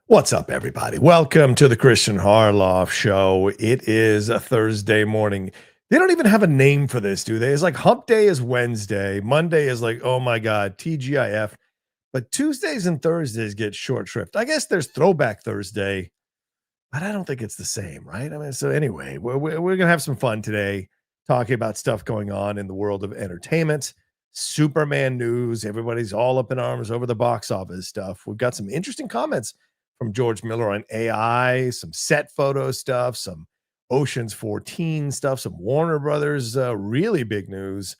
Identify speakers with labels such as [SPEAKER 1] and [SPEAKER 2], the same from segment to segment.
[SPEAKER 1] What's up, everybody? Welcome to the Kristian Harloff Show. It is a Thursday morning. They don't even have a name for this, do they? It's like Hump Day is Wednesday. Monday is like, oh my God, TGIF. But Tuesdays and Thursdays get short shrift. I guess there's Throwback Thursday, but I don't think it's the same, right? I mean, so anyway, we're going to have some fun today talking about stuff going on in the world of entertainment, Superman news. Everybody's all up in arms over the box office stuff. We've got some interesting comments from George Miller on AI, some set photo stuff, some Ocean's 14 stuff, some Warner Brothers, really big news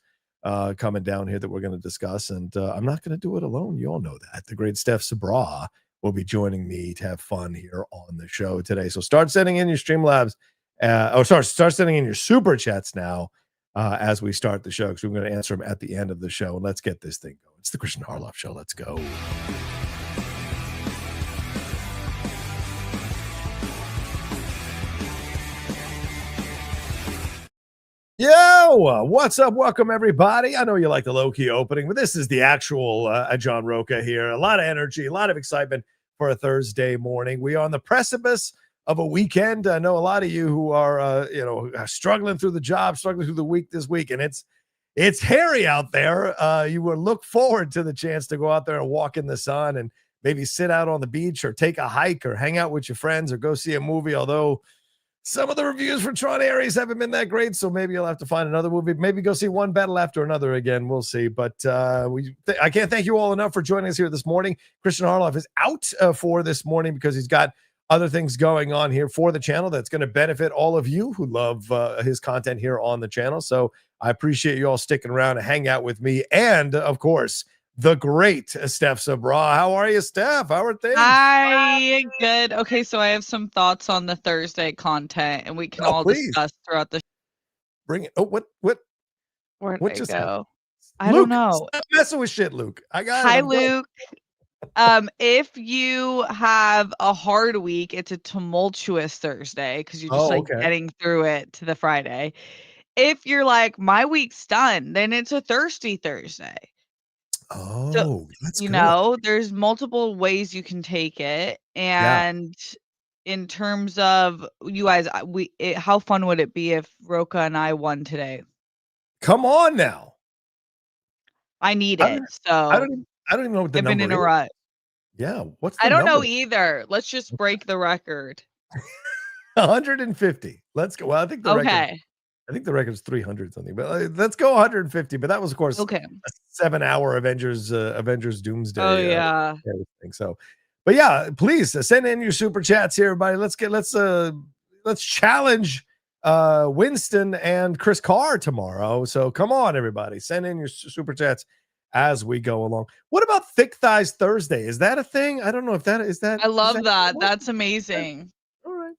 [SPEAKER 1] coming down here that we're going to discuss. And I'm not going to do it alone. You all know that. The great Steph Sabra will be joining me to have fun here on the show today. So start sending in your Streamlabs. Start sending in your super chats now as we start the show, because we're going to answer them at the end of the show. And let's get this thing going. It's the Kristian Harloff Show. Let's go. Yo, what's up? Welcome, everybody. I know you like the low-key opening, but this is the actual John Roca here. A lot of energy, a lot of excitement for a Thursday morning. We are on the precipice of a weekend. I know a lot of you who are, struggling through the job, struggling through the week this week, and it's hairy out there. You will look forward to the chance to go out there and walk in the sun and maybe sit out on the beach or take a hike or hang out with your friends or go see a movie, although some of the reviews for Tron Ares haven't been that great, so maybe you'll have to find another movie. Maybe go see one battle after another again. We'll see. But I can't thank you all enough for joining us here this morning. Kristian Harloff is out for this morning because he's got other things going on here for the channel that's going to benefit all of you who love his content here on the channel. So I appreciate you all sticking around and hang out with me. And, of course, the great Steph Sabra. How are you, Steph? How are things?
[SPEAKER 2] Hi, good. Okay, so I have some thoughts on the Thursday content, and we can all discuss throughout the.
[SPEAKER 1] Bring it. Oh, what?
[SPEAKER 2] Where'd
[SPEAKER 1] what
[SPEAKER 2] I
[SPEAKER 1] just
[SPEAKER 2] go?
[SPEAKER 1] happened?
[SPEAKER 2] I
[SPEAKER 1] Luke,
[SPEAKER 2] don't know.
[SPEAKER 1] stop messing with shit, Luke. I got
[SPEAKER 2] Hi,
[SPEAKER 1] it.
[SPEAKER 2] Luke. If you have a hard week, it's a tumultuous Thursday because you're just getting through it to the Friday. If you're like, my week's done, then it's a thirsty Thursday.
[SPEAKER 1] Oh,
[SPEAKER 2] so,
[SPEAKER 1] that's good.
[SPEAKER 2] There's multiple ways you can take it. And in terms of you guys, how fun would it be if Roca and I won today?
[SPEAKER 1] Come on now.
[SPEAKER 2] I need it.
[SPEAKER 1] I don't even know what the
[SPEAKER 2] I've
[SPEAKER 1] number
[SPEAKER 2] been in a
[SPEAKER 1] is.
[SPEAKER 2] rut.
[SPEAKER 1] Yeah, what's the
[SPEAKER 2] I don't
[SPEAKER 1] number?
[SPEAKER 2] know either. Let's just break the record.
[SPEAKER 1] 150. Let's go. Well, I think the record is 300 something, but let's go 150. But that was, of course, a 7-hour Avengers Doomsday.
[SPEAKER 2] Oh yeah.
[SPEAKER 1] Thing. So, but yeah, please send in your super chats here, everybody. Let's challenge Winston and Chris Carr tomorrow. So come on, everybody, send in your super chats as we go along. What about Thick Thighs Thursday? Is that a thing? I don't know if that is that.
[SPEAKER 2] I love that. That's amazing.
[SPEAKER 1] All right.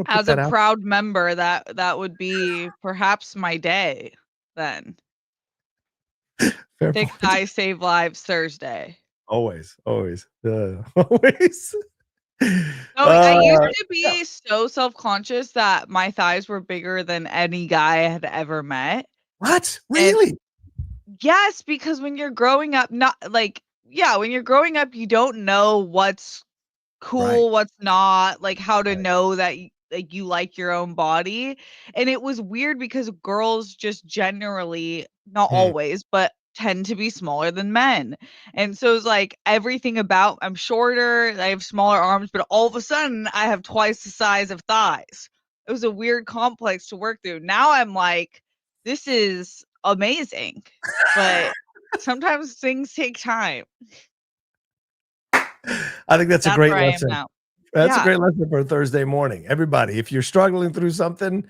[SPEAKER 2] As a proud member, that would be perhaps my day then. Thick Thighs Save Lives Thursday.
[SPEAKER 1] Always.
[SPEAKER 2] I used to be so self-conscious that my thighs were bigger than any guy I had ever met.
[SPEAKER 1] What? Really?
[SPEAKER 2] Yes, because when you're growing up, when you're growing up, you don't know what's cool, what's not, like how to know that you like your own body. And it was weird because girls just generally, not always, but tend to be smaller than men. And so it's like everything about, I'm shorter, I have smaller arms, but all of a sudden I have twice the size of thighs. It was a weird complex to work through. Now I'm like, this is amazing, but sometimes things take time.
[SPEAKER 1] I think that's a great lesson. That's
[SPEAKER 2] a
[SPEAKER 1] great lesson for a Thursday morning. Everybody, if you're struggling through something,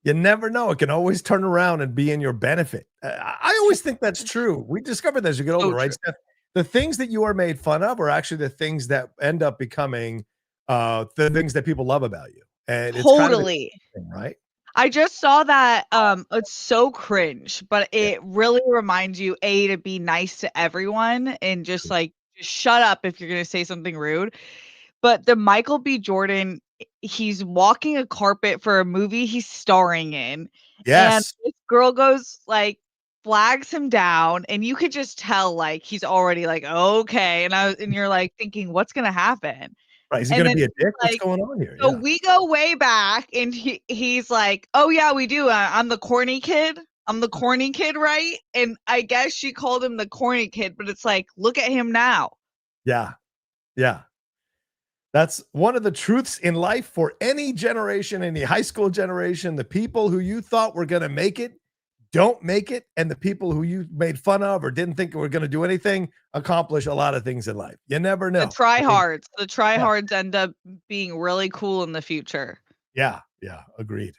[SPEAKER 1] you never know. It can always turn around and be in your benefit. I always think that's true. We discovered that as you get older, right, Steph? The things that you are made fun of are actually the things that end up becoming the things that people love about you. And it's kind of a thing, right?
[SPEAKER 2] I just saw that it's so cringe, but it really reminds you to be nice to everyone and just shut up if you're gonna say something rude. But the Michael B. Jordan, he's walking a carpet for a movie he's starring in.
[SPEAKER 1] Yes.
[SPEAKER 2] And this girl goes flags him down, and you could just tell he's already okay. And you're thinking, what's gonna happen?
[SPEAKER 1] Right. Is he
[SPEAKER 2] And
[SPEAKER 1] going to
[SPEAKER 2] then
[SPEAKER 1] be a dick? What's
[SPEAKER 2] like,
[SPEAKER 1] going on here?
[SPEAKER 2] so
[SPEAKER 1] Yeah.
[SPEAKER 2] we go way back, and he's like, "Oh yeah, we do. I'm the corny kid. I'm the corny kid, right?" And I guess she called him the corny kid, but it's like, look at him now.
[SPEAKER 1] Yeah. Yeah. That's one of the truths in life for any generation, any high school generation. The people who you thought were going to make it don't make it. And the people who you made fun of or didn't think were going to do anything accomplish a lot of things in life. You never
[SPEAKER 2] The
[SPEAKER 1] know. I mean,
[SPEAKER 2] tryhards end up being really cool in the future.
[SPEAKER 1] yeah. Agreed.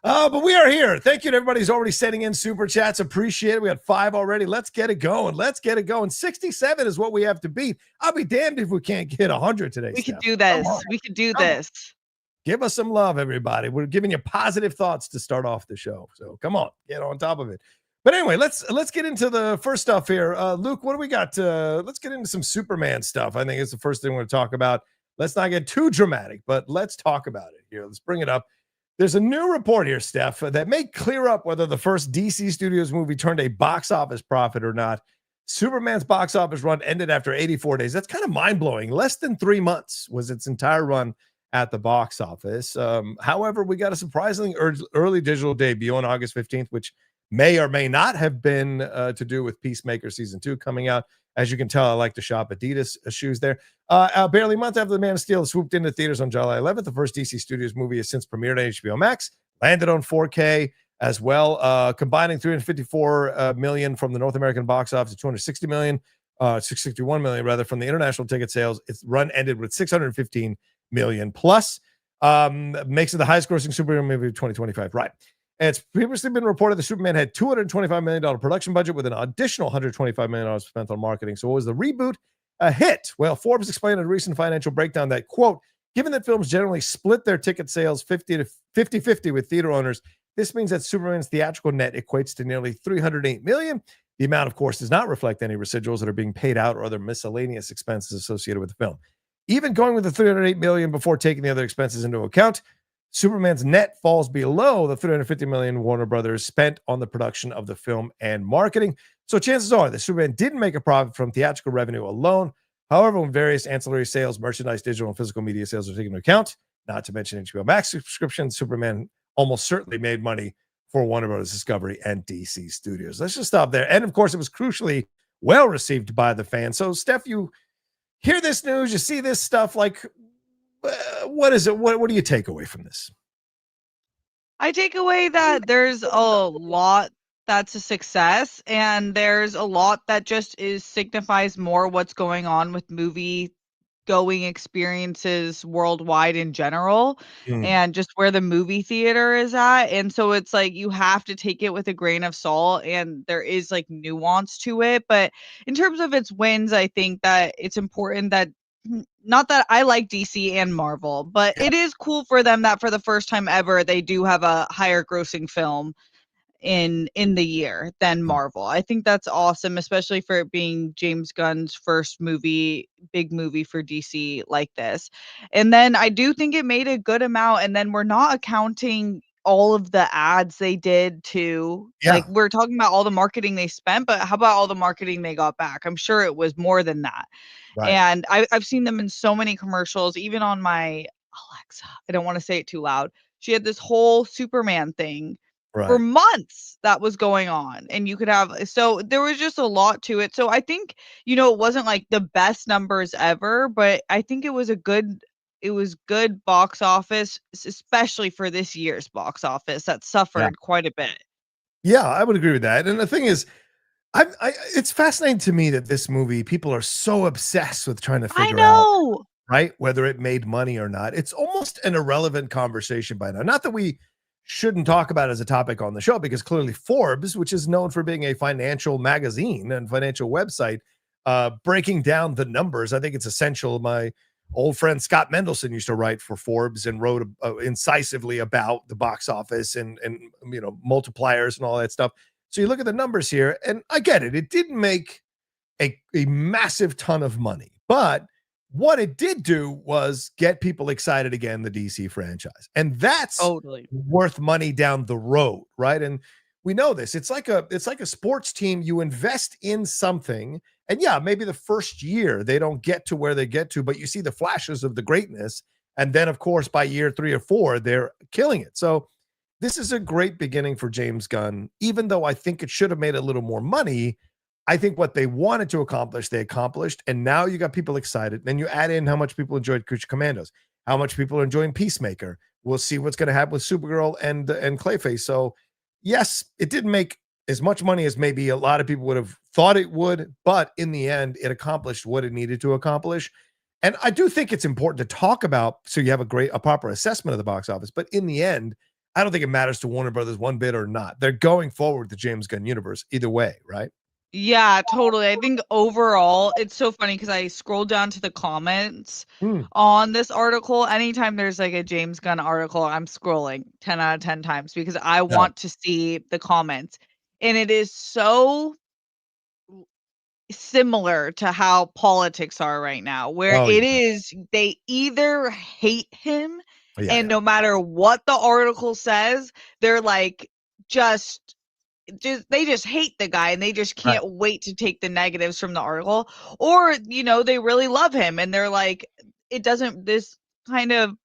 [SPEAKER 1] But we are here. Thank you to everybody who's already sending in super chats. Appreciate it. We had 5 already. Let's get it going. 67 is what we have to beat. I'll be damned if we can't get 100 today.
[SPEAKER 2] We
[SPEAKER 1] Steph.
[SPEAKER 2] could do this. We could do this.
[SPEAKER 1] Give us some love, everybody. We're giving you positive thoughts to start off the show. So come on, get on top of it. But anyway, let's get into the first stuff here. Luke, what do we got? Let's get into some Superman stuff. I think it's the first thing we're going to talk about. Let's not get too dramatic, but let's talk about it here. Let's bring it up. There's a new report here, Steph, that may clear up whether the first DC Studios movie turned a box office profit or not. Superman's box office run ended after 84 days. That's kind of mind-blowing. Less than 3 months was its entire run at the box office. However, we got a surprisingly early digital debut on August 15th, which may or may not have been to do with Peacemaker Season 2 coming out. As you can tell, I like to shop Adidas shoes there. Barely a month after The Man of Steel swooped into theaters on July 11th, the first DC Studios movie has since premiered on HBO Max, landed on 4K as well, combining 354 million from the North American box office to 260 million, 661 million rather from the international ticket sales. Its run ended with 615 million plus, makes it the highest grossing superhero movie of 2025. Right. And it's previously been reported that Superman had $225 million production budget with an additional $125 million spent on marketing. So was the reboot a hit? Well, Forbes explained in a recent financial breakdown that, quote, given that films generally split their ticket sales 50-50 with theater owners, this means that Superman's theatrical net equates to nearly $308 million. The amount, of course, does not reflect any residuals that are being paid out or other miscellaneous expenses associated with the film. Even going with the $308 million before taking the other expenses into account, Superman's net falls below the $350 million Warner Brothers spent on the production of the film and marketing. So chances are that Superman didn't make a profit from theatrical revenue alone. However, when various ancillary sales, merchandise, digital, and physical media sales are taken into account, not to mention HBO Max subscriptions, Superman almost certainly made money for Warner Brothers Discovery and DC Studios. Let's just stop there. And of course, it was crucially well received by the fans. So, Steph, you hear this news, you see this stuff, like, what is it? What do you take away from this?
[SPEAKER 2] I take away that there's a lot that's a success, and there's a lot that just signifies more what's going on with movie going experiences worldwide in general, and just where the movie theater is at. And so it's like you have to take it with a grain of salt, and there is like nuance to it. But in terms of its wins, I think that it's important that, not that I like DC and Marvel, but it is cool for them that for the first time ever they do have a higher grossing film in the year than Marvel. I think that's awesome, especially for it being James Gunn's first big movie for DC like this. And then I do think it made a good amount, and then we're not accounting all of the ads they did too. Like, we're talking about all the marketing they spent, but how about all the marketing they got back? I'm sure it was more than that.
[SPEAKER 1] Right.
[SPEAKER 2] And I've seen them in so many commercials, even on my Alexa. I don't want to say it too loud. She had this whole Superman thing for months that was going on, and you could have, so there was just a lot to it. So I think, it wasn't like the best numbers ever, but I think it was good box office, especially for this year's box office that suffered quite a bit.
[SPEAKER 1] Yeah, I would agree with that. And the thing is, it's fascinating to me that this movie, people are so obsessed with trying to figure out, right, whether it made money or not. It's almost an irrelevant conversation by now. Not that we shouldn't talk about it as a topic on the show, because clearly Forbes, which is known for being a financial magazine and financial website, breaking down the numbers, I think it's essential. My old friend Scott Mendelson used to write for Forbes and wrote incisively about the box office and multipliers and all that stuff. So you look at the numbers here, and I get it. It didn't make a massive ton of money, but what it did do was get people excited again, the DC franchise. And that's worth money down the road, right? And we know this. It's like a sports team. You invest in something, And yeah, maybe the first year they don't get to where they get to, but you see the flashes of the greatness. And then, of course, by year 3 or 4, they're killing it. So this is a great beginning for James Gunn, even though I think it should have made a little more money. I think what they wanted to accomplish, they accomplished. And now you got people excited. Then you add in how much people enjoyed Creature Commandos, how much people are enjoying Peacemaker. We'll see what's going to happen with Supergirl and Clayface. So, yes, it didn't make as much money as maybe a lot of people would have thought it would, but in the end, it accomplished what it needed to accomplish. And I do think it's important to talk about so you have a proper assessment of the box office. But in the end, I don't think it matters to Warner Brothers one bit or not. They're going forward with the James Gunn universe either way, right?
[SPEAKER 2] Yeah, totally. I think overall, it's so funny because I scrolled down to the comments on this article. Anytime there's like a James Gunn article, I'm scrolling 10 out of 10 times because I want to see the comments. And it is so similar to how politics are right now, where is they either hate him and no matter what the article says, they're like just they just hate the guy and they just can't wait to take the negatives from the article, or they really love him and they're like, it doesn't, this kind of,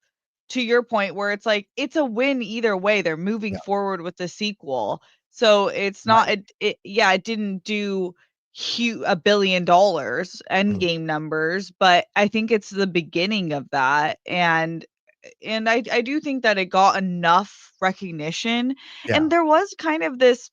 [SPEAKER 2] to your point, where it's like it's a win either way. They're moving forward with the sequel, so it's not it didn't do $1 billion Endgame numbers, but I think it's the beginning of that. And I do think that it got enough recognition. And there was kind of this,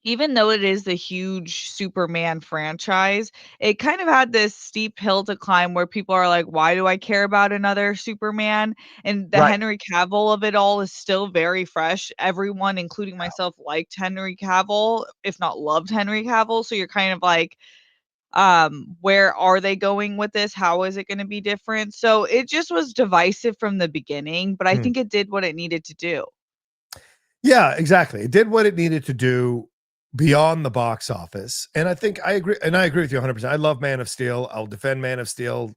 [SPEAKER 2] even though it is the huge Superman franchise, it kind of had this steep hill to climb where people are like, why do I care about another Superman? And the Henry Cavill of it all is still very fresh. Everyone, including myself, liked Henry Cavill, if not loved Henry Cavill. So you're kind of like, where are they going with this? How is it going to be different? So it just was divisive from the beginning, but I think it did what it needed to do.
[SPEAKER 1] Yeah, exactly. It did what it needed to do beyond the box office. And I think I agree. And I agree with you 100%. I love Man of Steel. I'll defend Man of Steel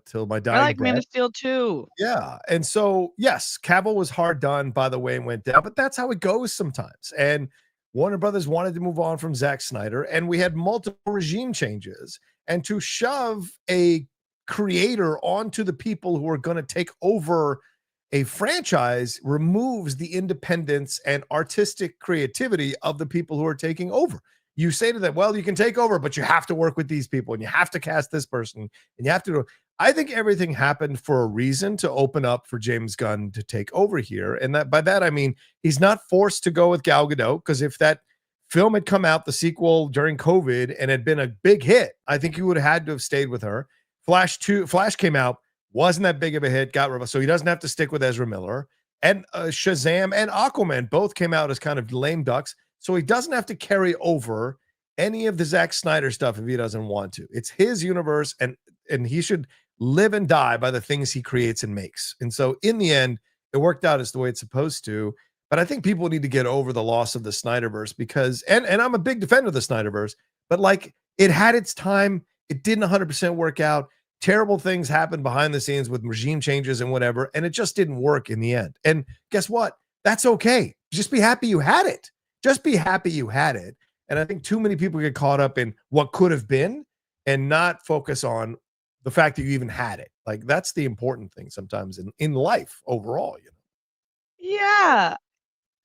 [SPEAKER 1] till my dying
[SPEAKER 2] I like
[SPEAKER 1] breath.
[SPEAKER 2] Man of Steel too.
[SPEAKER 1] Yeah. And so, yes, Cavill was hard done by the way it went down, but that's how it goes sometimes. And Warner Brothers wanted to move on from Zack Snyder, and we had multiple regime changes. And to shove a creator onto the people who are going to take over a franchise removes the independence and artistic creativity of the people who are taking over. You say to them, well, you can take over, but you have to work with these people and you have to cast this person and you have to do. I think everything happened for a reason to open up for James Gunn to take over here. And that by that, I mean, he's not forced to go with Gal Gadot, because if that film had come out, the sequel during COVID, and had been a big hit, I think he would have had to have stayed with her. Flash came out, wasn't that big of a hit, got rid, so he doesn't have to stick with Ezra Miller. And Shazam and Aquaman both came out as kind of lame ducks, so he doesn't have to carry over any of the Zack Snyder stuff if he doesn't want to. It's his universe, and he should live and die by the things he creates and makes. And so in the end, it worked out as the way it's supposed to. But I think people need to get over the loss of the Snyderverse, because, and I'm a big defender of the Snyderverse, but like, it had its time. It didn't 100% work out. Terrible things happened behind the scenes with regime changes and whatever, and it just didn't work in the end. And guess what? That's okay. Just be happy you had it. Just be happy you had it. And I think too many people get caught up in what could have been and not focus on the fact that you even had it. Like, that's the important thing sometimes in life overall,
[SPEAKER 2] Yeah.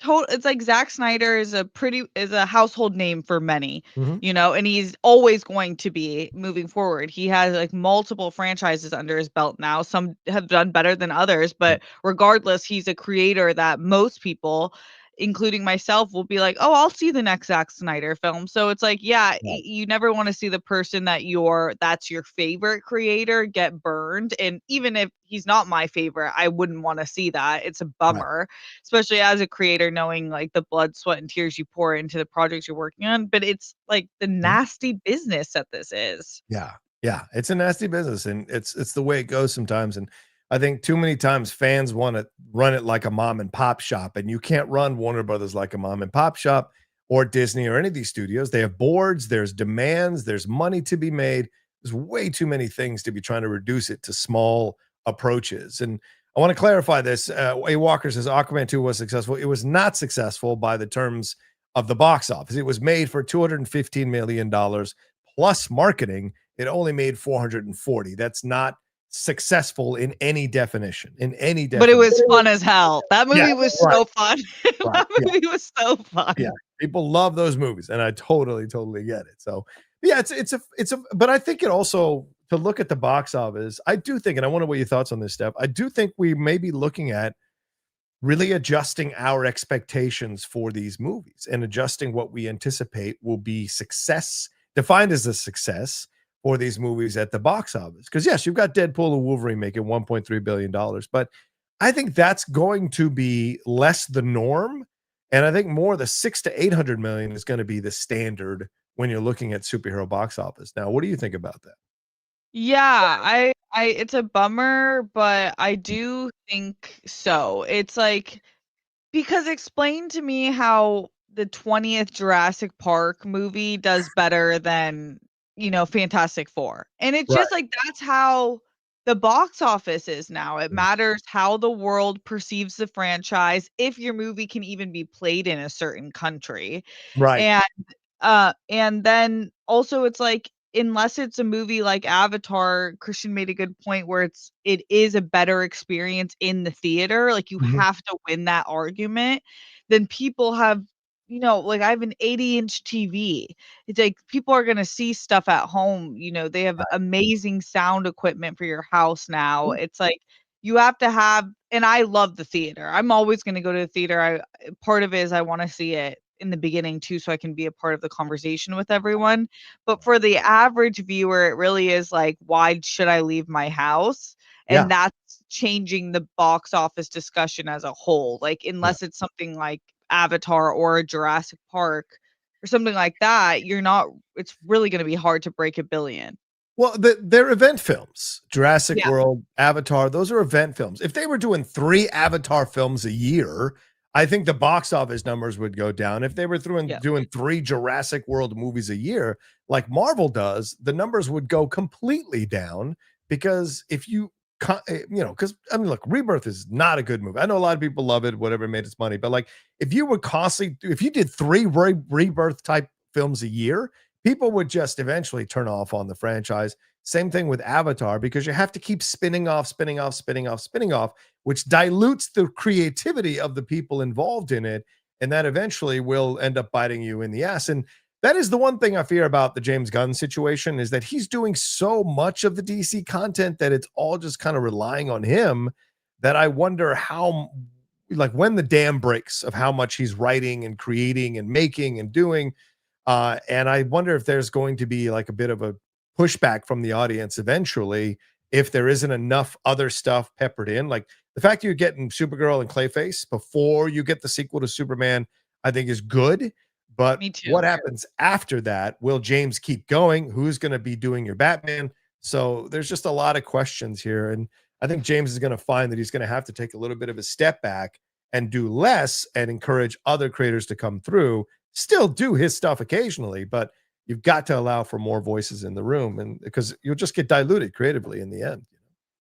[SPEAKER 2] It's like Zack Snyder is a household name for many, and he's always going to be moving forward. He has like multiple franchises under his belt now. Some have done better than others, but regardless, he's a creator that most people, including myself, will be like, oh, I'll see the next Zack Snyder film. So it's like, you never want to see the person that's your favorite creator get burned. And even if he's not my favorite, I wouldn't want to see that. It's a bummer, especially as a creator, knowing like the blood, sweat, and tears you pour into the projects you're working on. But it's like the nasty business that this is.
[SPEAKER 1] Yeah. It's a nasty business, and it's the way it goes sometimes. And I think too many times fans want to run it like a mom and pop shop, and you can't run Warner Brothers like a mom and pop shop, or Disney, or any of these studios. They have boards, there's demands, there's money to be made. There's way too many things to be trying to reduce it to small approaches. And I want to clarify this. A Walker says Aquaman 2 was successful. It was not successful by the terms of the box office. It was made for $215 million plus marketing, it only made 440. That's not successful in any definition.
[SPEAKER 2] But it was fun as hell. That movie
[SPEAKER 1] Yeah,
[SPEAKER 2] was
[SPEAKER 1] right.
[SPEAKER 2] so fun.
[SPEAKER 1] Right.
[SPEAKER 2] That movie was so fun.
[SPEAKER 1] Yeah, people love those movies, and I totally get it. So, yeah, it's a. But I think it also, to look at the box office, I do think, and I wonder what your thoughts on this, Steph. I do think we may be looking at really adjusting our expectations for these movies and adjusting what we anticipate will be success, defined as a success for these movies at the box office. Because yes, you've got Deadpool and Wolverine making $1.3 billion, but I think that's going to be less the norm. And I think more the 600 to 800 million is going to be the standard when you're looking at superhero box office. Now, what do you think about that?
[SPEAKER 2] Yeah, I it's a bummer, but I do think so. It's like, because explain to me how the 20th Jurassic Park movie does better than, Fantastic Four. And it's
[SPEAKER 1] Right.
[SPEAKER 2] just like that's how the box office is now. It matters how the world perceives the franchise, if your movie can even be played in a certain country.
[SPEAKER 1] Right.
[SPEAKER 2] And then also it's like, unless it's a movie like Avatar, Christian made a good point where it is a better experience in the theater, like you
[SPEAKER 1] Mhm.
[SPEAKER 2] have to win that argument, then people have, like I have an 80-inch TV. It's like people are gonna see stuff at home, they have amazing sound equipment for your house now. It's like you have to have, and I love the theater. I'm always gonna go to the theater. Part of it is I wanna see it in the beginning too, so I can be a part of the conversation with everyone. But for the average viewer, it really is like, why should I leave my house?
[SPEAKER 1] Yeah.
[SPEAKER 2] And that's changing the box office discussion as a whole. Like,
[SPEAKER 1] Yeah.
[SPEAKER 2] unless it's something like Avatar or a Jurassic Park or something like that, it's really going to be hard to break a billion.
[SPEAKER 1] Well, they're event films. Jurassic
[SPEAKER 2] Yeah.
[SPEAKER 1] World, Avatar, those are event films. If they were doing 3 Avatar films a year, I think the box office numbers would go down. If they were
[SPEAKER 2] Yeah.
[SPEAKER 1] doing 3 Jurassic World movies a year, like Marvel does, the numbers would go completely down because if because I mean, look, Rebirth is not a good movie. I know a lot of people love it, whatever made its money, but like if you did 3 Rebirth type films a year, people would just eventually turn off on the franchise. Same thing with Avatar, because you have to keep spinning off, which dilutes the creativity of the people involved in it. And that eventually will end up biting you in the ass. And that is the one thing I fear about the James Gunn situation, is that he's doing so much of the DC content that it's all just kind of relying on him, that I wonder how, like, when the dam breaks of how much he's writing and creating and making and doing. And I wonder if there's going to be like a bit of a pushback from the audience eventually if there isn't enough other stuff peppered in. Like the fact you're getting Supergirl and Clayface before you get the sequel to Superman, I think is good. But
[SPEAKER 2] Me too.
[SPEAKER 1] what happens after that? Will James keep going? Who's going to be doing your Batman? So there's just a lot of questions here. And I think James is going to find that he's going to have to take a little bit of a step back and do less and encourage other creators to come through. Still do his stuff occasionally, but you've got to allow for more voices in the room, and because you'll just get diluted creatively in the end.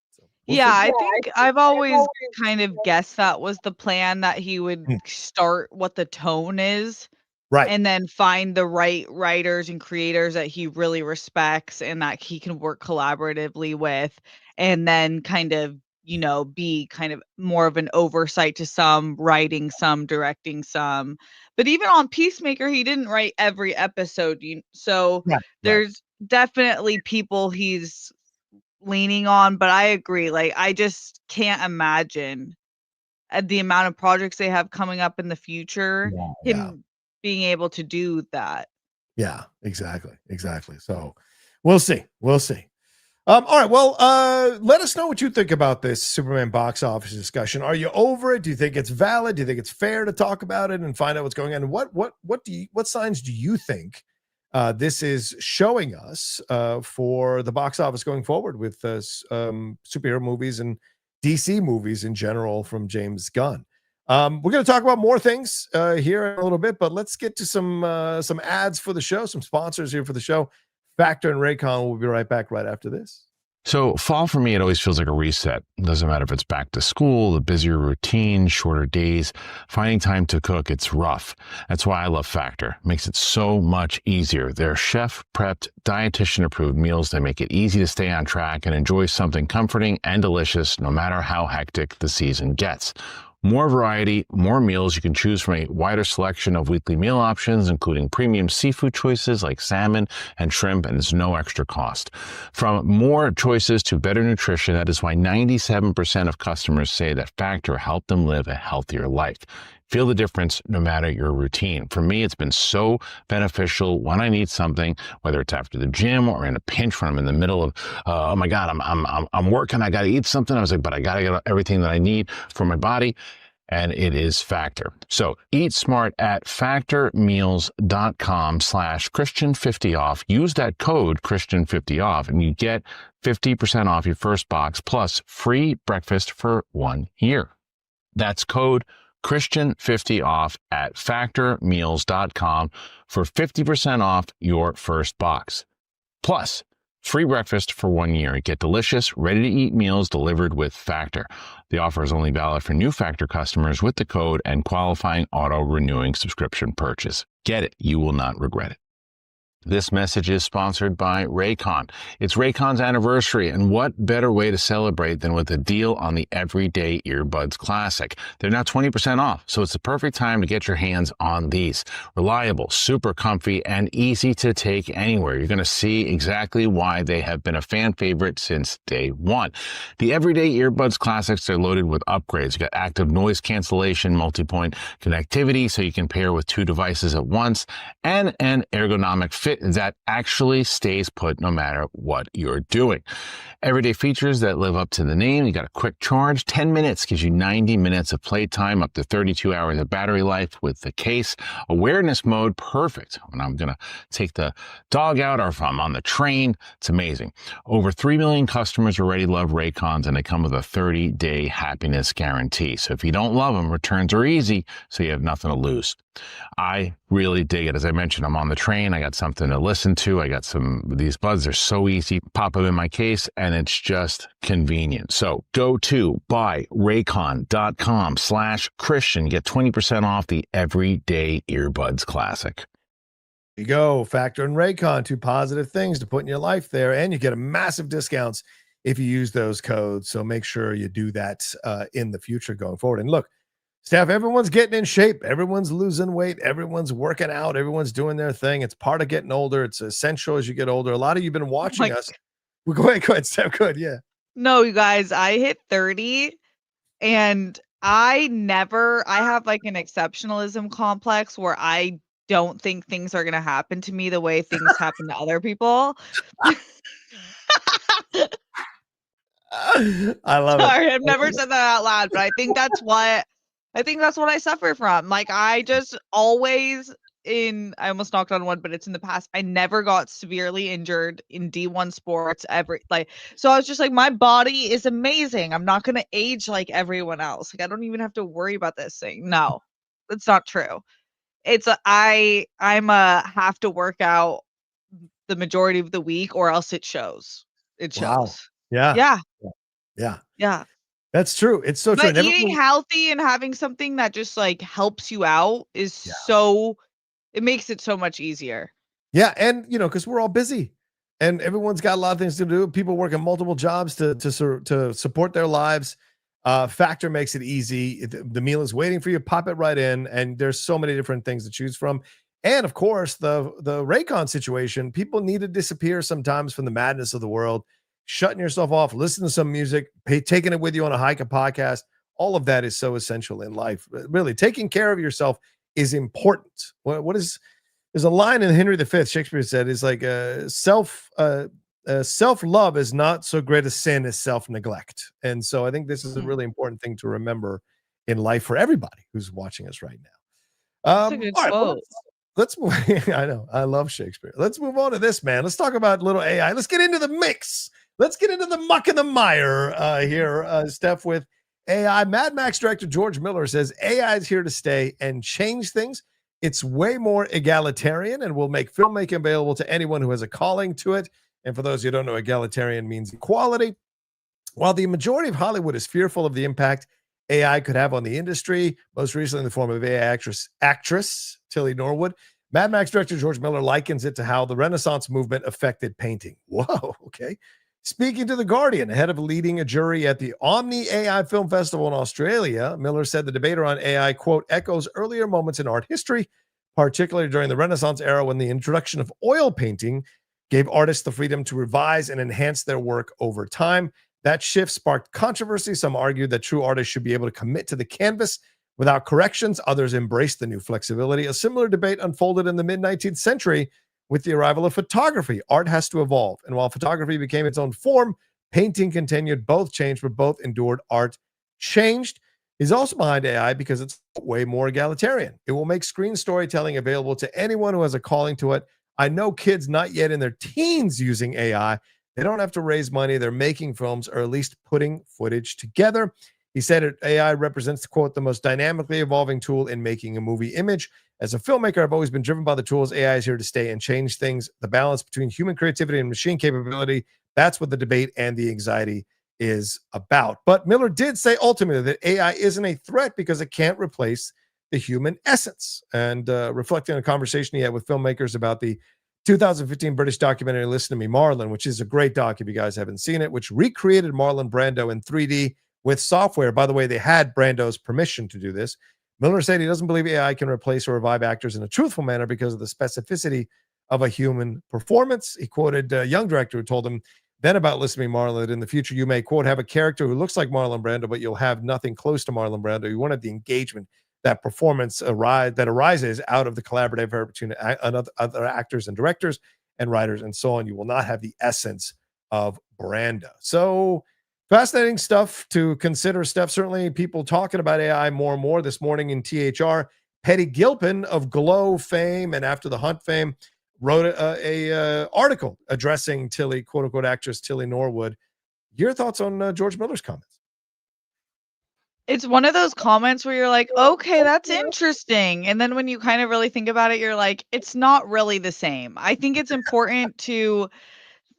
[SPEAKER 1] So
[SPEAKER 2] Yeah, I think I've always kind of guessed that was the plan, that he would start what the tone is
[SPEAKER 1] Right.
[SPEAKER 2] and then find the right writers and creators that he really respects and that he can work collaboratively with, and then kind of, be kind of more of an oversight to some, writing some, directing some. But even on Peacemaker, he didn't write every episode. So
[SPEAKER 1] Right.
[SPEAKER 2] there's definitely people he's leaning on, but I agree. Like, I just can't imagine the amount of projects they have coming up in the future,
[SPEAKER 1] Yeah.
[SPEAKER 2] him being able to do that.
[SPEAKER 1] Yeah, exactly. So we'll see. All right. Well, let us know what you think about this Superman box office discussion. Are you over it? Do you think it's valid? Do you think it's fair to talk about it and find out what's going on? What signs do you think this is showing us for the box office going forward with superhero movies and DC movies in general from James Gunn? We're going to talk about more things here in a little bit, but let's get to some ads for the show, some sponsors here for the show. Factor and Raycon will be right back right after this.
[SPEAKER 3] So fall for me, it always feels like a reset. It doesn't matter if it's back to school, the busier routine, shorter days, finding time to cook, it's rough. That's why I love Factor. It makes it so much easier. They're chef-prepped, dietitian-approved meals that make it easy to stay on track and enjoy something comforting and delicious no matter how hectic the season gets. More variety, more meals. You can choose from a wider selection of weekly meal options, including premium seafood choices like salmon and shrimp, and there's no extra cost. From more choices to better nutrition, that is why 97% of customers say that Factor helped them live a healthier life. Feel the difference no matter your routine. For me, it's been so beneficial when I need something, whether it's after the gym or in a pinch when I'm in the middle of, oh my God, I'm working, I got to eat something. I was like, but I got to get everything that I need for my body. And it is Factor. So eat smart at factormeals.com/Christian50off. Use that code Christian50off and you get 50% off your first box plus free breakfast for 1 year. That's code Christian50off at factormeals.com for 50% off your first box. Plus, free breakfast for 1 year. Get delicious, ready-to-eat meals delivered with Factor. The offer is only valid for new Factor customers with the code and qualifying auto-renewing subscription purchase. Get it. You will not regret it. This message is sponsored by Raycon. It's Raycon's anniversary, and what better way to celebrate than with a deal on the Everyday Earbuds Classic. They're now 20% off, so it's the perfect time to get your hands on these. Reliable, super comfy, and easy to take anywhere. You're going to see exactly why they have been a fan favorite since day one. The Everyday Earbuds Classics are loaded with upgrades. You got active noise cancellation, multi-point connectivity, so you can pair with 2 devices at once, and an ergonomic fit that actually stays put no matter what you're doing. Everyday features that live up to the name. You got a quick charge. 10 minutes gives you 90 minutes of playtime, up to 32 hours of battery life with the case. Awareness mode, perfect when I'm going to take the dog out or if I'm on the train. It's amazing. Over 3 million customers already love Raycons, and they come with a 30-day happiness guarantee. So if you don't love them, returns are easy, so you have nothing to lose. I really dig it. As I mentioned, I'm on the train. I got something to listen to. I got these buds. They're so easy. Pop them in my case, and it's just convenient. So go to buyraycon.com/Christian. Get 20% off the Everyday Earbuds Classic.
[SPEAKER 1] There you go. Factor and Raycon, 2 positive things to put in your life there, and you get a massive discounts if you use those codes. So make sure you do that in the future going forward. And look, Steph, everyone's getting in shape. Everyone's losing weight. Everyone's working out. Everyone's doing their thing. It's part of getting older. It's essential as you get older. A lot of you have been watching us. Well, go ahead, Steph. Good, yeah.
[SPEAKER 2] No, you guys, I hit 30 and I have like an exceptionalism complex where I don't think things are going to happen to me the way things happen to other people.
[SPEAKER 1] I love it.
[SPEAKER 2] Sorry, I've never said that out loud, but I think that's what I suffer from. Like I just always I almost knocked on one, but it's in the past. I never got severely injured in D1 sports ever. So I was just like, my body is amazing. I'm not going to age like everyone else. Like I don't even have to worry about this thing. No, that's not true. I'm have to work out the majority of the week or else it shows. It shows.
[SPEAKER 1] Wow. Yeah.
[SPEAKER 2] Yeah.
[SPEAKER 1] Yeah.
[SPEAKER 2] Yeah.
[SPEAKER 1] That's true. It's so
[SPEAKER 2] but
[SPEAKER 1] true.
[SPEAKER 2] Eating healthy and having something that just like helps you out is it makes it so much easier.
[SPEAKER 1] Yeah. And because we're all busy and everyone's got a lot of things to do. People working multiple jobs to support their lives. Factor makes it easy. The meal is waiting for you. Pop it right in. And there's so many different things to choose from. And of course, the Raycon situation, people need to disappear sometimes from the madness of the world. Shutting yourself off, listen to some music, taking it with you on a hike, a podcast. All of that is so essential in life. Really, taking care of yourself is important. There's a line in Henry V, Shakespeare said, is like self-love is not so great a sin as self-neglect. And so I think this is a really important thing to remember in life for everybody who's watching us right now.
[SPEAKER 2] That's a good quote.
[SPEAKER 1] Well, let's move. I know. I love Shakespeare. Let's move on to this, man. Let's talk about little AI. Let's get into the mix. Let's get into the muck and the mire here, Steph, with AI. Mad Max director George Miller says AI is here to stay and change things. It's way more egalitarian and will make filmmaking available to anyone who has a calling to it. And for those who don't know, egalitarian means equality. While the majority of Hollywood is fearful of the impact AI could have on the industry, most recently in the form of AI actress Tilly Norwood, Mad Max director George Miller likens it to how the Renaissance movement affected painting. Whoa, okay. Speaking to The Guardian, ahead of leading a jury at the Omni AI Film Festival in Australia, Miller said the debate around AI, quote, echoes earlier moments in art history, particularly during the Renaissance era when the introduction of oil painting gave artists the freedom to revise and enhance their work over time. That shift sparked controversy. Some argued that true artists should be able to commit to the canvas without corrections. Others embraced the new flexibility. A similar debate unfolded in the mid-19th century with the arrival of photography. Art has to evolve. And while photography became its own form, painting continued. Both changed, but both endured. Art changed. He's also behind AI because it's way more egalitarian. It will make screen storytelling available to anyone who has a calling to it. I know kids not yet in their teens using AI. They don't have to raise money. They're making films or at least putting footage together. He said AI represents, quote, the most dynamically evolving tool in making a movie image. As a filmmaker, I've always been driven by the tools. AI is here to stay and change things. The balance between human creativity and machine capability, that's what the debate and the anxiety is about. But Miller did say ultimately that AI isn't a threat because it can't replace the human essence. And reflecting on a conversation he had with filmmakers about the 2015 British documentary Listen to Me, Marlon, which is a great doc if you guys haven't seen it, which recreated Marlon Brando in 3D with software. By the way, they had Brando's permission to do this. Miller said he doesn't believe AI can replace or revive actors in a truthful manner because of the specificity of a human performance. He quoted a young director who told him then about Listen to Me, Marlon, that in the future you may, quote, have a character who looks like Marlon Brando, but you'll have nothing close to Marlon Brando. You won't have the engagement, that performance that arises out of the collaborative effort between other actors and directors and writers and so on. You will not have the essence of Brando. So fascinating stuff to consider, Steph. Certainly people talking about AI more and more this morning in THR. Petty Gilpin of Glow fame and After the Hunt fame wrote a article addressing Tilly, quote unquote, actress Tilly Norwood. Your thoughts on George Miller's comments?
[SPEAKER 2] It's one of those comments where you're like, okay, that's interesting. And then when you kind of really think about it, you're like, it's not really the same. I think it's important to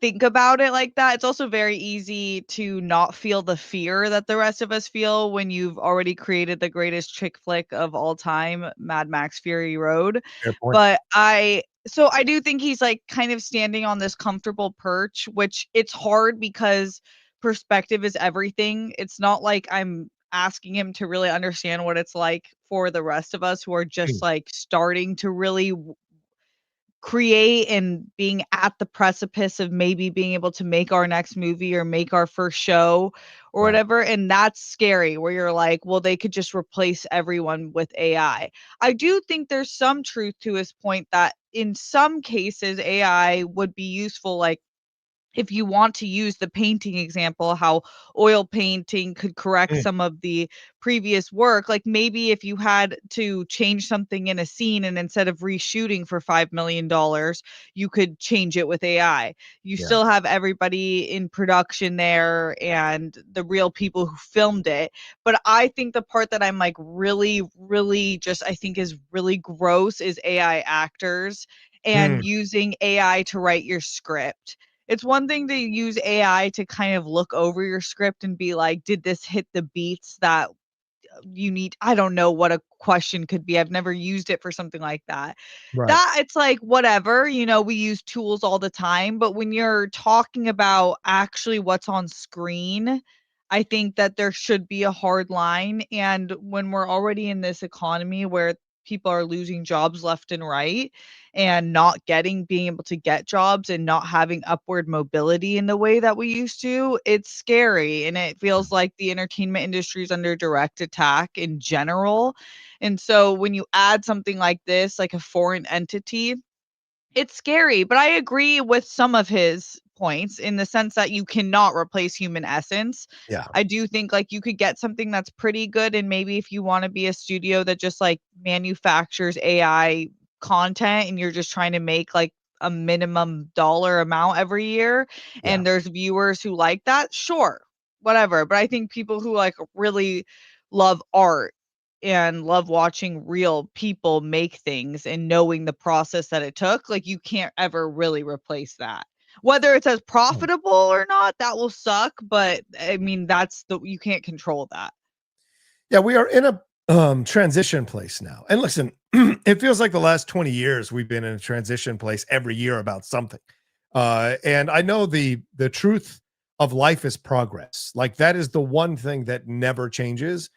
[SPEAKER 2] think about it like that. It's also very easy to not feel the fear that the rest of us feel when you've already created the greatest chick flick of all time, Mad Max Fury Road.
[SPEAKER 1] Fair point.
[SPEAKER 2] But I do think he's like kind of standing on this comfortable perch, which it's hard because perspective is everything. It's not like I'm asking him to really understand what it's like for the rest of us who are just like starting to really create and being at the precipice of maybe being able to make our next movie or make our first show or whatever. And that's scary where you're like, well, they could just replace everyone with AI. I do think there's some truth to his point that in some cases AI would be useful, like if you want to use the painting example, how oil painting could correct some of the previous work, like maybe if you had to change something in a scene and instead of reshooting for $5 million, you could change it with AI. You still have everybody in production there and the real people who filmed it. But I think the part that I'm like really, really just I think is really gross is AI actors and using AI to write your script. It's one thing to use AI to kind of look over your script and be like, did this hit the beats that you need? I don't know what a question could be. I've never used it for something like that.
[SPEAKER 1] Right.
[SPEAKER 2] That it's like, whatever, we use tools all the time. But when you're talking about actually what's on screen, I think that there should be a hard line. And when we're already in this economy where people are losing jobs left and right and not being able to get jobs and not having upward mobility in the way that we used to, it's scary. And it feels like the entertainment industry is under direct attack in general. And so when you add something like this, like a foreign entity, it's scary. But I agree with some of his points in the sense that you cannot replace human essence.
[SPEAKER 1] Yeah.
[SPEAKER 2] I do think like you could get something that's pretty good. And maybe if you want to be a studio that just like manufactures AI content and you're just trying to make like a minimum dollar amount every year and there's viewers who like that, sure, whatever. But I think people who like really love art and love watching real people make things and knowing the process that it took, like you can't ever really replace that. Whether it's as profitable or not, that will suck. But I mean, you can't control that.
[SPEAKER 1] Yeah, we are in a transition place now. And listen, it feels like the last 20 years we've been in a transition place every year about something. And I know the truth of life is progress. Like that is the one thing that never changes.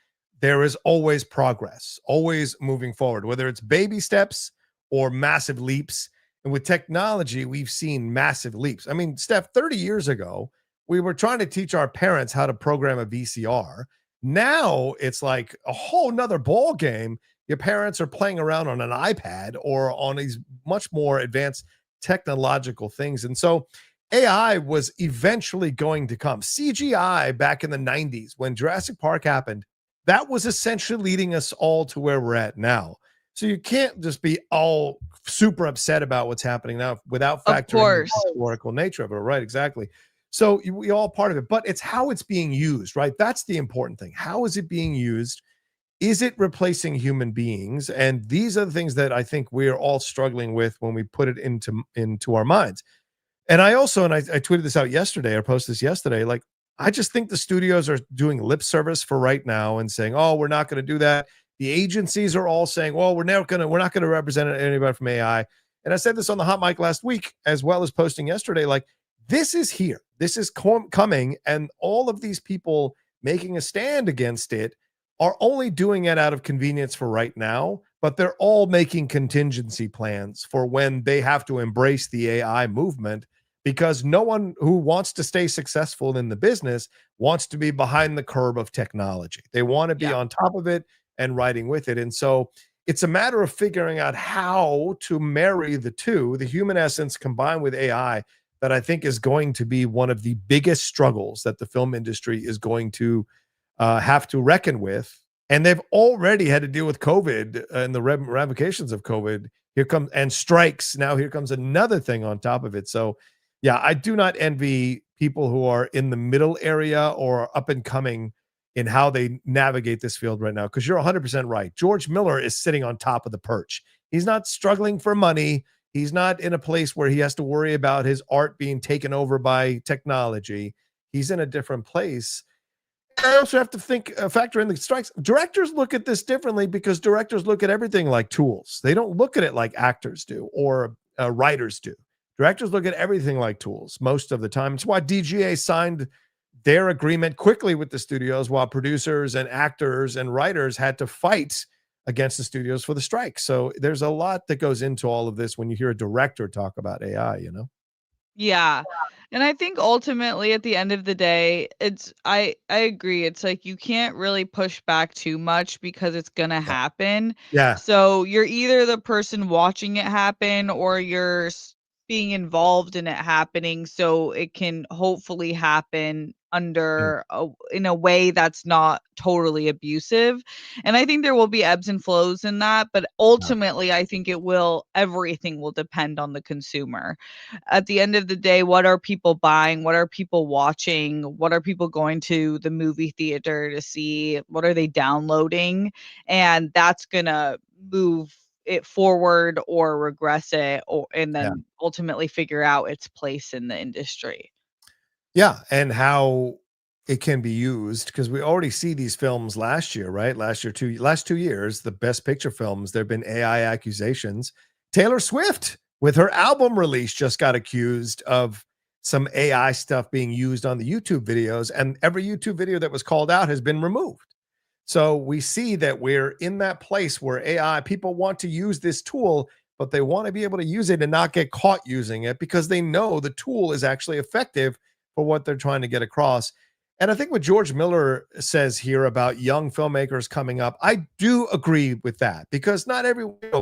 [SPEAKER 1] There is always progress, always moving forward, whether it's baby steps or massive leaps. And with technology, we've seen massive leaps. I mean, Steph, 30 years ago, we were trying to teach our parents how to program a VCR. Now it's like a whole nother ball game. Your parents are playing around on an iPad or on these much more advanced technological things. And so AI was eventually going to come. CGI back in the 90s when Jurassic Park happened, that was essentially leading us all to where we're at now. So you can't just be all super upset about what's happening now without factoring in the historical nature of it. Right, exactly. So we all part of it, but it's how it's being used, right? That's the important thing. How is it being used? Is it replacing human beings? And these are the things that I think we're all struggling with when we put it into our minds. And I also, and I tweeted this out yesterday, or posted this yesterday, like, I just think the studios are doing lip service for right now and saying, oh, we're not going to do that. The agencies are all saying, well, we're not going to represent anybody from AI. And I said this on the hot mic last week, as well as posting yesterday, like, this is here. This is coming. And all of these people making a stand against it are only doing it out of convenience for right now, but they're all making contingency plans for when they have to embrace the AI movement, because no one who wants to stay successful in the business wants to be behind the curve of technology. They want to be on top of it and riding with it. And so it's a matter of figuring out how to marry the two, the human essence combined with AI, that I think is going to be one of the biggest struggles that the film industry is going to have to reckon with. And they've already had to deal with COVID and the ramifications of COVID. Here comes and strikes. Now here comes another thing on top of it. So yeah, I do not envy people who are in the middle area or up and coming in how they navigate this field right now. Because you're 100% right. George Miller is sitting on top of the perch. He's not struggling for money. He's not in a place where he has to worry about his art being taken over by technology. He's in a different place. And I also have to factor in the strikes. Directors look at this differently because directors look at everything like tools. They don't look at it like actors do or writers do. Directors look at everything like tools most of the time. It's why DGA signed their agreement quickly with the studios, while producers and actors and writers had to fight against the studios for the strike. So there's a lot that goes into all of this when you hear a director talk about AI, you know?
[SPEAKER 2] Yeah. And I think ultimately at the end of the day, I agree. It's like you can't really push back too much because it's going to happen.
[SPEAKER 1] Yeah.
[SPEAKER 2] So you're either the person watching it happen or you're being involved in it happening, so it can hopefully happen in a way that's not totally abusive. And I think there will be ebbs and flows in that, but ultimately I think everything will depend on the consumer. At the end of the day, what are people buying? What are people watching? What are people going to the movie theater to see? What are they downloading? And that's going to move it forward or regress it, and then ultimately figure out its place in the industry.
[SPEAKER 1] Yeah, and how it can be used, because we already see these films last year, right? Last 2 years, the best picture films, there've been AI accusations. Taylor Swift with her album release just got accused of some AI stuff being used on the YouTube videos, and every YouTube video that was called out has been removed. So we see that we're in that place where AI, people want to use this tool, but they want to be able to use it and not get caught using it because they know the tool is actually effective for what they're trying to get across. And I think what George Miller says here about young filmmakers coming up, I do agree with that, because not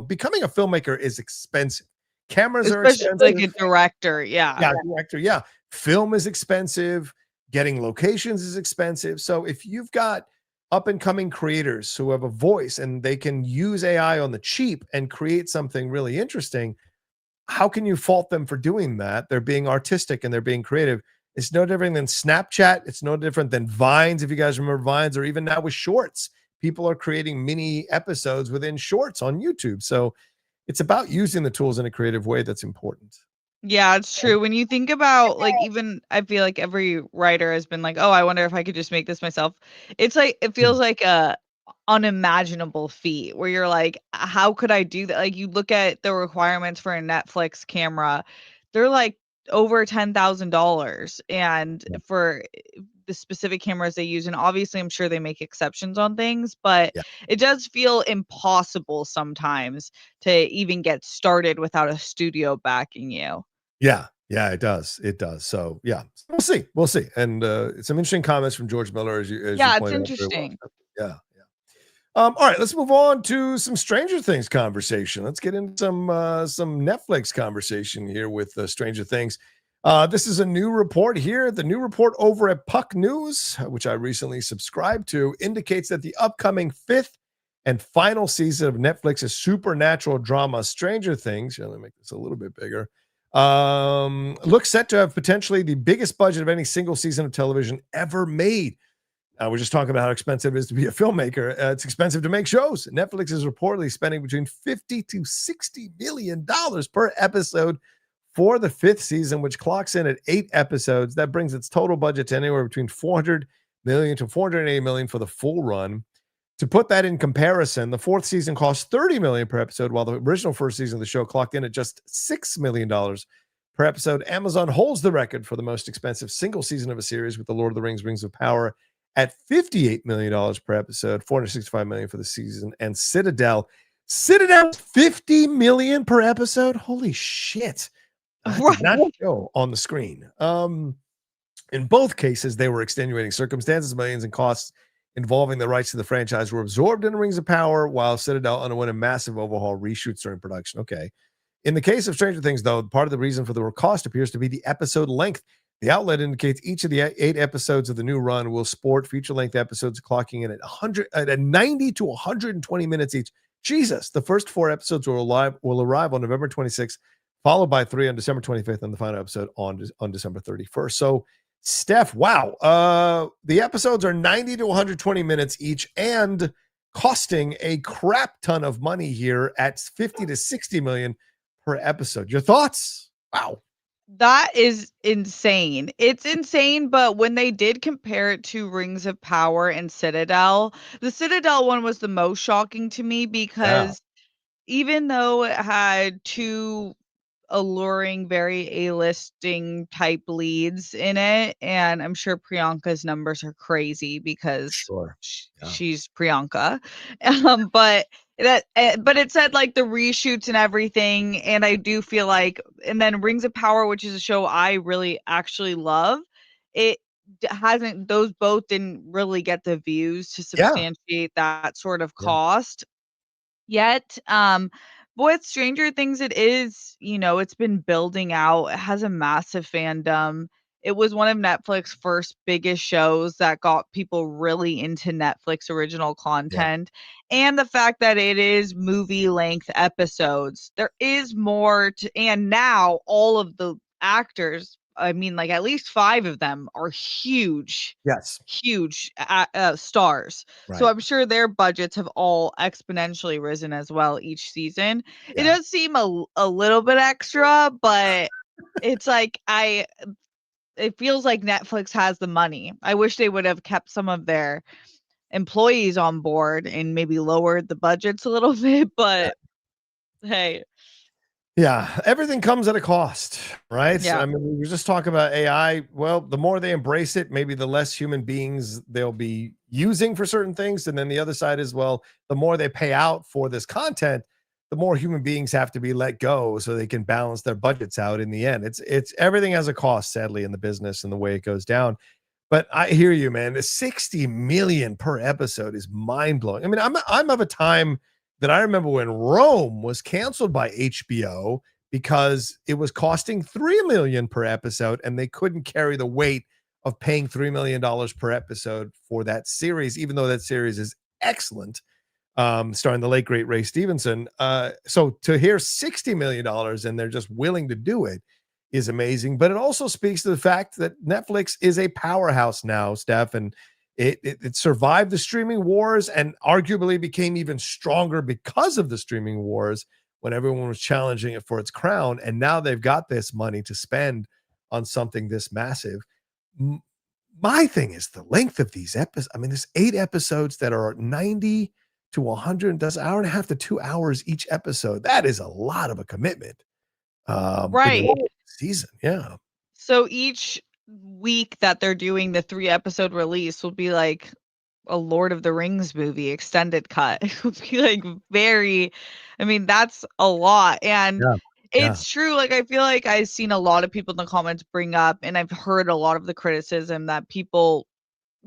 [SPEAKER 1] becoming a filmmaker is expensive. Cameras are expensive.
[SPEAKER 2] Like a director. Yeah,
[SPEAKER 1] director. Yeah. Film is expensive. Getting locations is expensive. So if you've got up and coming creators who have a voice and they can use AI on the cheap and create something really interesting, how can you fault them for doing that? They're being artistic and they're being creative. It's no different than Snapchat. It's no different than Vines, if you guys remember Vines, or even now with Shorts. People are creating mini episodes within Shorts on YouTube. So it's about using the tools in a creative way that's important.
[SPEAKER 2] Yeah, it's true. When you think about like even I feel like every writer has been like, "Oh, I wonder if I could just make this myself." It's like it feels like a unimaginable feat where you're like, "How could I do that?" Like you look at the requirements for a Netflix camera, they're like over $10,000 and
[SPEAKER 1] Yeah.
[SPEAKER 2] for the specific cameras they use and obviously I'm sure they make exceptions on things, but
[SPEAKER 1] Yeah.
[SPEAKER 2] it does feel impossible sometimes to even get started without a studio backing you.
[SPEAKER 1] Yeah, yeah, it does. It does. So yeah, we'll see. We'll see. And some interesting comments from George Miller, as you
[SPEAKER 2] Yeah, it's
[SPEAKER 1] pointed out very well.
[SPEAKER 2] interesting.
[SPEAKER 1] Yeah, yeah. All right, let's move on to some Stranger Things conversation. Let's get into some Netflix conversation here with Stranger Things. This is a new report here. The new report over at Puck News, which I recently subscribed to, indicates that the upcoming fifth and final season of Netflix's supernatural drama Stranger Things, here, let me make this a little bit bigger, looks set to have potentially the biggest budget of any single season of television ever made. We're just talking about how expensive it is to be a filmmaker. It's expensive to make shows. Netflix is reportedly spending between $50 to $60 million per episode for the fifth season, which clocks in at 8 episodes. That brings its total budget to anywhere between $400 million to $480 million for the full run. To put that in comparison, the fourth season cost $30 million per episode, while the original first season of the show clocked in at just $6 million per episode. Amazon holds the record for the most expensive single season of a series with The Lord of the Rings, Rings of Power at $58 million per episode, $465 million for the season. And Citadel's $50 million per episode. Holy shit. That did not show on the screen. In both cases, they were extenuating circumstances. Millions in costs involving the rights to the franchise were absorbed in Rings of Power, while Citadel underwent a massive overhaul reshoots during production. Okay. In the case of Stranger Things, though, part of the reason for the cost appears to be the episode length. The outlet indicates each of the 8 episodes of the new run will sport feature-length episodes clocking in at 90 to 120 minutes each. Jesus, the first 4 episodes will arrive on November 26th, followed by 3 on December 25th, and the final episode on December 31st. So, Steph, wow. The episodes are 90 to 120 minutes each and costing a crap ton of money here at 50 to 60 million per episode. Your thoughts? Wow.
[SPEAKER 2] That is insane. It's insane, but when they did compare it to Rings of Power and Citadel, the Citadel one was the most shocking to me because even though it had 2 alluring, very A-listing type leads in it, and I'm sure Priyanka's numbers are crazy because
[SPEAKER 1] Sure. Yeah.
[SPEAKER 2] she's Priyanka. But but it said like the reshoots and everything, and I do feel like, and then Rings of Power, which is a show I really actually love, it hasn't, those both didn't really get the views to substantiate that sort of cost yet. But with Stranger Things, it is, it's been building out. It has a massive fandom. It was one of Netflix's first biggest shows that got people really into Netflix original content. And the fact that it is movie length episodes, there is more to, and now all of the actors, I mean, like at least 5 of them are huge stars.
[SPEAKER 1] Right.
[SPEAKER 2] So I'm sure their budgets have all exponentially risen as well each season. It does seem a little bit extra, but it's like it feels like Netflix has the money. I wish they would have kept some of their employees on board and maybe lowered the budgets a little bit, but hey.
[SPEAKER 1] Yeah, everything comes at a cost, right?
[SPEAKER 2] Yeah.
[SPEAKER 1] I mean, we were just talking about AI. Well, the more they embrace it, maybe the less human beings they'll be using for certain things. And then the other side is, well, the more they pay out for this content, the more human beings have to be let go so they can balance their budgets out in the end. It's everything has a cost, sadly, in the business and the way it goes down. But I hear you, man. The 60 million per episode is mind-blowing. I mean, I'm of a time that I remember when Rome was canceled by HBO because it was costing $3 million per episode, and they couldn't carry the weight of paying $3 million per episode for that series, even though that series is excellent, starring the late great Ray Stevenson. So to hear $60 million and they're just willing to do it is amazing. But it also speaks to the fact that Netflix is a powerhouse now, Steph, and it survived the streaming wars and arguably became even stronger because of the streaming wars when everyone was challenging it for its crown, and now they've got this money to spend on something this massive. My thing is the length of these episodes. I mean, there's 8 episodes that are 90 to 100, does an hour and a half to 2 hours each episode. That is a lot of a commitment.
[SPEAKER 2] Right.
[SPEAKER 1] Season, yeah.
[SPEAKER 2] So each week that they're doing the 3-episode release will be like a Lord of the Rings movie extended cut. It would be like I mean, that's a lot. And it's true. Like, I feel like I've seen a lot of people in the comments bring up, and I've heard a lot of the criticism that people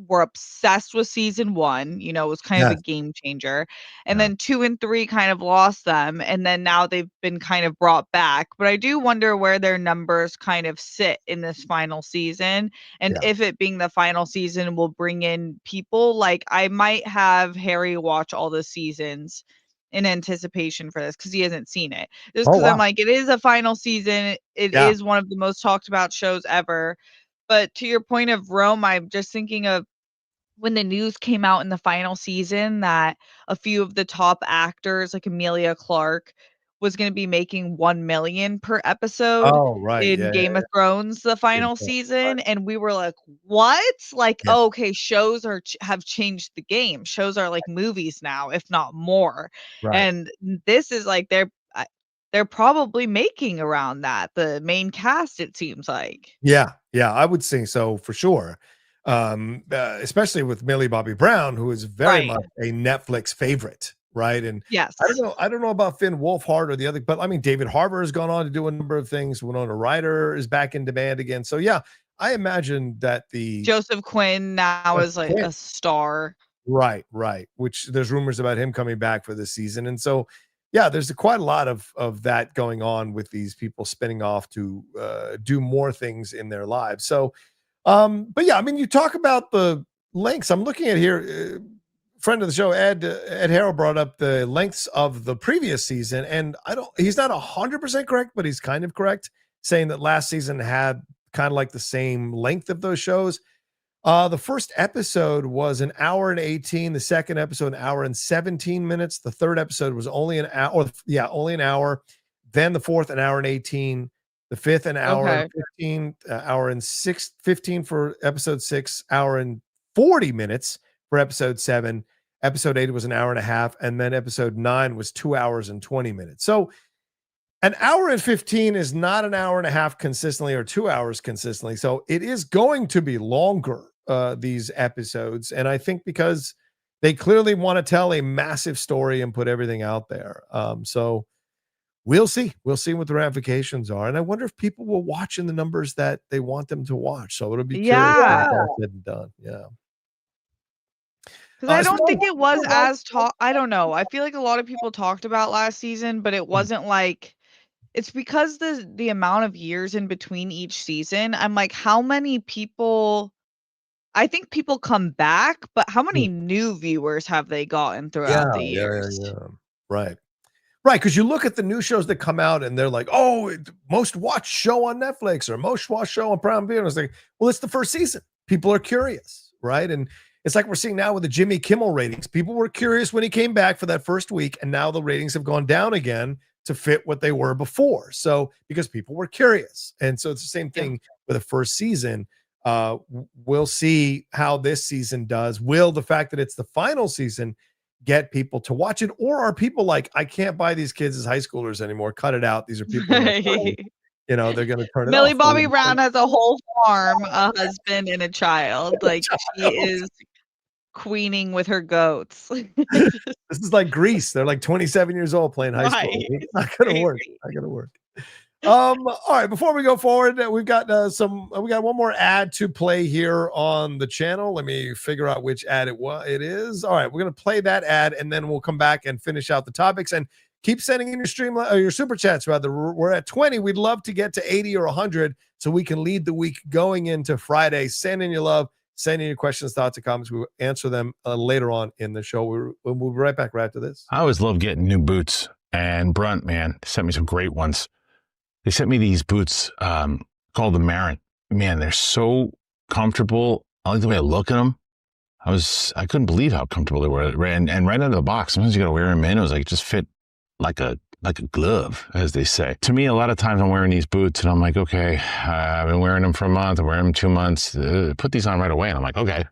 [SPEAKER 2] were obsessed with season 1, you know, it was kind of a game changer. And then 2 and 3 kind of lost them. And then now they've been kind of brought back. But I do wonder where their numbers kind of sit in this final season. And if it being the final season will bring in people. Like, I might have Harry watch all the seasons in anticipation for this because he hasn't seen it. Just because I'm like, it is a final season. It is one of the most talked about shows ever. But to your point of Rome, I'm just thinking of when the news came out in the final season that a few of the top actors, like Emilia Clarke, was going to be making 1 million per episode in Game of Thrones, the final season. And we were like, what? Like, okay, shows have changed the game. Shows are like movies now, if not more. And this is like, they're probably making around that, the main cast, it seems like.
[SPEAKER 1] Yeah, I would say so for sure. Especially with Millie Bobby Brown, who is very much a Netflix favorite, right? And I don't know about Finn Wolfhard or the other, but I mean, David Harbour has gone on to do a number of things. Winona Ryder is back in demand again. So yeah, I imagine that the
[SPEAKER 2] Joseph Quinn now is like a star.
[SPEAKER 1] Right. Which there's rumors about him coming back for this season. And so, yeah, there's quite a lot of that going on with these people spinning off to do more things in their lives. So, but yeah, I mean, you talk about the lengths. I'm looking at here, friend of the show, Ed Harrell brought up the lengths of the previous season. And he's not 100% correct, but he's kind of correct, saying that last season had kind of like the same length of those shows. The first episode was 1 hour and 18. The second episode, 1 hour and 17 minutes. The third episode was only an hour. Only an hour. Then the fourth, 1 hour and 18. The fifth, an hour and 15. Hour and 15 for episode 6. Hour and 40 minutes for episode 7. Episode 8 was 1 hour and a half. And then episode 9 was 2 hours and 20 minutes. So 1 hour and 15 is not 1 hour and a half consistently or 2 hours consistently. So it is going to be longer, these episodes. And I think because they clearly want to tell a massive story and put everything out there. So we'll see. We'll see what the ramifications are. And I wonder if people will watch in the numbers that they want them to watch. So it'll be curious when it's all said and done. Yeah.
[SPEAKER 2] Because I don't think it was as I don't know. I feel like a lot of people talked about last season, but it wasn't like, it's because the amount of years in between each season. I'm like, how many people, I think people come back, but how many new viewers have they gotten throughout the years?
[SPEAKER 1] Yeah. Right. Because you look at the new shows that come out and they're like, oh, most watched show on Netflix or most watched show on Prime Video. And it's like, well, it's the first season. People are curious, right? And it's like we're seeing now with the Jimmy Kimmel ratings. People were curious when he came back for that first week, and now the ratings have gone down again to fit what they were before. So because people were curious. And so it's the same thing with the first season. We'll see how this season does. Will the fact that it's the final season get people to watch it? Or are people like, I can't buy these kids as high schoolers anymore. Cut it out. These are people, they're going to turn it
[SPEAKER 2] Millie
[SPEAKER 1] off.
[SPEAKER 2] Bobby Brown has a whole farm, a husband, and a child. Like, she is queening with her goats.
[SPEAKER 1] This is like Grease. They're like 27 years old playing high school. It's not going to work. Not going to work. All right, before we go forward, we got one more ad to play here on the channel. Let me figure out which ad it is. All right, we're going to play that ad, and then we'll come back and finish out the topics. And keep sending in your super chats. Rather, we're at 20. We'd love to get to 80 or 100 so we can lead the week going into Friday. Send in your love. Send in your questions, thoughts, and comments. We will answer them later on in the show. We'll be right back right after this.
[SPEAKER 3] I always love getting new boots. And Brunt, man, sent me some great ones. They sent me these boots called the Marin. Man, they're so comfortable. I like the way I look at them. I couldn't believe how comfortable they were. And right out of the box, sometimes you got to wear them in. It was like, just fit like a like a glove, as they say. To me, a lot of times I'm wearing these boots and I'm like, okay, I've been wearing them for a month, I'm wearing them 2 months, put these on right away. And I'm like, okay,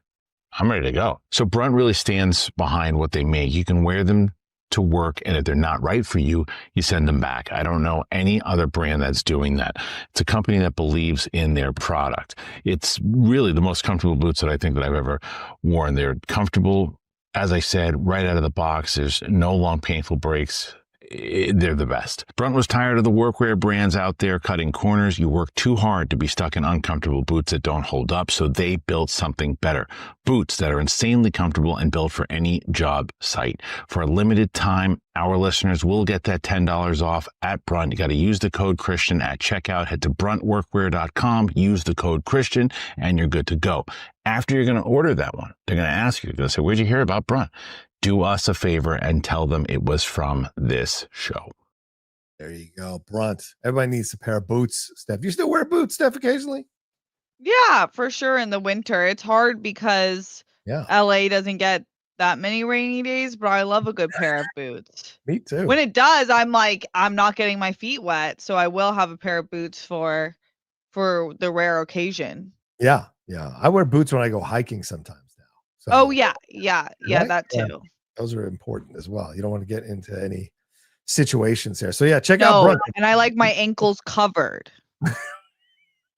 [SPEAKER 3] I'm ready to go. So Brunt really stands behind what they make. You can wear them to work, and if they're not right for you, you send them back. I don't know any other brand that's doing that. It's a company that believes in their product. It's really the most comfortable boots that I think that I've ever worn. They're comfortable, as I said, right out of the box. There's no long, painful breaks. They're the best. Brunt was tired of the workwear brands out there cutting corners. You work too hard to be stuck in uncomfortable boots that don't hold up, so they built something better. Boots that are insanely comfortable and built for any job site. For a limited time, our listeners will get that $10 off at Brunt. You got to use the code Kristian at checkout. Head to bruntworkwear.com, use the code Kristian, and you're good to go. After you're going to order that one, they're going to ask you, they're going to say, where'd you hear about Brunt? Do us a favor and tell them it was from this show.
[SPEAKER 1] There you go, Brunt. Everybody needs a pair of boots, Steph. You still wear boots, Steph, occasionally?
[SPEAKER 2] Yeah, for sure. In the winter, it's hard because
[SPEAKER 1] Yeah,
[SPEAKER 2] LA doesn't get that many rainy days, but I love a good pair of boots.
[SPEAKER 1] me too.
[SPEAKER 2] When it does, I'm like, I'm not getting my feet wet, so I will have a pair of boots for the rare occasion.
[SPEAKER 1] Yeah. I wear boots when I go hiking sometimes now. So,
[SPEAKER 2] Oh yeah,
[SPEAKER 1] right?
[SPEAKER 2] that
[SPEAKER 1] Yeah,
[SPEAKER 2] too.
[SPEAKER 1] those are important as well. You don't want to get into any situations there. So yeah, check out
[SPEAKER 2] No,
[SPEAKER 1] Brunt.
[SPEAKER 2] and I like my ankles covered.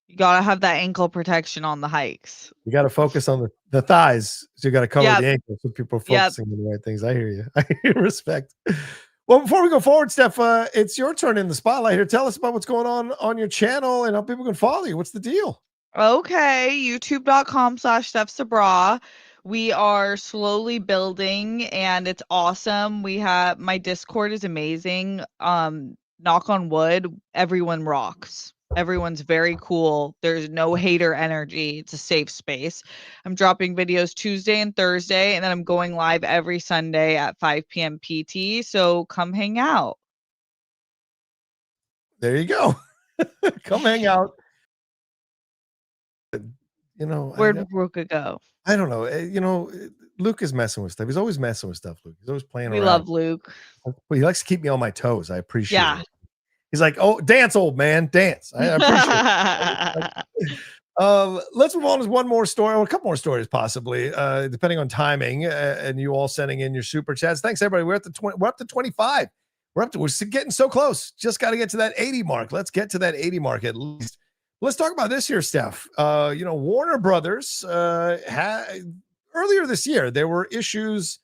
[SPEAKER 2] You gotta have that ankle protection on the hikes.
[SPEAKER 1] You got to focus on the thighs. So you got to cover
[SPEAKER 2] Yep.
[SPEAKER 1] the ankles so people are
[SPEAKER 2] Yep.
[SPEAKER 1] focusing on the right things. I hear you. I hear you. Respect. Well, before we go forward, Steph, it's your turn in the spotlight here. Tell us about what's going on your channel and how people can follow you. What's the deal?
[SPEAKER 2] Okay, youtube.com/StephSabra. We are slowly building and it's awesome. We have my Discord is amazing. Knock on wood, everyone rocks. Everyone's very cool. There's no hater energy. It's a safe space. I'm dropping videos Tuesday and Thursday, and then I'm going live every Sunday at 5 p.m. PT. So come hang out.
[SPEAKER 1] There you go. Come hang out.
[SPEAKER 2] Where'd Luca go?
[SPEAKER 1] I don't know. Luke is messing with stuff. He's always messing with stuff, Luke. He's always playing
[SPEAKER 2] We
[SPEAKER 1] around.
[SPEAKER 2] love Luke.
[SPEAKER 1] He likes to keep me on my toes. I appreciate
[SPEAKER 2] Yeah.
[SPEAKER 1] it. He's like, oh, dance, old man, dance. I appreciate it. Let's move on to one more story, or a couple more stories, possibly, depending on timing, and you all sending in your super chats. Thanks, everybody. We're up to 25. We're getting so close. Just got to get to that 80 mark. Let's get to that 80 mark at least. Let's talk about this here, Steph. Warner Brothers earlier this year, there were issues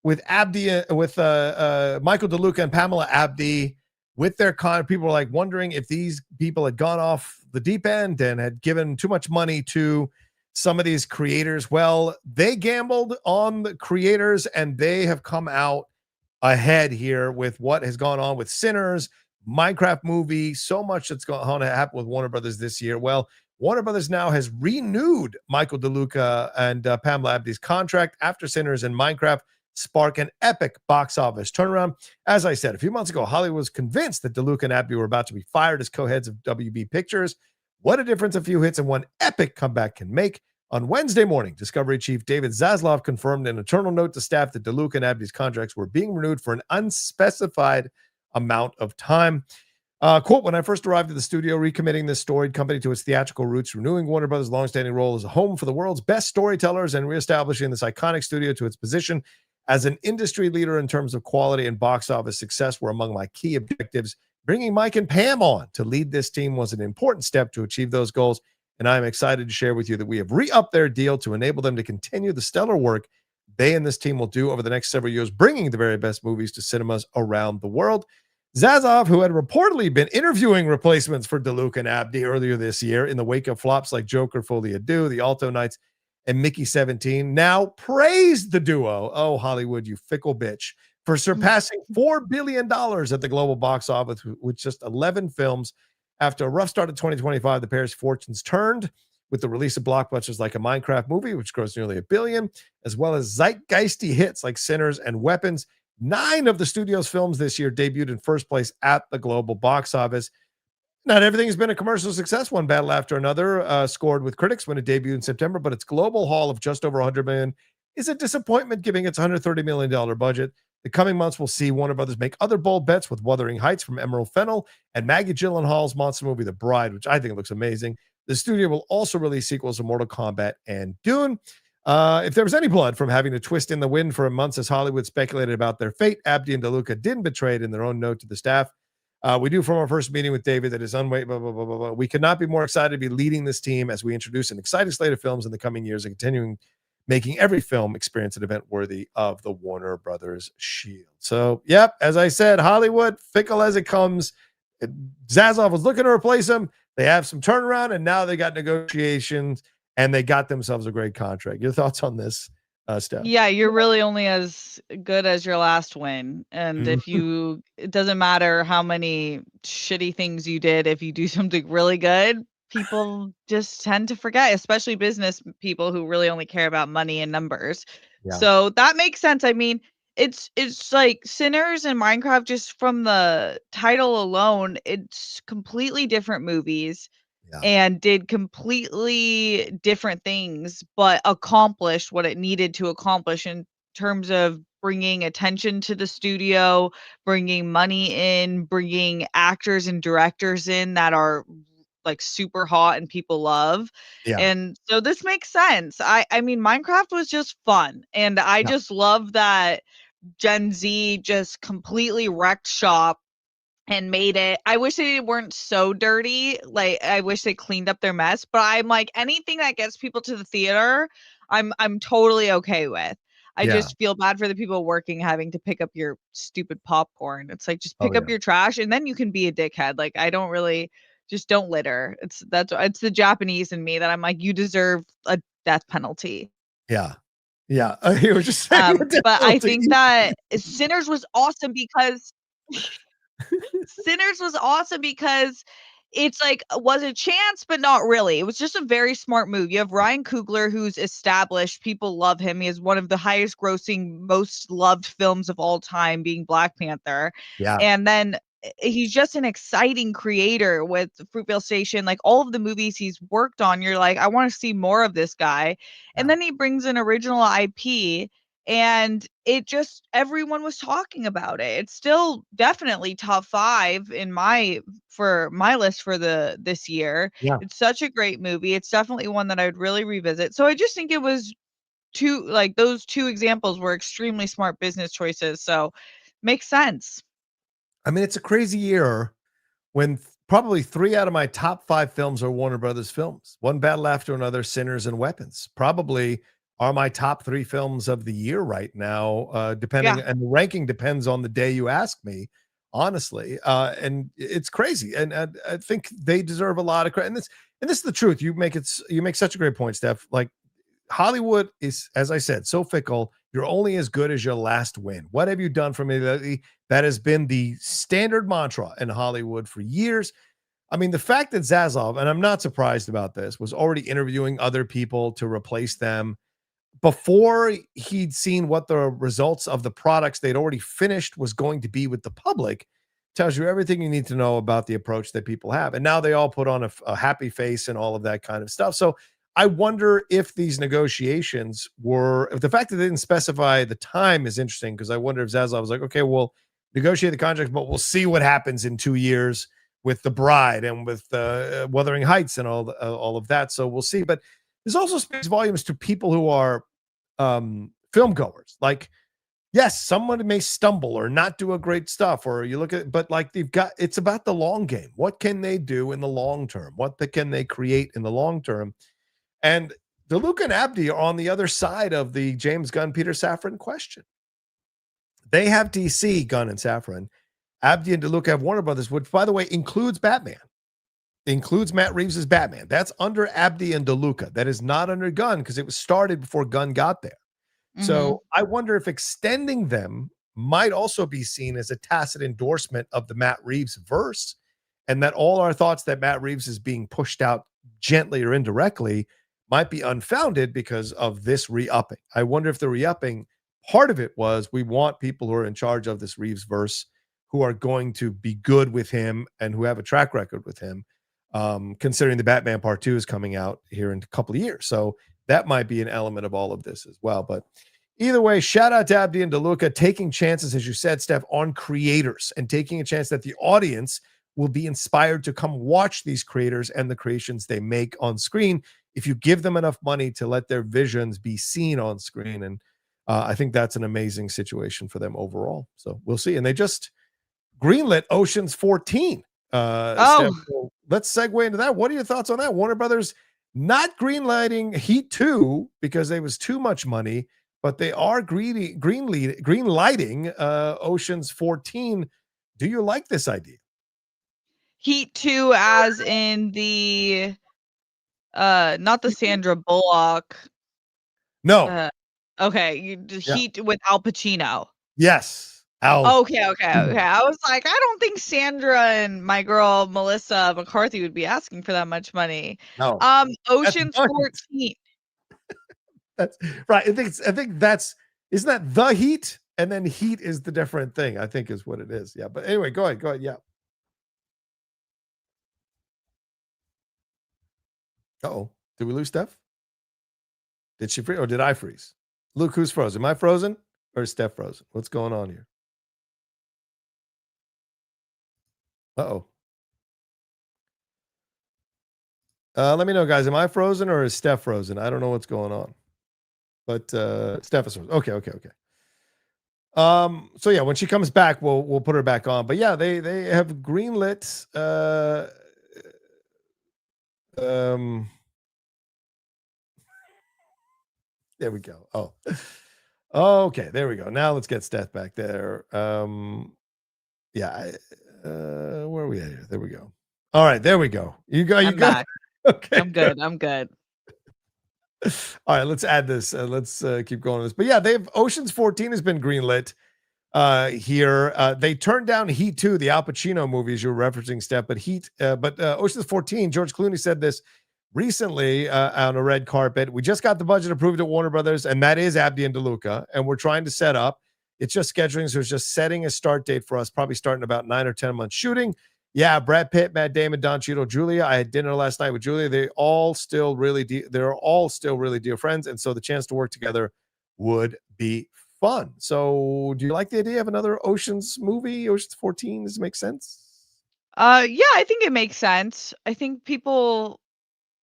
[SPEAKER 1] with Abdy, with Michael DeLuca and Pamela Abdy with their people were like wondering if these people had gone off the deep end and had given too much money to some of these creators. Well, they gambled on the creators and they have come out ahead here with what has gone on with Sinners, Minecraft movie, so much that's going to happen with Warner Brothers this year. Well, Warner Brothers now has renewed Michael DeLuca and Pamela Abdy's contract after Sinners and Minecraft spark an epic box office turnaround. As I said, a few months ago, Hollywood was convinced that DeLuca and Abdy were about to be fired as co-heads of WB Pictures. What a difference a few hits and one epic comeback can make. On Wednesday morning, Discovery chief David Zaslav confirmed in an internal note to staff that DeLuca and Abdy's contracts were being renewed for an unspecified amount of time. Quote, when I first arrived at the studio, recommitting this storied company to its theatrical roots, renewing Warner Brothers' longstanding role as a home for the world's best storytellers, and reestablishing this iconic studio to its position as an industry leader in terms of quality and box office success were among my key objectives. Bringing Mike and Pam on to lead this team was an important step to achieve those goals, and I am excited to share with you that we have re-upped their deal to enable them to continue the stellar work they and this team will do over the next several years, bringing the very best movies to cinemas around the world. Zaslav, who had reportedly been interviewing replacements for DeLuca and Abdy earlier this year in the wake of flops like Joker, Folie à Deux, The Alto Nights, and Mickey 17, now praised the duo, oh, Hollywood, you fickle bitch, for surpassing $4 billion at the global box office with just 11 films. After a rough start of 2025, the pair's fortunes turned with the release of blockbusters like a Minecraft movie, which grossed nearly $1 billion, as well as zeitgeisty hits like Sinners and Weapons. 9 of the studio's films this year debuted in first place at the global box office. Not everything has been a commercial success. One battle after another scored with critics when it debuted in September, but its global haul of just over $100 million is a disappointment, giving its $130 million budget. The coming months will see Warner Brothers make other bold bets with Wuthering Heights from Emerald Fennell and Maggie Gyllenhaal's monster movie, The Bride, which I think looks amazing. The studio will also release sequels to Mortal Kombat and Dune. If there was any blood from having to twist in the wind for months as Hollywood speculated about their fate, Abdy and Luca didn't betray it in their own note to the staff. We do from our first meeting with David that is unwait. Blah, blah, blah, blah, blah. We could not be more excited to be leading this team as we introduce an exciting slate of films in the coming years and continuing making every film experience an event worthy of the Warner Brothers shield. So, yep, as I said, Hollywood, fickle as it comes. Zaslav was looking to replace him. They have some turnaround, and now they got negotiations, and they got themselves a great contract. Your thoughts on this, Steph?
[SPEAKER 2] Yeah, you're really only as good as your last win. And if it doesn't matter how many shitty things you did, if you do something really good, people just tend to forget, especially business people who really only care about money and numbers.
[SPEAKER 1] Yeah.
[SPEAKER 2] So that makes sense. I mean, it's like Sinners and Minecraft, just from the title alone, it's completely different movies.
[SPEAKER 1] Yeah.
[SPEAKER 2] And did completely different things, but accomplished what it needed to accomplish in terms of bringing attention to the studio, bringing money in, bringing actors and directors in that are like super hot and people love.
[SPEAKER 1] Yeah.
[SPEAKER 2] And so this makes sense. I mean, Minecraft was just fun. And I just love that Gen Z just completely wrecked shop and made it. I wish they weren't so dirty. Like, I wish they cleaned up their mess, but I'm like, anything that gets people to the theater, I'm totally okay with. I just feel bad for the people working having to pick up your stupid popcorn. It's like, just pick up your trash and then you can be a dickhead. Like, I don't really, just don't litter. It's the Japanese in me that I'm like, you deserve a death penalty.
[SPEAKER 1] Yeah. Yeah. You were just saying,
[SPEAKER 2] but I think that Sinners was awesome because Sinners was awesome because it's like, was a chance, but not really. It was just a very smart move. You have Ryan Coogler, who's established. People love him. He has one of the highest grossing, most loved films of all time, being Black Panther.
[SPEAKER 1] Yeah.
[SPEAKER 2] And then he's just an exciting creator with Fruitvale Station. Like, all of the movies he's worked on, you're like, I want to see more of this guy. And then he brings an original IP. And it just, everyone was talking about it. It's still definitely top 5 for my list for this year.
[SPEAKER 1] Yeah.
[SPEAKER 2] It's such a great movie. It's definitely one that I would really revisit. So I just think it was those two examples were extremely smart business choices. So makes sense.
[SPEAKER 1] I mean, it's a crazy year when probably 3 out of my top 5 films are Warner Brothers films. One Battle After Another, Sinners, and Weapons. Probably are my top 3 films of the year right now, depending, and the ranking depends on the day you ask me, honestly. And it's crazy. And I think they deserve a lot of credit. And this is the truth. You make such a great point, Steph. Like, Hollywood is, as I said, so fickle. You're only as good as your last win. What have you done for me lately? That has been the standard mantra in Hollywood for years. I mean, the fact that Zaslav, and I'm not surprised about this, was already interviewing other people to replace them before he'd seen what the results of the products they'd already finished was going to be with the public, tells you everything you need to know about the approach that people have. And now they all put on a happy face and all of that kind of stuff. So I wonder if these negotiations if the fact that they didn't specify the time is interesting, because I wonder if Zaslav was like, okay, we'll negotiate the contract, but we'll see what happens in 2 years with The Bride and with Wuthering Heights and all of that. So we'll see. But this also speaks volumes to people who are film goers. Like, yes, someone may stumble or not do a great stuff, or you look at, but like, it's about the long game. What can they do in the long term? What can they create in the long term? And the Luca and Abdy are on the other side of the James Gunn, Peter Safran question. They have DC, Gunn and Safran. Abdy and DeLuca have Warner Brothers, which, by the way, includes Batman. Includes Matt Reeves' Batman. That's under Abdy and DeLuca. That is not under Gunn, because it was started before Gunn got there. Mm-hmm. So I wonder if extending them might also be seen as a tacit endorsement of the Matt Reeves verse, and that all our thoughts that Matt Reeves is being pushed out gently or indirectly might be unfounded because of this re-upping. I wonder if the re-upping, part of it was, we want people who are in charge of this Reeves verse who are going to be good with him and who have a track record with him, considering the Batman Part 2 is coming out here in a couple of years. So that might be an element of all of this as well. But Either way, shout out to Abdy and Luca taking chances, as you said, Steph, on creators and taking a chance that the audience will be inspired to come watch these creators and the creations they make on screen if you give them enough money to let their visions be seen on screen. And I think that's an amazing situation for them overall. So we'll see. And they just greenlit Ocean's 14. Steph, so let's segue into that. What are your thoughts on that? Warner Brothers not greenlighting Heat 2 because there was too much money, but they are greenlighting Ocean's 14. Do you like this idea?
[SPEAKER 2] Heat 2 as in the not the Sandra Bullock.
[SPEAKER 1] No.
[SPEAKER 2] Okay, Heat with Al Pacino.
[SPEAKER 1] Yes.
[SPEAKER 2] Okay. I was like, I don't think Sandra and my girl Melissa McCarthy would be asking for that much money.
[SPEAKER 1] No.
[SPEAKER 2] Ocean's 14.
[SPEAKER 1] That's right. I think that's, isn't that the Heat? And then Heat is the different thing, I think is what it is. Yeah. But anyway, go ahead. Yeah. Uh-oh. Did we lose Steph? Did she freeze or did I freeze? Luke, who's frozen? Am I frozen or is Steph frozen? What's going on here? Uh-oh. Let me know, guys. Am I frozen or is Steph frozen? I don't know what's going on. But Steph is frozen. Okay. So yeah, when she comes back, we'll put her back on. But yeah, they have greenlit there we go. Oh, okay. There we go. Now let's get Steph back there. Yeah. Where are we at here? There we go. All right. There we go. You
[SPEAKER 2] I'm back.
[SPEAKER 1] Okay.
[SPEAKER 2] I'm good.
[SPEAKER 1] All right. Let's add this. Let's keep going on this. But yeah, Ocean's 14 has been greenlit here. They turned down Heat 2, the Al Pacino movies you're referencing, Steph, but Ocean's 14, George Clooney said this recently on a red carpet. We just got the budget approved at Warner Brothers, and that is Abdy and Luca, and we're trying to set up. It's just scheduling, so it's just setting a start date for us, probably starting about 9 or 10 months shooting. Yeah, Brad Pitt, Matt Damon, Don Cheadle, Julia. I had dinner last night with Julia. They're all still really dear friends, and so the chance to work together would be fun. So, do you like the idea of another Ocean's movie? Ocean's 14? Does it make sense?
[SPEAKER 2] Yeah, I think it makes sense. I think people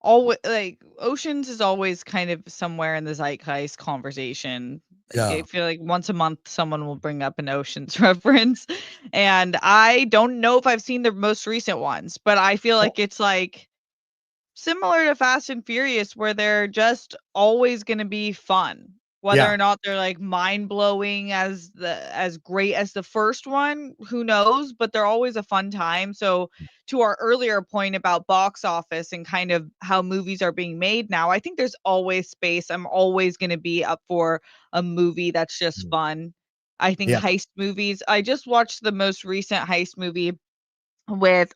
[SPEAKER 2] always like Oceans is always kind of somewhere in the zeitgeist conversation. I feel like once a month someone will bring up an Oceans reference, and I don't know if I've seen the most recent ones, but I feel like it's like similar to Fast and Furious, where they're just always going to be fun. Whether or not they're like mind-blowing as great as the first one, who knows, but they're always a fun time. So to our earlier point about box office and kind of how movies are being made now, I think there's always space. I'm always going to be up for a movie that's just fun. I think heist movies. I just watched the most recent heist movie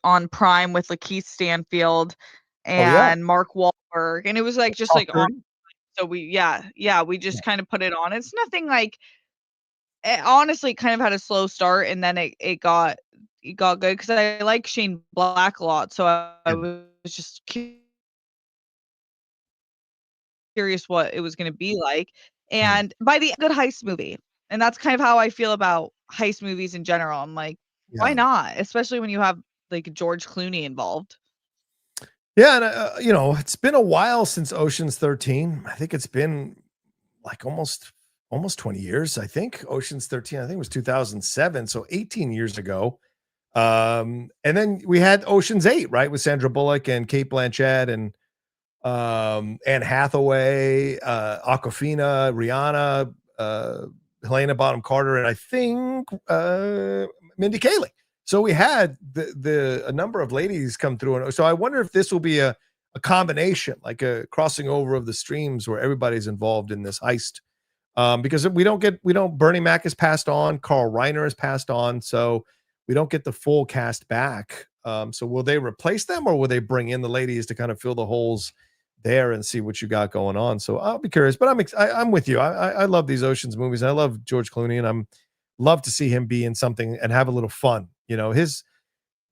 [SPEAKER 2] on Prime with Lakeith Stanfield and Mark Wahlberg, and it was like just like so we just kind of put it on. It's nothing like it honestly kind of had a slow start, and then it got good because I like Shane Black a lot, so I was just curious what it was going to be like. And by the good heist movie, and that's kind of how I feel about heist movies in general. I'm like, why not? Especially when you have like George Clooney involved.
[SPEAKER 1] Yeah, and it's been a while since Ocean's 13. I think it's been like almost 20 years. I think Ocean's 13. I think it was 2007, so 18 years ago. And then we had Ocean's 8, right, with Sandra Bullock and Cate Blanchett and Anne Hathaway, Awkwafina, Rihanna, Helena Bonham Carter, and I think Mindy Kaling. So we had a number of ladies come through, and so I wonder if this will be a combination, like a crossing over of the streams where everybody's involved in this heist. Because Bernie Mac has passed on, Carl Reiner has passed on, so we don't get the full cast back. So will they replace them, or will they bring in the ladies to kind of fill the holes there and see what you got going on? So I'll be curious, but I'm with you. I love these Oceans movies, and I love George Clooney, and I'm love to see him be in something and have a little fun.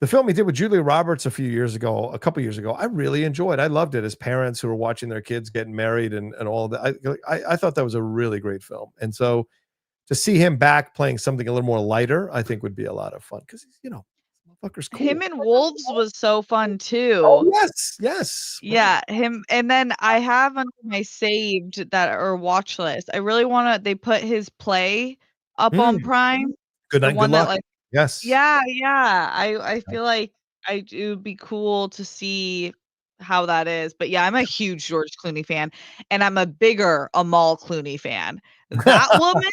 [SPEAKER 1] the film he did with Julia Roberts a couple years ago, I really enjoyed. I loved it as parents who were watching their kids getting married and all that. I thought that was a really great film. And so to see him back playing something a little more lighter, I think would be a lot of fun because, motherfucker's cool.
[SPEAKER 2] Him in Wolves was so fun too.
[SPEAKER 1] Oh, yes.
[SPEAKER 2] Yeah, him. And then I have on my saved that or watch list. I really want to. They put his play up on Prime.
[SPEAKER 1] Good
[SPEAKER 2] The
[SPEAKER 1] night,
[SPEAKER 2] one
[SPEAKER 1] good
[SPEAKER 2] that
[SPEAKER 1] luck.
[SPEAKER 2] like,
[SPEAKER 1] Yes.
[SPEAKER 2] yeah. I feel like it would be cool to see how that is. But yeah, I'm a huge George Clooney fan, and I'm a bigger Amal Clooney fan. That woman,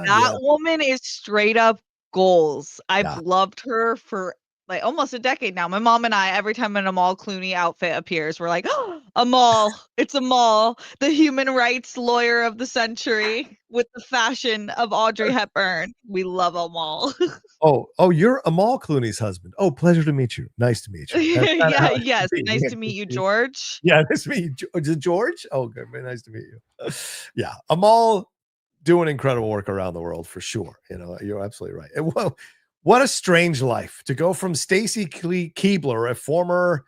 [SPEAKER 1] Yeah.
[SPEAKER 2] woman is straight up goals. I've
[SPEAKER 1] Yeah.
[SPEAKER 2] loved her for like almost a decade now. My mom and I, every time an Amal Clooney outfit appears, we're like, oh, Amal, it's Amal, the human rights lawyer of the century with the fashion of Audrey Hepburn. We love Amal.
[SPEAKER 1] Oh, you're Amal Clooney's husband. Oh, pleasure to meet you. Nice to meet you. That's kinda how it should
[SPEAKER 2] Yes.
[SPEAKER 1] be.
[SPEAKER 2] Nice to meet you, George.
[SPEAKER 1] Yeah, nice to meet you. Is it George? Oh, good. Very nice to meet you. Yeah, Amal doing incredible work around the world for sure. You're absolutely right. And what a strange life to go from Stacy Keibler, a former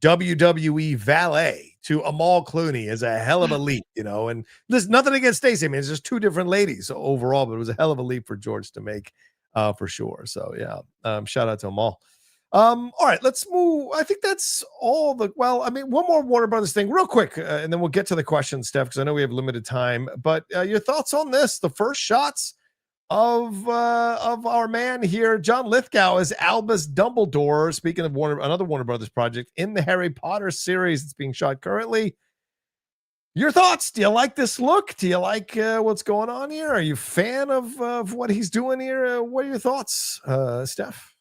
[SPEAKER 1] WWE valet, to Amal Clooney is a hell of a leap, and there's nothing against Stacy. I mean, it's just two different ladies overall, but it was a hell of a leap for George to make for sure. So yeah, shout out to Amal. All right, let's move. I think that's all one more Warner Brothers thing real quick, and then we'll get to the questions, Steph, because I know we have limited time, but your thoughts on this, the first shots of our man here, John Lithgow, as Albus Dumbledore, speaking of another Warner Brothers project in the Harry Potter series that's being shot currently. Your thoughts? Do you like this look? Do you like what's going on here? Are you a fan of what he's doing here? What are your thoughts, Steph?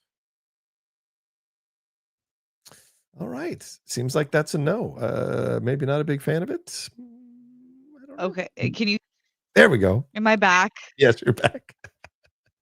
[SPEAKER 1] All right. Seems like that's a no. Maybe not a big fan of it. I don't know.
[SPEAKER 2] Okay. Can you?
[SPEAKER 1] There we go.
[SPEAKER 2] Am I back?
[SPEAKER 1] Yes, you're back.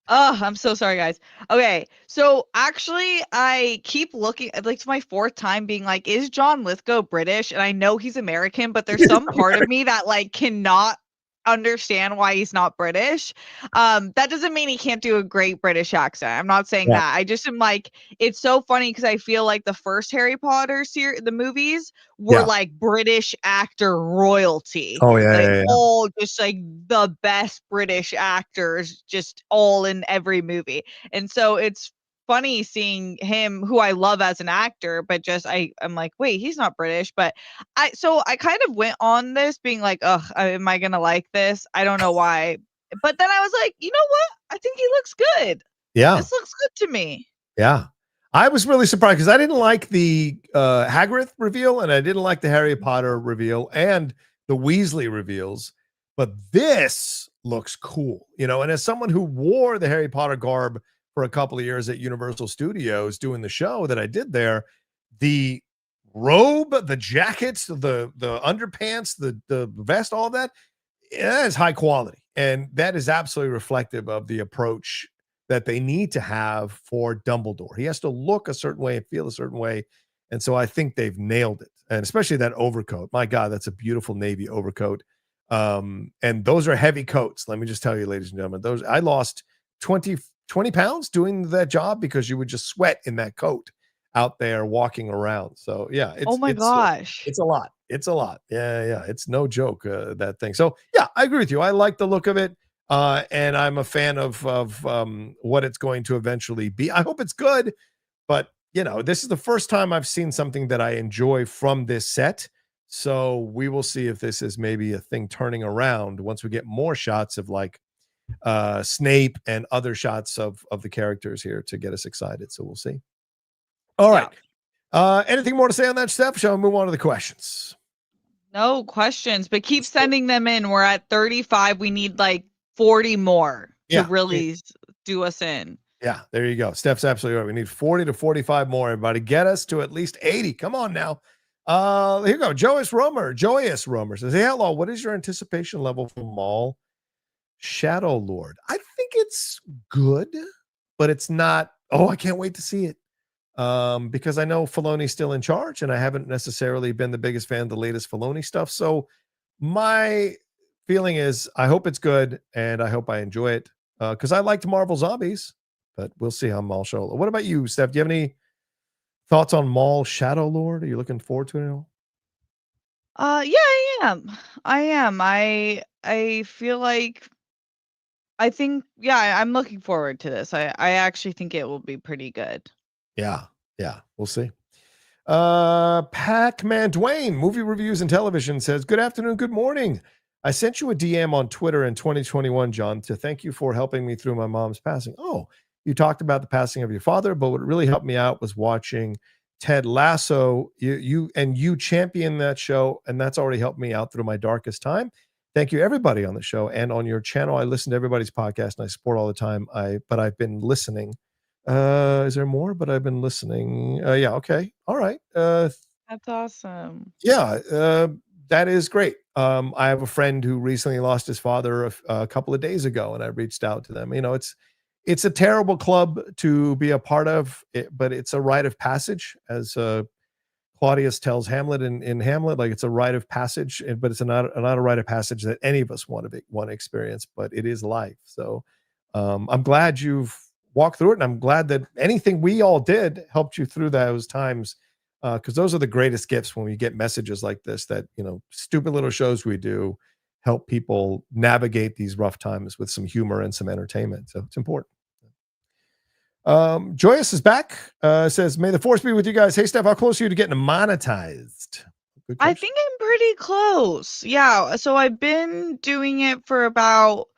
[SPEAKER 2] Oh, I'm so sorry, guys. Okay, so actually, I keep looking. Like, it's my fourth time being like, "Is John Lithgow British?" And I know he's American, but there's some part of me that like cannot understand why he's not British. That doesn't mean he can't do a great British accent. I'm not saying that. I just am like, it's so funny because I feel like the first Harry Potter series, the movies were like British actor royalty.
[SPEAKER 1] Oh yeah,
[SPEAKER 2] like all just like the best British actors, just all in every movie. And so it's funny seeing him, who I love as an actor, but just I'm like, wait, he's not British. But I kind of went on this being like, ugh, am I gonna like this? I don't know why. But then I was like, you know what? I think he looks good.
[SPEAKER 1] Yeah.
[SPEAKER 2] This looks good to me.
[SPEAKER 1] Yeah. I was really surprised because I didn't like the Hagrid reveal, and I didn't like the Harry Potter reveal and the Weasley reveals. But this looks cool, and as someone who wore the Harry Potter garb for a couple of years at Universal Studios doing the show that I did there, the robe, the jackets, the underpants, the vest, all of that, that is high quality. And that is absolutely reflective of the approach that they need to have for Dumbledore. He has to look a certain way and feel a certain way. And so I think they've nailed it. And especially that overcoat. My God, that's a beautiful navy overcoat. And those are heavy coats. Let me just tell you, ladies and gentlemen, I lost 20 pounds doing that job because you would just sweat in that coat out there walking around. So yeah,
[SPEAKER 2] gosh,
[SPEAKER 1] it's a lot. It's a lot. Yeah. It's no joke, that thing. So yeah, I agree with you. I like the look of it. And I'm a fan of what it's going to eventually be. I hope it's good, but this is the first time I've seen something that I enjoy from this set. So we will see if this is maybe a thing turning around once we get more shots of like Snape and other shots of the characters here to get us excited. So we'll see. All right. Anything more to say on that, Steph? Shall we move on to the questions?
[SPEAKER 2] No questions, but keep sending them in. We're at 35. We need like 40 more to really do us in.
[SPEAKER 1] Yeah, there you go. Steph's absolutely right. We need 40 to 45 more, everybody. Get us to at least 80. Come on now. Here you go. Joyous Romer says, "Hey, Outlaw, what is your anticipation level for Maul Shadow Lord?" I think it's good, but it's not, I can't wait to see it. Because I know Filoni's still in charge, and I haven't necessarily been the biggest fan of the latest Filoni stuff. So my feeling is I hope it's good, and I hope I enjoy it, because I liked Marvel Zombies. but we'll see how Maul Shadow. What about you, Steph? Do you have any thoughts on Maul Shadow Lord? Are you looking forward to it at all?
[SPEAKER 2] Yeah, I am. I am. I feel like I think I'm looking forward to this. I actually think it will be pretty good.
[SPEAKER 1] Yeah, we'll see. Pac-Man Dwayne, movie reviews and television, says, good afternoon, good morning. I sent you a DM on Twitter in 2021, John, to thank you for helping me through my mom's passing. Oh, you talked about the passing of your father, but what really helped me out was watching Ted Lasso. You championed that show, and that's already helped me out through my darkest time. Thank you, everybody on the show and on your channel. I listen to everybody's podcast, and I support all the time. But I've been listening. Is there more? But I've been listening. Yeah. Okay. All right.
[SPEAKER 2] That's awesome.
[SPEAKER 1] Yeah. That is great. I have a friend who recently lost his father a couple of days ago, and I reached out to them. It's a terrible club to be a part of, but it's a rite of passage, as Claudius tells Hamlet in Hamlet. Like, it's a rite of passage, but it's not a rite of passage that any of us want to experience. But it is life. So I'm glad you've walked through it, and I'm glad that anything we all did helped you through those times, because those are the greatest gifts when we get messages like this, that stupid little shows we do help people navigate these rough times with some humor and some entertainment. So it's important. Joyous is back. Says, may the force be with you guys. Hey, Steph, how close are you to getting monetized?
[SPEAKER 2] I think I'm pretty close. Yeah. So I've been doing it for about,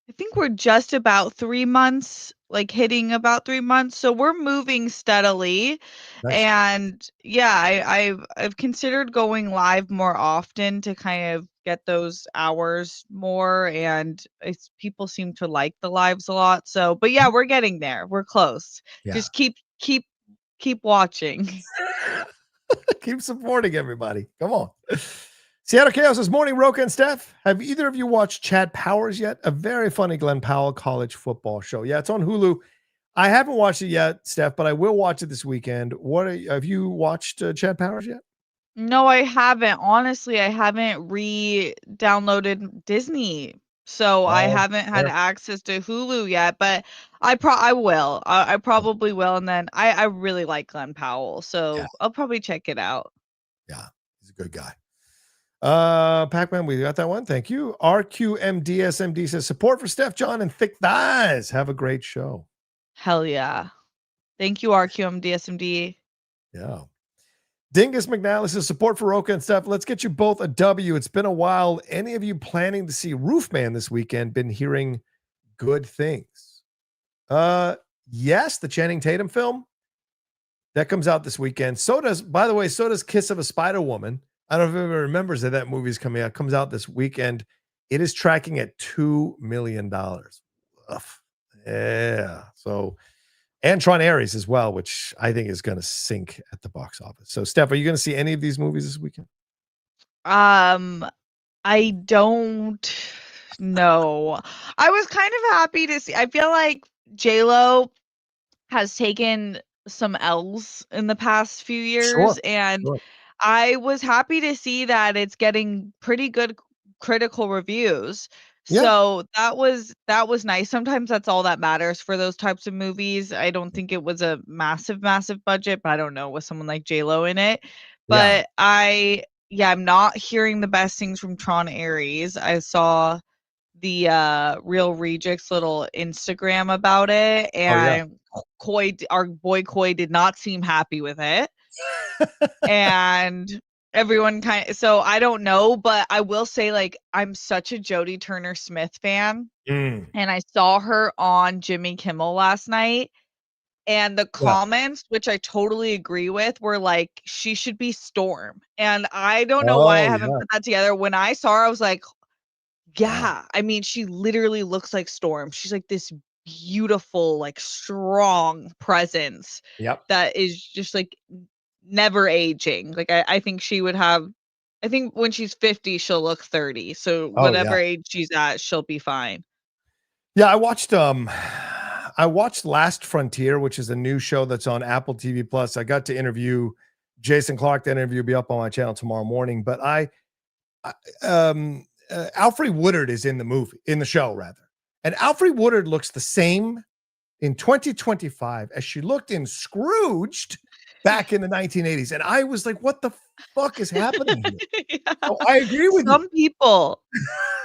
[SPEAKER 2] I think we're just about 3 months, like hitting about 3 months. So we're moving steadily.
[SPEAKER 1] Nice.
[SPEAKER 2] And yeah, I've considered going live more often to kind of get those hours more. And people seem to like the lives a lot. So, but yeah, we're getting there. We're close.
[SPEAKER 1] Yeah.
[SPEAKER 2] Just keep watching.
[SPEAKER 1] Keep supporting everybody. Come on. Seattle Chaos says, morning, Roka and Steph. Have either of you watched Chad Powers yet? A very funny Glenn Powell college football show. Yeah, it's on Hulu. I haven't watched it yet, Steph, but I will watch it this weekend. Have you watched Chad Powers yet?
[SPEAKER 2] No, I haven't. Honestly, I haven't re-downloaded Disney. So I haven't had access to Hulu yet, but I will. I probably will. And then I really like Glenn Powell, so I'll probably check it out.
[SPEAKER 1] Yeah, he's a good guy. Pac-Man, we got that one. Thank you. RQMDSMD says, support for Steph, John, and thick thighs. Have a great show.
[SPEAKER 2] Hell yeah. Thank you, RQMDSMD.
[SPEAKER 1] Yeah. Dingus McNally says, support for Roka and Steph. Let's get you both a W. It's been a while. Any of you planning to see Roofman this weekend? Been hearing good things. Yes, the Channing Tatum film that comes out this weekend. By the way, so does Kiss of a Spider Woman. I don't know if anyone remembers that movie's coming out. Comes out this weekend. It is tracking at $2 million. Ugh. Yeah. So, and Tron Ares as well, which I think is going to sink at the box office. So, Steph, are you going to see any of these movies this weekend?
[SPEAKER 2] I don't know. I was kind of happy to see. I feel like J-Lo has taken some L's in the past few years, and I was happy to see that it's getting pretty good critical reviews.
[SPEAKER 1] Yeah.
[SPEAKER 2] So that was nice. Sometimes that's all that matters for those types of movies. I don't think it was a massive budget, but I don't know, with someone like J-Lo in it. But I'm not hearing the best things from Tron Ares. I saw the Real Rejects little Instagram about it, and our boy Coy did not seem happy with it. And everyone so I don't know, but I will say, like, I'm such a Jodie Turner-Smith fan. And I saw her on Jimmy Kimmel last night, and the comments, which I totally agree with, were like, she should be Storm. And I don't know why I haven't put that together. When I saw her, I was like, yeah, I mean, she literally looks like Storm. She's like this beautiful, like, strong presence that is just like never aging. Like, I think she would have, I think when she's 50, she'll look 30. So whatever age she's at, she'll be fine.
[SPEAKER 1] Yeah, I watched Last Frontier, which is a new show that's on Apple TV Plus. I got to interview Jason Clarke. That interview will be up on my channel tomorrow morning. But Alfre Woodard is in the show, rather. And Alfre Woodard looks the same in 2025 as she looked in Scrooged back in the 1980s. And I was like, what the fuck is happening here?
[SPEAKER 2] Yeah.
[SPEAKER 1] So I agree with
[SPEAKER 2] Some people.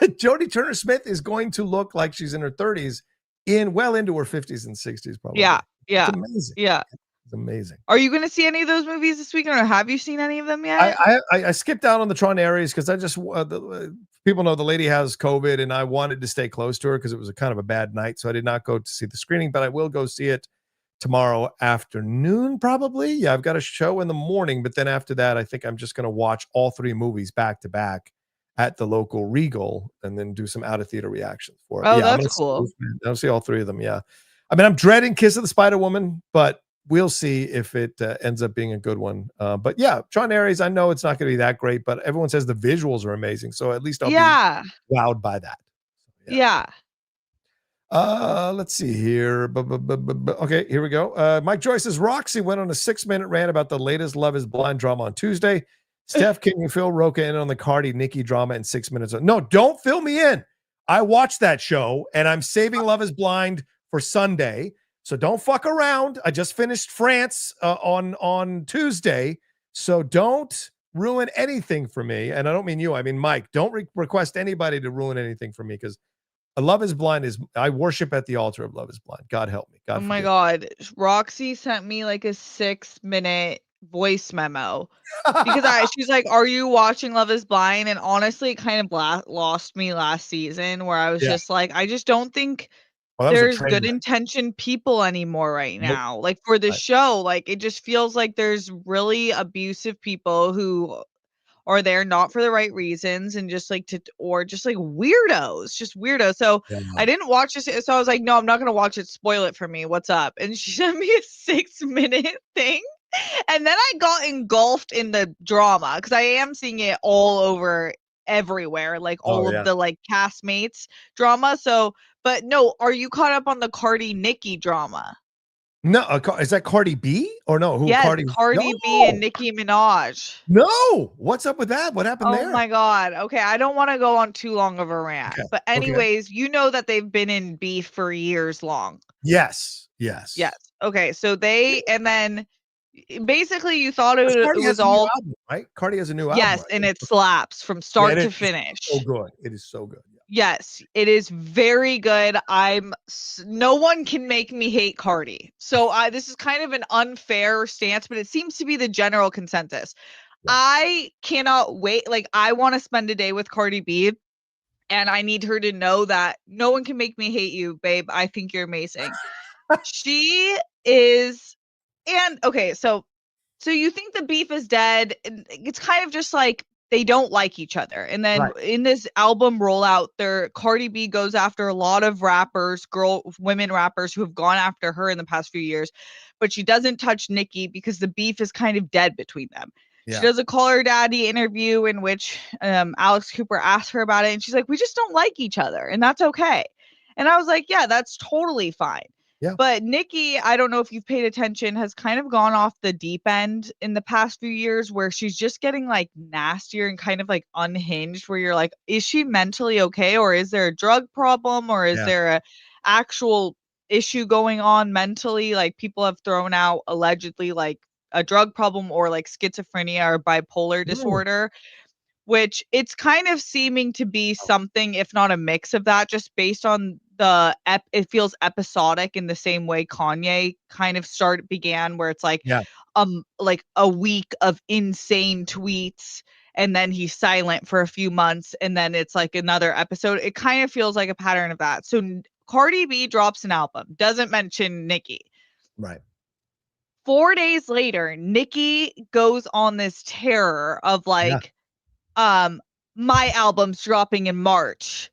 [SPEAKER 1] Jodie Turner-Smith is going to look like she's in her 30s well into her 50s and 60s, probably.
[SPEAKER 2] Yeah.
[SPEAKER 1] It's amazing.
[SPEAKER 2] Yeah.
[SPEAKER 1] It's amazing.
[SPEAKER 2] Are you going to see any of those movies this weekend, or have you seen any of them yet?
[SPEAKER 1] I skipped out on the Tron Ares because I just people know the lady has COVID, and I wanted to stay close to her because it was a kind of a bad night, so I did not go to see the screening, but I will go see it tomorrow afternoon, probably. Yeah, I've got a show in the morning, but then after that, I think I'm just going to watch all 3 movies back to back at the local Regal, and then do some out of theater reactions for it.
[SPEAKER 2] Oh,
[SPEAKER 1] Yeah,
[SPEAKER 2] that's cool.
[SPEAKER 1] I'll see all 3 of them. Yeah, I mean, I'm dreading Kiss of the Spider Woman, but we'll see if it ends up being a good one. But yeah, Tron Ares, I know it's not going to be that great, but everyone says the visuals are amazing, so at least I'll be wowed by that.
[SPEAKER 2] Yeah.
[SPEAKER 1] Let's see here. Okay, here we go. Mike Joyce says Roxy went on a 6-minute rant about the latest Love is Blind drama on Tuesday. Steph, can you fill Roca in on the Cardi Nikki drama in 6 minutes? No, don't fill me in. I watched that show, and I'm saving Love is Blind for Sunday. So don't fuck around. I just finished France on Tuesday. So don't ruin anything for me. And I don't mean you. I mean Mike. Don't request anybody to ruin anything for me, because Love is Blind I worship at the altar of Love is Blind. God help me. God
[SPEAKER 2] oh my God. Roxy sent me like a 6-minute voice memo because she's like, are you watching Love is Blind? And honestly, it kind of lost me last season, where I was just like, I just don't think there's good intentioned people anymore right now. Like for the show, like it just feels like there's really abusive people who are there not for the right reasons, and just like weirdos. So I didn't watch this. So I was like, no, I'm not going to watch it. Spoil it for me. What's up? And she sent me a 6-minute thing. And then I got engulfed in the drama, because I am seeing it all over everywhere, like all of the like castmates drama. So, but no, are you caught up on the Cardi Nicki drama?
[SPEAKER 1] No, is that Cardi B or no? Who?
[SPEAKER 2] Yes,
[SPEAKER 1] Cardi
[SPEAKER 2] B and Nicki Minaj.
[SPEAKER 1] No, what's up with that? What happened there?
[SPEAKER 2] Oh my God. Okay, I don't want to go on too long of a rant, but anyways, you know that they've been in beef for years long.
[SPEAKER 1] Yes.
[SPEAKER 2] Okay, so and then basically you thought it was all
[SPEAKER 1] album, right? Cardi has a new album.
[SPEAKER 2] Yes, and it slaps from start to finish.
[SPEAKER 1] So good. It is so good.
[SPEAKER 2] Yes, it is very good. No one can make me hate Cardi. So this is kind of an unfair stance, but it seems to be the general consensus. Yeah. I cannot wait. Like, I want to spend a day with Cardi B, and I need her to know that no one can make me hate you, babe. I think you're amazing. She is. And okay, so you think the beef is dead. It's kind of just like they don't like each other. And then in this album rollout, Cardi B goes after a lot of women rappers who have gone after her in the past few years, but she doesn't touch Nicki because the beef is kind of dead between them. Yeah. She does a Call Her Daddy interview in which Alex Cooper asked her about it, and she's like, we just don't like each other, and that's okay. And I was like, yeah, that's totally fine. Yeah. But Nicki, I don't know if you've paid attention, has kind of gone off the deep end in the past few years, where she's just getting like nastier and kind of like unhinged, where you're like, is she mentally okay? Or is there a drug problem? Or is there a actual issue going on mentally? Like, people have thrown out allegedly like a drug problem or like schizophrenia or bipolar disorder, which it's kind of seeming to be something, if not a mix of that, just based on it feels episodic in the same way Kanye kind of began, where it's like a week of insane tweets, and then he's silent for a few months, and then it's like another episode. It kind of feels like a pattern of that. So Cardi B drops an album, doesn't mention Nicki.
[SPEAKER 1] Right.
[SPEAKER 2] 4 days later, Nicki goes on this terror of like, my album's dropping in March.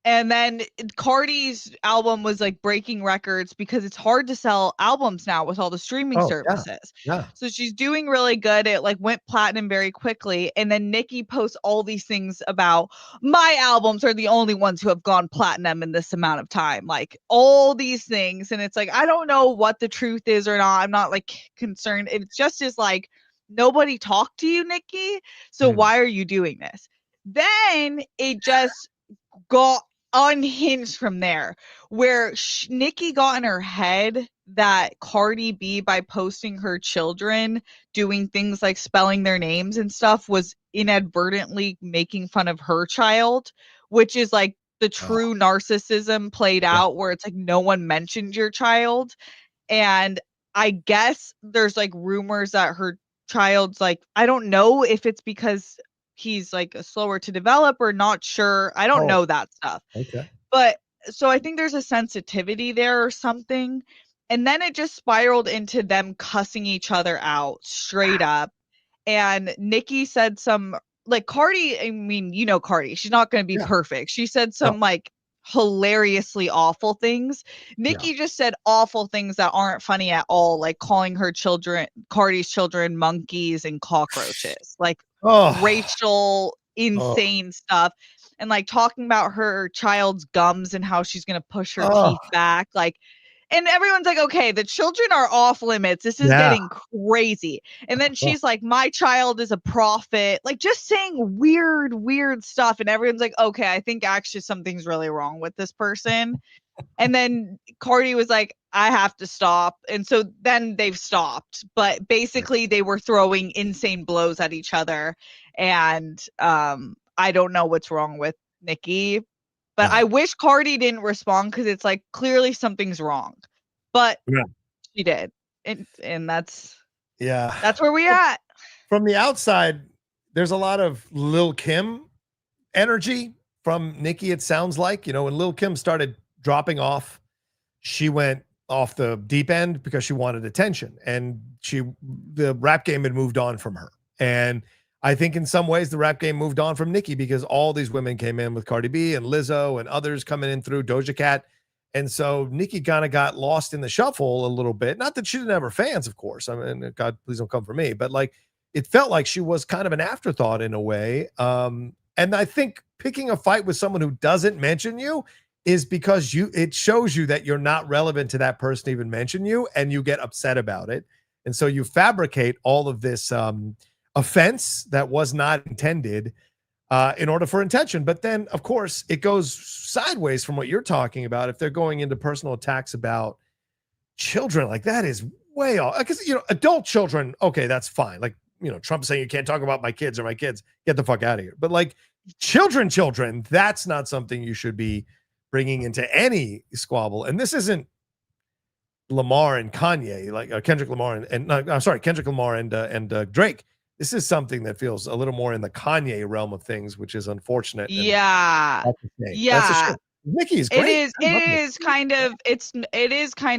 [SPEAKER 2] And then Cardi's album was like breaking records because it's hard to sell albums now with all the streaming services. Yeah. So she's doing really good. It like went platinum very quickly. And then Nicki posts all these things about my albums are the only ones who have gone platinum in this amount of time. Like all these things. And it's like, I don't know what the truth is or not. I'm not like concerned. It's just is like, nobody talked to you, Nicki. So why are you doing this? Then it just got unhinged from there, where Nikki got in her head that Cardi B, by posting her children doing things like spelling their names and stuff, was inadvertently making fun of her child, which is like the true narcissism played out, where it's like no one mentioned your child. And I guess there's like rumors that her child's like, I don't know if it's because he's like slower to develop or not sure. I don't know that stuff.
[SPEAKER 1] Okay.
[SPEAKER 2] But so I think there's a sensitivity there or something. And then it just spiraled into them cussing each other out straight up. And Nikki said some, like, Cardi, I mean, you know Cardi, she's not going to be perfect. She said some like hilariously awful things. Nikki just said awful things that aren't funny at all, like calling her children, Cardi's children, monkeys and cockroaches, like racial insane stuff, and like talking about her child's gums and how she's going to push her teeth back, like. And everyone's like, okay, the children are off limits. This is getting crazy. And then she's like, my child is a prophet. Like, just saying weird stuff. And everyone's like, okay, I think actually something's really wrong with this person. And then Cardi was like, I have to stop. And so then they've stopped. But basically, they were throwing insane blows at each other. And I don't know what's wrong with Nikki. But I wish Cardi didn't respond, because it's like clearly something's wrong. But she did. And that's where we at.
[SPEAKER 1] From the outside, there's a lot of Lil' Kim energy from Nikki, it sounds like. You know, when Lil' Kim started dropping off, she went off the deep end because she wanted attention. And the rap game had moved on from her. And I think in some ways the rap game moved on from Nikki, because all these women came in with Cardi B and Lizzo and others coming in through Doja Cat. And so Nikki kind of got lost in the shuffle a little bit. Not that she didn't have her fans, of course. I mean, God, please don't come for me. But like, it felt like she was kind of an afterthought in a way. And I think picking a fight with someone who doesn't mention you is because it shows you that you're not relevant to that person to even mention you, and you get upset about it. And so you fabricate all of this offense that was not intended in order for intention. But then, of course, it goes sideways from what you're talking about. If they're going into personal attacks about children, like, that is way off. Because, you know, adult children, okay, that's fine. Like, you know, Trump saying you can't talk about my kids or my kids, get the fuck out of here. But like children, that's not something you should be bringing into any squabble. And this isn't Lamar and Kanye, like Kendrick Lamar Kendrick Lamar and Drake. This is something that feels a little more in the Kanye realm of things, which is unfortunate.
[SPEAKER 2] Yeah.
[SPEAKER 1] That's a shame. Nikki is great.
[SPEAKER 2] It is kind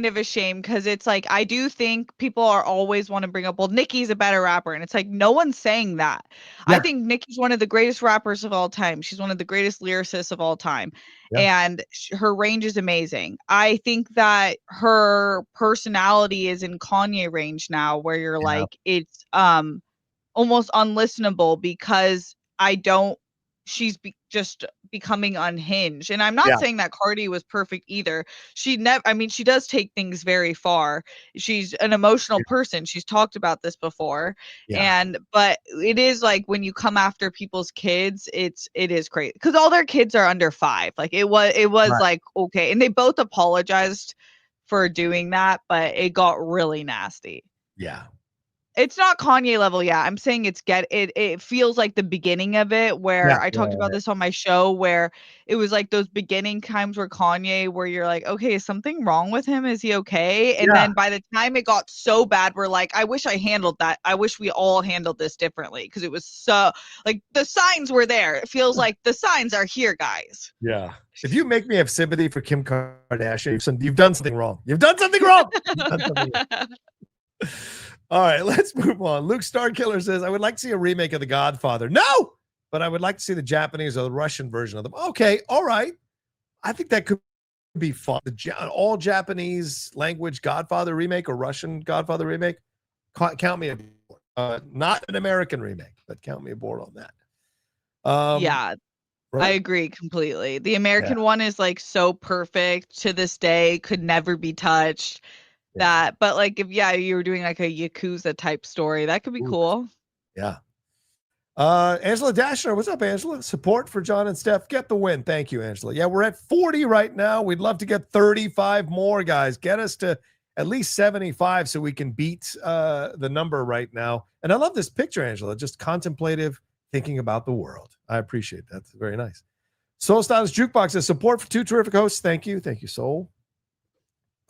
[SPEAKER 2] of a shame, because it's like, I do think people are always want to bring up, well, Nikki's a better rapper. And it's like, no one's saying that. Yeah. I think Nikki's one of the greatest rappers of all time. She's one of the greatest lyricists of all time. Yeah. And her range is amazing. I think that her personality is in Kanye range now, where you're like, it's almost unlistenable, because she's just becoming unhinged. And I'm not saying that Cardi was perfect either. She does take things very far. She's an emotional person. She's talked about this before. But it is like, when you come after people's kids, it is crazy, because all their kids are under 5. Like, it was right. Like, okay. And they both apologized for doing that, but it got really nasty.
[SPEAKER 1] Yeah.
[SPEAKER 2] It's not Kanye level. Yeah. I'm saying it feels like the beginning of it, where I talked about this on my show, where it was like those beginning times where Kanye, where you're like, okay, is something wrong with him? Is he okay? And then by the time it got so bad, we're like, I wish I handled that. I wish we all handled this differently, because it was so, like, the signs were there. It feels like the signs are here, guys.
[SPEAKER 1] Yeah. If you make me have sympathy for Kim Kardashian, you've done something wrong. You've done something wrong. All right, let's move on. Luke Starkiller says, I would like to see a remake of The Godfather. No, but I would like to see the Japanese or the Russian version of them. Okay, all right. I think that could be fun. All Japanese language Godfather remake or Russian Godfather remake, count me aboard. Not an American remake, but count me aboard on that.
[SPEAKER 2] Right? I agree completely. The American one is like so perfect to this day, could never be touched. But like, if you were doing like a Yakuza type story, that could be cool.
[SPEAKER 1] Yeah. Angela Dashner, what's up, Angela? Support for John and Steph. Get the win. Thank you, Angela. Yeah, we're at 40 right now. We'd love to get 35 more, guys. Get us to at least 75 so we can beat the number right now. And I love this picture, Angela, just contemplative, thinking about the world. I appreciate that. That's very nice. Soul Styles Jukebox says support for 2 terrific hosts. Thank you. Thank you, Soul.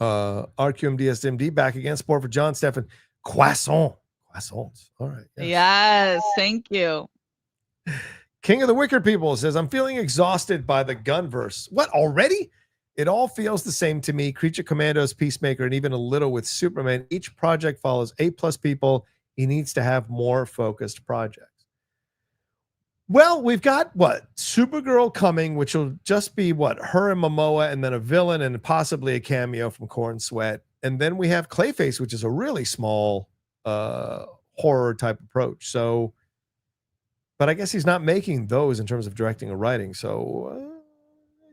[SPEAKER 1] RQMDSMD back again. Support for John, Stephan. Croissants. Croissants. All right.
[SPEAKER 2] Yes. Thank you.
[SPEAKER 1] King of the Wicker People says, I'm feeling exhausted by the Gunverse. What, already? It all feels the same to me. Creature Commandos, Peacemaker, and even a little with Superman. Each project follows 8+ people. He needs to have more focused projects. Well, we've got Supergirl coming, which will just be her and Momoa, and then a villain and possibly a cameo from Corn Sweat. And then we have Clayface, which is a really small horror type approach. So, but I guess he's not making those in terms of directing or writing. So,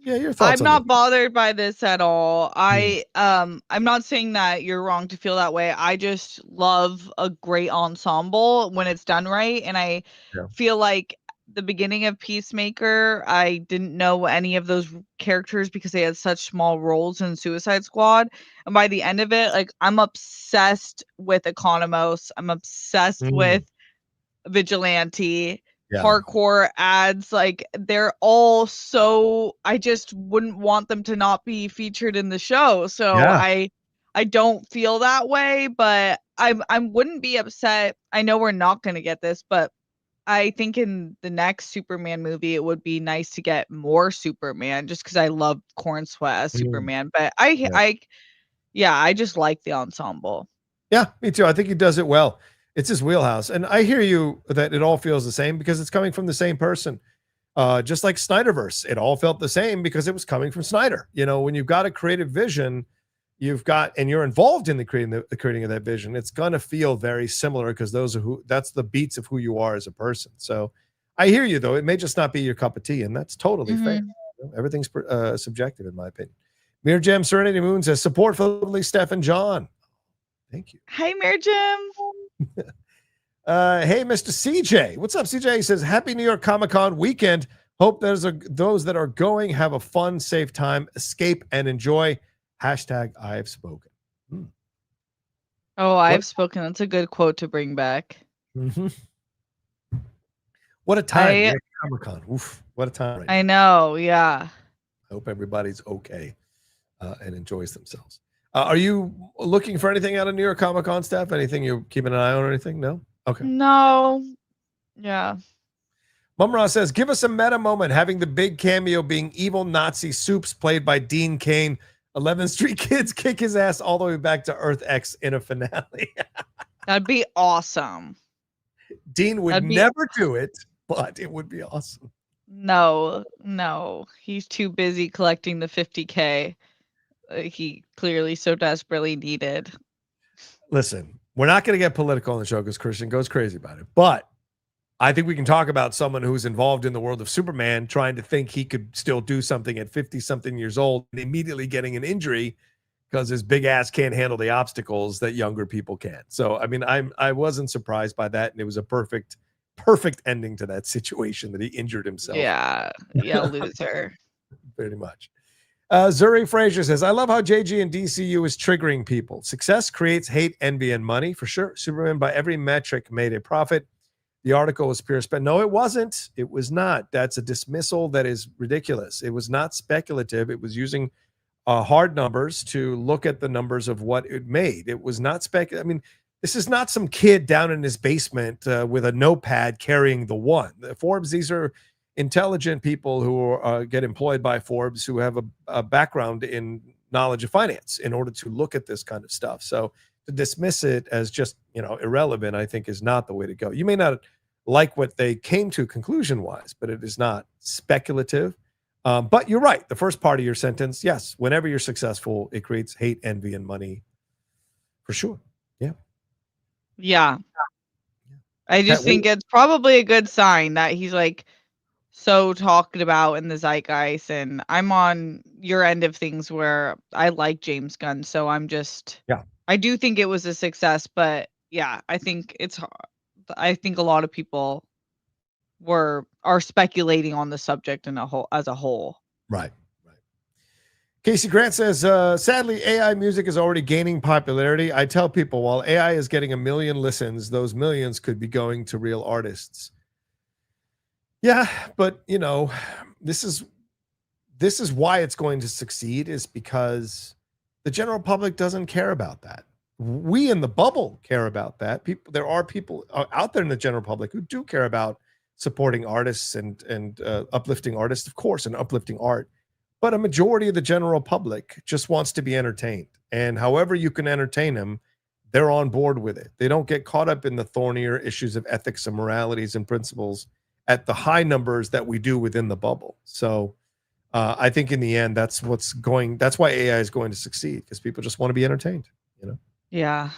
[SPEAKER 1] yeah, your thoughts.
[SPEAKER 2] I'm not bothered by this at all. I'm not saying that you're wrong to feel that way. I just love a great ensemble when it's done right, and I feel like the beginning of Peacemaker, I didn't know any of those characters because they had such small roles in Suicide Squad. And by the end of it, like, I'm obsessed with Economos. I'm obsessed with Vigilante. Hardcore ads, like, they're all so, I just wouldn't want them to not be featured in the show. So I don't feel that way, but I wouldn't be upset. I know we're not going to get this, but I think in the next Superman movie, it would be nice to get more Superman, just because I love Corn Sweat as Superman. But I just like the ensemble.
[SPEAKER 1] Yeah, me too. I think he does it well. It's his wheelhouse. And I hear you that it all feels the same because it's coming from the same person. Just like Snyderverse, it all felt the same because it was coming from Snyder. You know, when you've got a creative vision, and you're involved in the creating of that vision, it's going to feel very similar because that's the beats of who you are as a person. So I hear you, though. It may just not be your cup of tea, and that's totally fair. You know, everything's subjective, in my opinion. Mir Gem Serenity Moon says, support for Lily, Steph, and John. Thank you.
[SPEAKER 2] Hi, Mir Gem.
[SPEAKER 1] Hey, Mr. CJ. What's up, CJ? He says, happy New York Comic-Con weekend. Hope those that are going have a fun, safe time. Escape and enjoy. Hashtag I've spoken.
[SPEAKER 2] Oh, I've spoken. That's a good quote to bring back.
[SPEAKER 1] What a time. Comic-Con. Oof, what a time. Right
[SPEAKER 2] I know. Yeah.
[SPEAKER 1] I hope everybody's okay and enjoys themselves. Are you looking for anything out of New York Comic-Con, Steph? Anything you're keeping an eye on or anything? No? Okay.
[SPEAKER 2] No. Yeah.
[SPEAKER 1] Mumra says, give us a meta moment, having the big cameo being evil Nazi Soups played by Dean Cain. 11th Street Kids kick his ass all the way back to Earth X in a finale.
[SPEAKER 2] That'd be awesome.
[SPEAKER 1] Dean would never do it, but it would be awesome.
[SPEAKER 2] No. He's too busy collecting the 50K. He clearly so desperately needed.
[SPEAKER 1] Listen, we're not going to get political on the show because Kristian goes crazy about it. But I think we can talk about someone who's involved in the world of Superman trying to think he could still do something at 50-something years old and immediately getting an injury because his big ass can't handle the obstacles that younger people can. So, I mean, I wasn't surprised by that. And it was a perfect ending to that situation that he injured himself.
[SPEAKER 2] Yeah, loser.
[SPEAKER 1] Pretty much. Zuri Frazier says, I love how JG and DCU is triggering people. Success creates hate, envy, and money. For sure. Superman, by every metric, made a profit. The article was pure spec. No, it wasn't. It was not. That's a dismissal that is ridiculous. It was not speculative. It was using hard numbers to look at the numbers of what it made. It was not speculative. I mean, this is not some kid down in his basement with a notepad carrying the one. Forbes, these are intelligent people who get employed by Forbes who have a background in knowledge of finance in order to look at this kind of stuff. So to dismiss it as just, irrelevant, I think is not the way to go. You may not like what they came to conclusion-wise, but it is not speculative. But you're right. The first part of your sentence, yes, whenever you're successful, it creates hate, envy, and money for sure. Yeah.
[SPEAKER 2] Yeah. I just think it's probably a good sign that he's like so talked about in the zeitgeist, and I'm on your end of things where I like James Gunn, so I'm just I do think it was a success, but yeah, I think it's hard. I think a lot of people are speculating on the subject as a whole.
[SPEAKER 1] Right. Casey Grant says, sadly, AI music is already gaining popularity. I tell people while AI is getting 1 million listens, those millions could be going to real artists. Yeah, but this is why it's going to succeed, is because the general public doesn't care about that. We in the bubble care about that. There are people out there in the general public who do care about supporting artists and uplifting artists, of course, and uplifting art. But a majority of the general public just wants to be entertained. And however you can entertain them, they're on board with it. They don't get caught up in the thornier issues of ethics and moralities and principles at the high numbers that we do within the bubble. So I think in the end, that's why AI is going to succeed, because people just want to be entertained,
[SPEAKER 2] Yeah.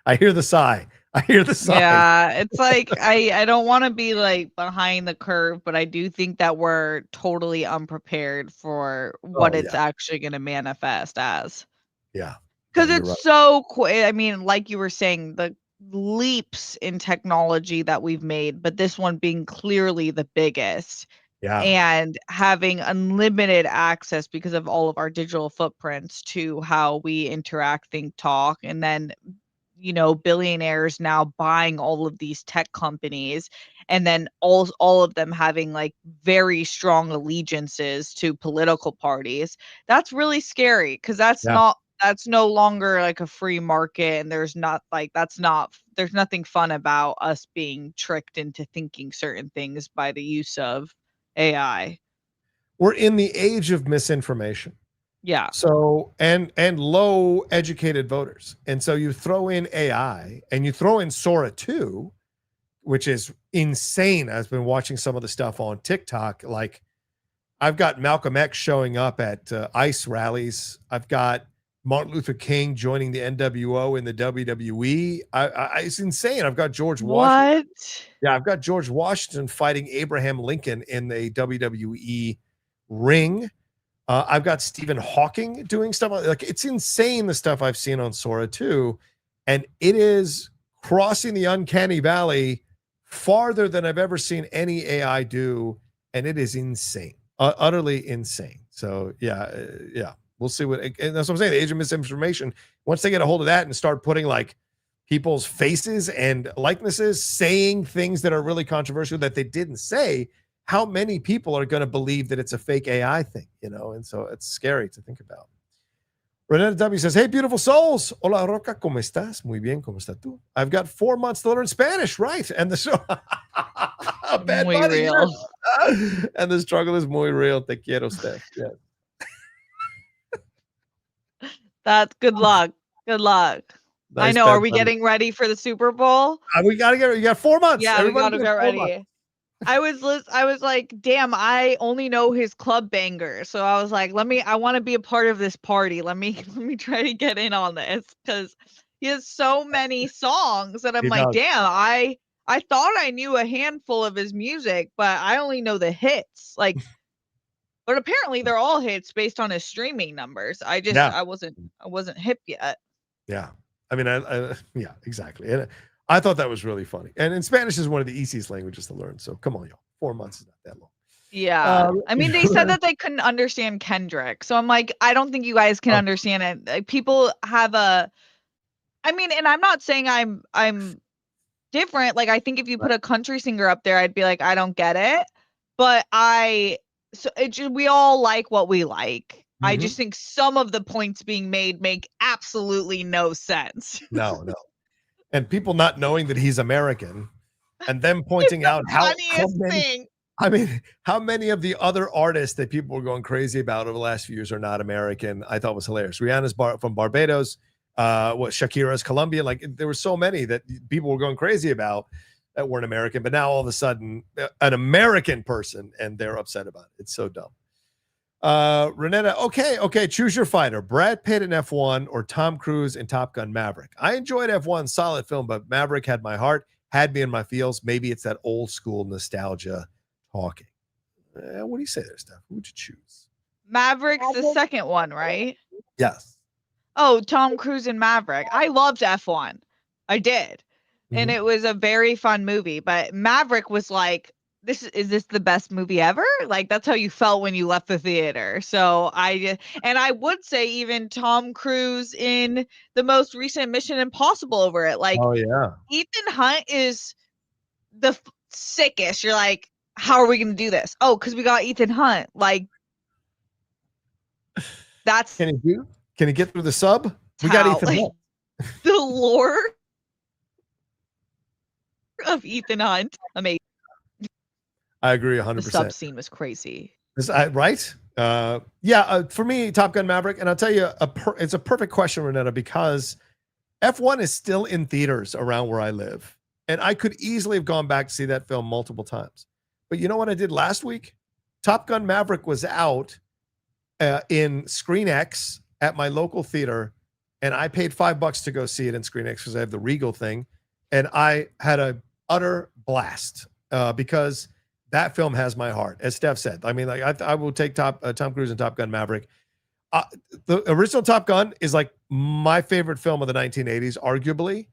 [SPEAKER 1] I hear the sigh.
[SPEAKER 2] Yeah, it's like I don't want to be like behind the curve, but I do think that we're totally unprepared for what it's actually going to manifest as.
[SPEAKER 1] Yeah.
[SPEAKER 2] Because it's so quick. I mean, like you were saying, the leaps in technology that we've made, but this one being clearly the biggest.
[SPEAKER 1] Yeah.
[SPEAKER 2] And having unlimited access because of all of our digital footprints to how we interact, think, talk, and then billionaires now buying all of these tech companies, and then all of them having like very strong allegiances to political parties. That's really scary, because that's no longer like a free market, and there's nothing fun about us being tricked into thinking certain things by the use of AI.
[SPEAKER 1] We're in the age of misinformation.
[SPEAKER 2] Yeah.
[SPEAKER 1] So and low educated voters. And so you throw in AI and you throw in Sora 2, which is insane. I've been watching some of the stuff on TikTok. Like, I've got Malcolm X showing up at ICE rallies. I've got Martin Luther King joining the NWO in the WWE. It's insane. I've got George Washington. Yeah, I've got George Washington fighting Abraham Lincoln in the WWE ring. I've got Stephen Hawking doing stuff like, it's insane, the stuff I've seen on Sora 2, and it is crossing the uncanny valley farther than I've ever seen any AI do, and it is insane, utterly insane. So yeah, we'll see and that's what I'm saying. The age of misinformation. Once they get a hold of that and start putting like people's faces and likenesses, saying things that are really controversial that they didn't say, how many people are going to believe that it's a fake AI thing, And so it's scary to think about. Renata W says, hey, beautiful souls. Hola, Roca, ¿cómo estás? Muy bien, ¿cómo estás tú? I've got 4 months to learn Spanish, right? And the show, bad
[SPEAKER 2] muy
[SPEAKER 1] buddy,
[SPEAKER 2] real.
[SPEAKER 1] And the struggle is muy real. Te quiero, Steph. Yeah.
[SPEAKER 2] That's good luck. Good luck. Nice, I know. Are we getting ready for the Super Bowl?
[SPEAKER 1] We got to you got 4 months.
[SPEAKER 2] Yeah, we got to get ready. Months. I was like, damn, I only know his club banger. So I was like, I want to be a part of this party. Let me try to get in on this, because he has so many songs that I'm like, damn, I thought I knew a handful of his music, but I only know the hits. Like, but apparently they're all hits based on his streaming numbers. I wasn't hip yet.
[SPEAKER 1] Yeah. I mean, yeah, exactly. And I thought that was really funny. And in Spanish is one of the easiest languages to learn. So come on, y'all. 4 months is not that long.
[SPEAKER 2] Yeah. I mean, they said that they couldn't understand Kendrick. So I'm like, I don't think you guys can understand it. Like, people have and I'm not saying I'm different. Like, I think if you put a country singer up there, I'd be like, I don't get it. But we all like what we like. Mm-hmm. I just think some of the points being made make absolutely no sense.
[SPEAKER 1] No. And people not knowing that he's American, and them pointing out how many of the other artists that people were going crazy about over the last few years are not American, I thought was hilarious. Rihanna's from Barbados, Shakira's Colombian. Like, there were so many that people were going crazy about that weren't American, but now all of a sudden an American person, and they're upset about it. It's so dumb. Renetta, okay, choose your fighter. Brad Pitt in F1 or Tom Cruise in Top Gun Maverick. I enjoyed F1, solid film, but Maverick had my heart, had me in my feels. Maybe it's that old school nostalgia talking. What do you say there, Steph? Who would you choose?
[SPEAKER 2] Maverick's the second one, right?
[SPEAKER 1] Yes.
[SPEAKER 2] Oh, Tom Cruise in Maverick. I loved F1. I did. and it was a very fun movie. But Maverick was like, is this the best movie ever? Like, that's how you felt when you left the theater. So I would say even Tom Cruise in the most recent Mission Impossible over it. Like,
[SPEAKER 1] oh yeah,
[SPEAKER 2] Ethan Hunt is the sickest. You're like, how are we going to do this? Oh, because we got Ethan Hunt. Like, that's
[SPEAKER 1] can he get through the sub? We got Ethan Hunt.
[SPEAKER 2] The lore of Ethan Hunt, amazing.
[SPEAKER 1] I agree 100%.
[SPEAKER 2] The sub scene was crazy.
[SPEAKER 1] Right? For me, Top Gun Maverick, and I'll tell you, it's a perfect question, Renetta, because F1 is still in theaters around where I live, and I could easily have gone back to see that film multiple times. But you know what I did last week? Top Gun Maverick was out in Screen X at my local theater, and I paid $5 to go see it in Screen X because I have the Regal thing, and I had an utter blast because that film has my heart, as Steph said. I mean, like I will take Tom Cruise and Top Gun Maverick. The original Top Gun is like my favorite film of the 1980s, arguably.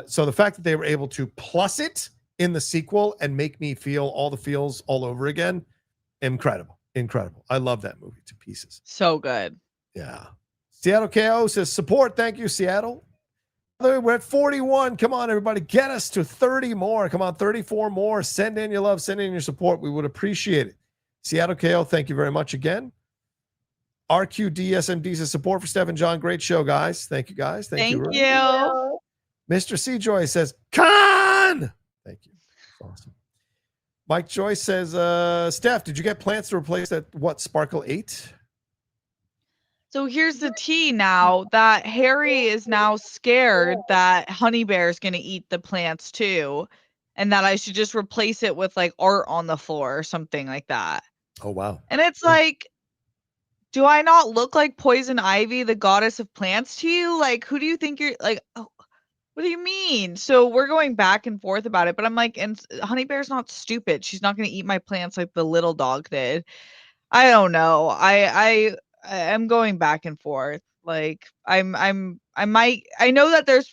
[SPEAKER 1] So the fact that they were able to plus it in the sequel and make me feel all the feels all over again, incredible. I love that movie to pieces.
[SPEAKER 2] So good.
[SPEAKER 1] Yeah. Seattle KO says support. Thank you, Seattle. We're at 41. Come on, everybody. Get us to 30 more. Come on, 34 more. Send in your love. Send in your support. We would appreciate it. Seattle KO, thank you very much again. RQDSMD says support for Steph and John. Great show, guys. Thank you, guys. Thank you. Mr. C. Joy says, Con! Thank you. That's awesome. Mike Joyce says, Steph, did you get plants to replace that, Sparkle 8?
[SPEAKER 2] So here's the tea now that Harry is now scared that Honey Bear is going to eat the plants too, and that I should just replace it with like art on the floor or something like that.
[SPEAKER 1] Oh, wow.
[SPEAKER 2] And it's like, do I not look like Poison Ivy, the goddess of plants to you? Like, who do you think you're like? Oh, what do you mean? So we're going back and forth about it, but I'm like, and Honey Bear's not stupid. She's not going to eat my plants like the little dog did. I don't know. I'm going back and forth. Like I know that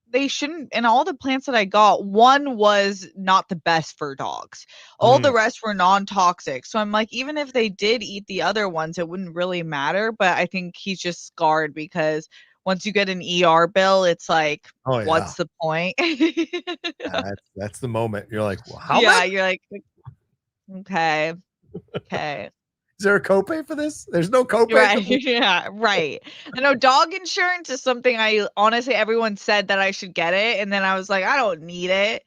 [SPEAKER 2] they shouldn't, and all the plants that I got, one was not the best for dogs. All the rest were non-toxic. So I'm like, even if they did eat the other ones, it wouldn't really matter. But I think he's just scarred because once you get an ER bill, it's like, what's the point?
[SPEAKER 1] That's the moment. You're like, well, how?
[SPEAKER 2] Yeah, you're like, okay.
[SPEAKER 1] Is there a copay for this? There's no copay.
[SPEAKER 2] Right. Yeah, right. I know dog insurance is something I honestly, everyone said that I should get it. And then I was like, I don't need it.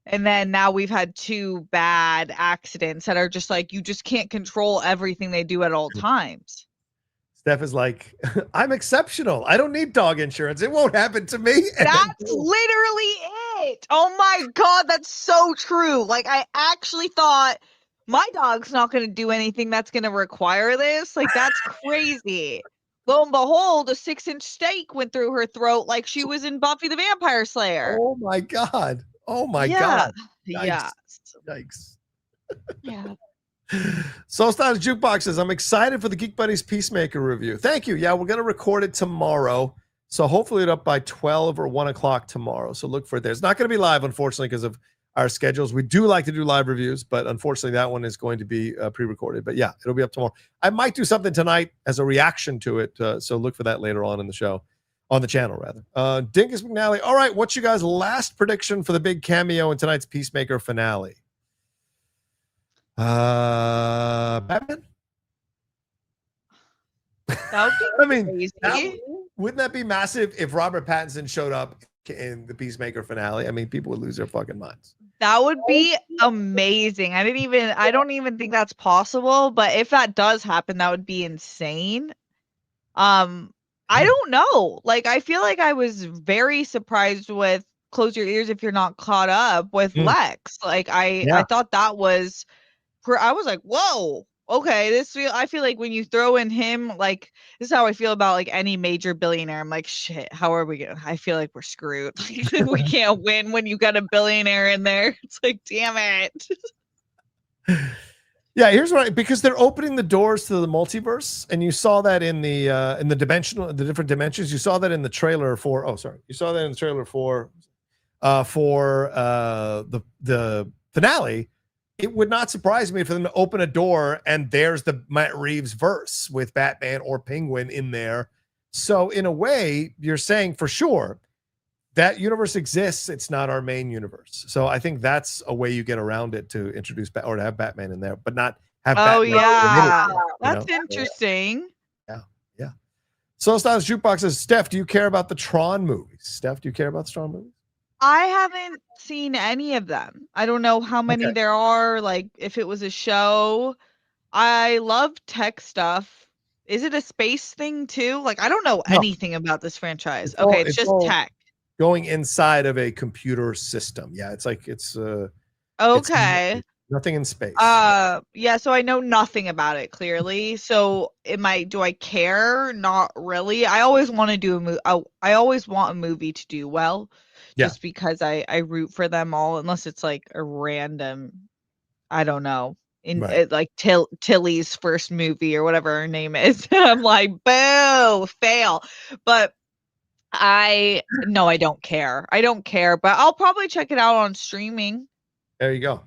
[SPEAKER 2] And then now we've had 2 bad accidents that are just like, you just can't control everything they do at all times.
[SPEAKER 1] Steph is like, I'm exceptional. I don't need dog insurance. It won't happen to me.
[SPEAKER 2] That's literally it. Oh my God. That's so true. Like, I actually thought my dog's not going to do anything that's going to require this. Like, that's crazy. Lo and behold, a 6-inch steak went through her throat like she was in Buffy the Vampire Slayer.
[SPEAKER 1] Oh my God. Oh my God.
[SPEAKER 2] Yeah.
[SPEAKER 1] Yikes.
[SPEAKER 2] Yeah.
[SPEAKER 1] Soulstars Jukebox says, I'm excited for the Geek Buddies Peacemaker review. Thank you. Yeah, we're going to record it tomorrow. So hopefully it's up by 12 or 1 o'clock tomorrow. So look for it there. It's not going to be live, unfortunately, because of our schedules. We do like to do live reviews, but unfortunately that one is going to be pre-recorded. But yeah, it'll be up tomorrow. I might do something tonight as a reaction to it. So look for that later on in the show, on the channel rather. Dingus McNally. All right, what's your guys' last prediction for the big cameo in tonight's Peacemaker finale? Batman?
[SPEAKER 2] That would be crazy.
[SPEAKER 1] Wouldn't that be massive if Robert Pattinson showed up in the Peacemaker finale? I mean, people would lose their fucking minds.
[SPEAKER 2] That would be amazing. I don't even think that's possible, but if that does happen, that would be insane. I don't know. Like, I feel like I was very surprised with Close Your Ears If You're Not Caught Up with Lex. Like, I thought that was, I was like, whoa. Okay, I feel like when you throw in him, like, this is how I feel about like any major billionaire. I'm like, shit, how are we gonna? I feel like we're screwed. We can't win when you got a billionaire in there. It's like, damn it.
[SPEAKER 1] Yeah, here's what because they're opening the doors to the multiverse, and you saw that in the different dimensions. You saw that in the trailer for. Oh, sorry, you saw that in the trailer for for the finale, it would not surprise me for them to open a door and there's the Matt Reeves verse with Batman or Penguin in there. So in a way, you're saying for sure that universe exists. It's not our main universe. So I think that's a way you get around it, to introduce or to have Batman in there, but not have Batman.
[SPEAKER 2] Yeah.
[SPEAKER 1] That's
[SPEAKER 2] interesting.
[SPEAKER 1] Yeah. So Styles Jukebox says, Steph, do you care about the Tron movies? Steph, do you care about the Tron movies?
[SPEAKER 2] I haven't seen any of them. I don't know how many there are. Like, if it was a show. I love tech stuff. Is it a space thing too? Like, I don't know anything about this franchise. It's just tech.
[SPEAKER 1] Going inside of a computer system. Yeah, it's like it's
[SPEAKER 2] okay.
[SPEAKER 1] It's nothing in space.
[SPEAKER 2] Yeah, so I know nothing about it clearly. So do I care? Not really. I always want to do I always want a movie to do well. Just because I root for them all, unless it's like a random, I don't know, like Tilly's first movie or whatever her name is. I'm like, boo, fail. But I don't care. I don't care, but I'll probably check it out on streaming.
[SPEAKER 1] There you go.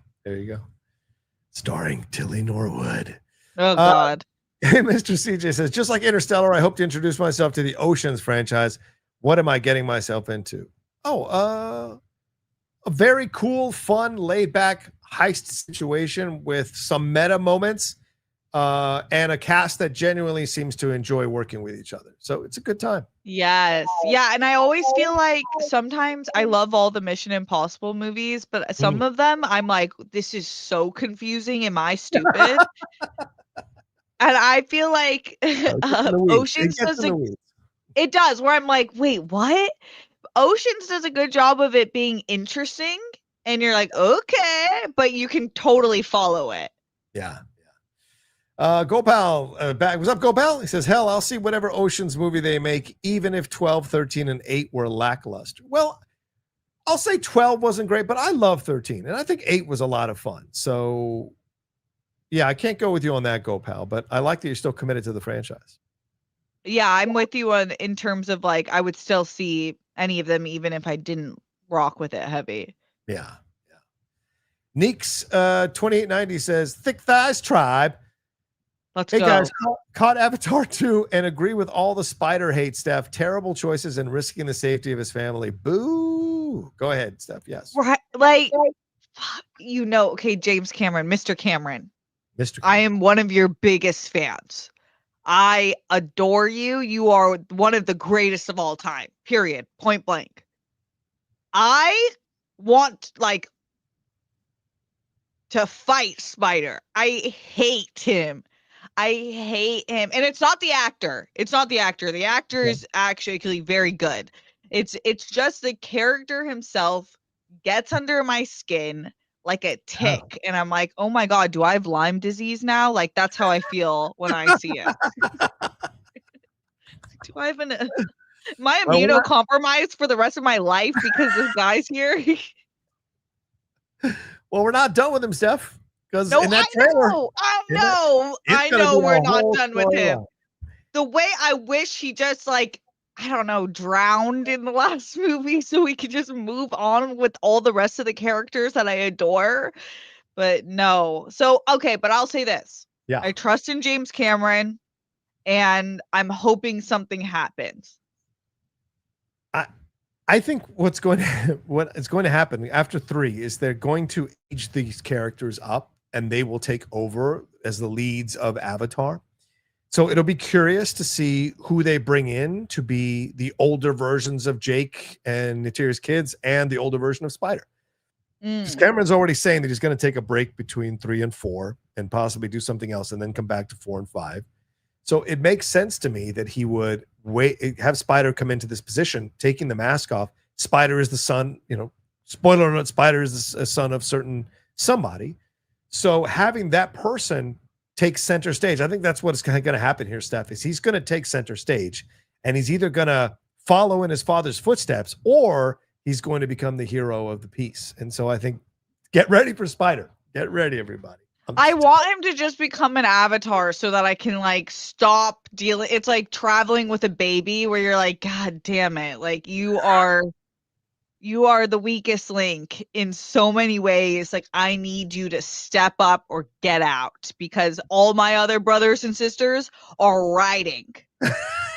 [SPEAKER 1] Starring Tilly Norwood.
[SPEAKER 2] Oh God.
[SPEAKER 1] Hey, Mr. CJ says, just like Interstellar, I hope to introduce myself to the Oceans franchise. What am I getting myself into? A very cool, fun, laid-back heist situation with some meta moments, and a cast that genuinely seems to enjoy working with each other. So it's a good time.
[SPEAKER 2] Yes. Yeah. And I always feel like sometimes I love all the Mission Impossible movies, but some of them I'm like, this is so confusing. Am I stupid? And I feel like Oceans it does, where I'm like, wait, what? Oceans does a good job of it being interesting, and you're like, okay, but you can totally follow it.
[SPEAKER 1] Yeah. Gopal back. What's up, Gopal? He says, hell, I'll see whatever Oceans movie they make, even if 12, 13, and 8 were lackluster. Well, I'll say 12 wasn't great, but I love 13, and I think 8 was a lot of fun. So, yeah, I can't go with you on that, Gopal, but I like that you're still committed to the franchise.
[SPEAKER 2] Yeah, I'm with you in terms of like, I would still see any of them, even if I didn't rock with it heavy.
[SPEAKER 1] Yeah. Neeks 2890 says, Thick Thighs Tribe.
[SPEAKER 2] Let's go. Hey
[SPEAKER 1] guys, caught Avatar 2 and agree with all the spider hate, Steph. Terrible choices and risking the safety of his family. Boo. Go ahead, Steph. Yes.
[SPEAKER 2] Right. Like, okay, James Cameron, Mr. Cameron. I am one of your biggest fans. I adore you. You are one of the greatest of all time. Period. Point blank. I want to fight Spider. I hate him. And it's not the actor. The actor is actually very good. It's just the character himself gets under my skin like a tick, and I'm like, oh my God, do I have Lyme disease now? Like, that's how I feel when I see it. Do I have am I immunocompromised for the rest of my life because this guy's here?
[SPEAKER 1] Well, we're not done with him, Steph. Because
[SPEAKER 2] I know we're not done with him. The way I wish he just drowned in the last movie so we could just move on with all the rest of the characters that I adore. But no. So, okay, but I'll say this.
[SPEAKER 1] Yeah.
[SPEAKER 2] I trust in James Cameron, and I'm hoping something happens.
[SPEAKER 1] I think what is going to happen after 3 is they're going to age these characters up, and they will take over as the leads of Avatar. So it'll be curious to see who they bring in to be the older versions of Jake and Natira's kids and the older version of Spider. Because Cameron's already saying that he's going to take a break between 3 and 4 and possibly do something else and then come back to 4 and 5. So it makes sense to me that he would have Spider come into this position, taking the mask off. Spider is the son, spoiler alert, Spider is the son of somebody. So having that person take center stage, I think that's what's going to happen here, Steph, is he's going to take center stage, and he's either going to follow in his father's footsteps or he's going to become the hero of the piece. And so I think get ready for Spider. Get ready, everybody.
[SPEAKER 2] I want him to just become an avatar so that I can stop dealing. It's like traveling with a baby where you're like, God damn it. Like you're you are the weakest link in so many ways. Like, I need you to step up or get out because all my other brothers and sisters are riding.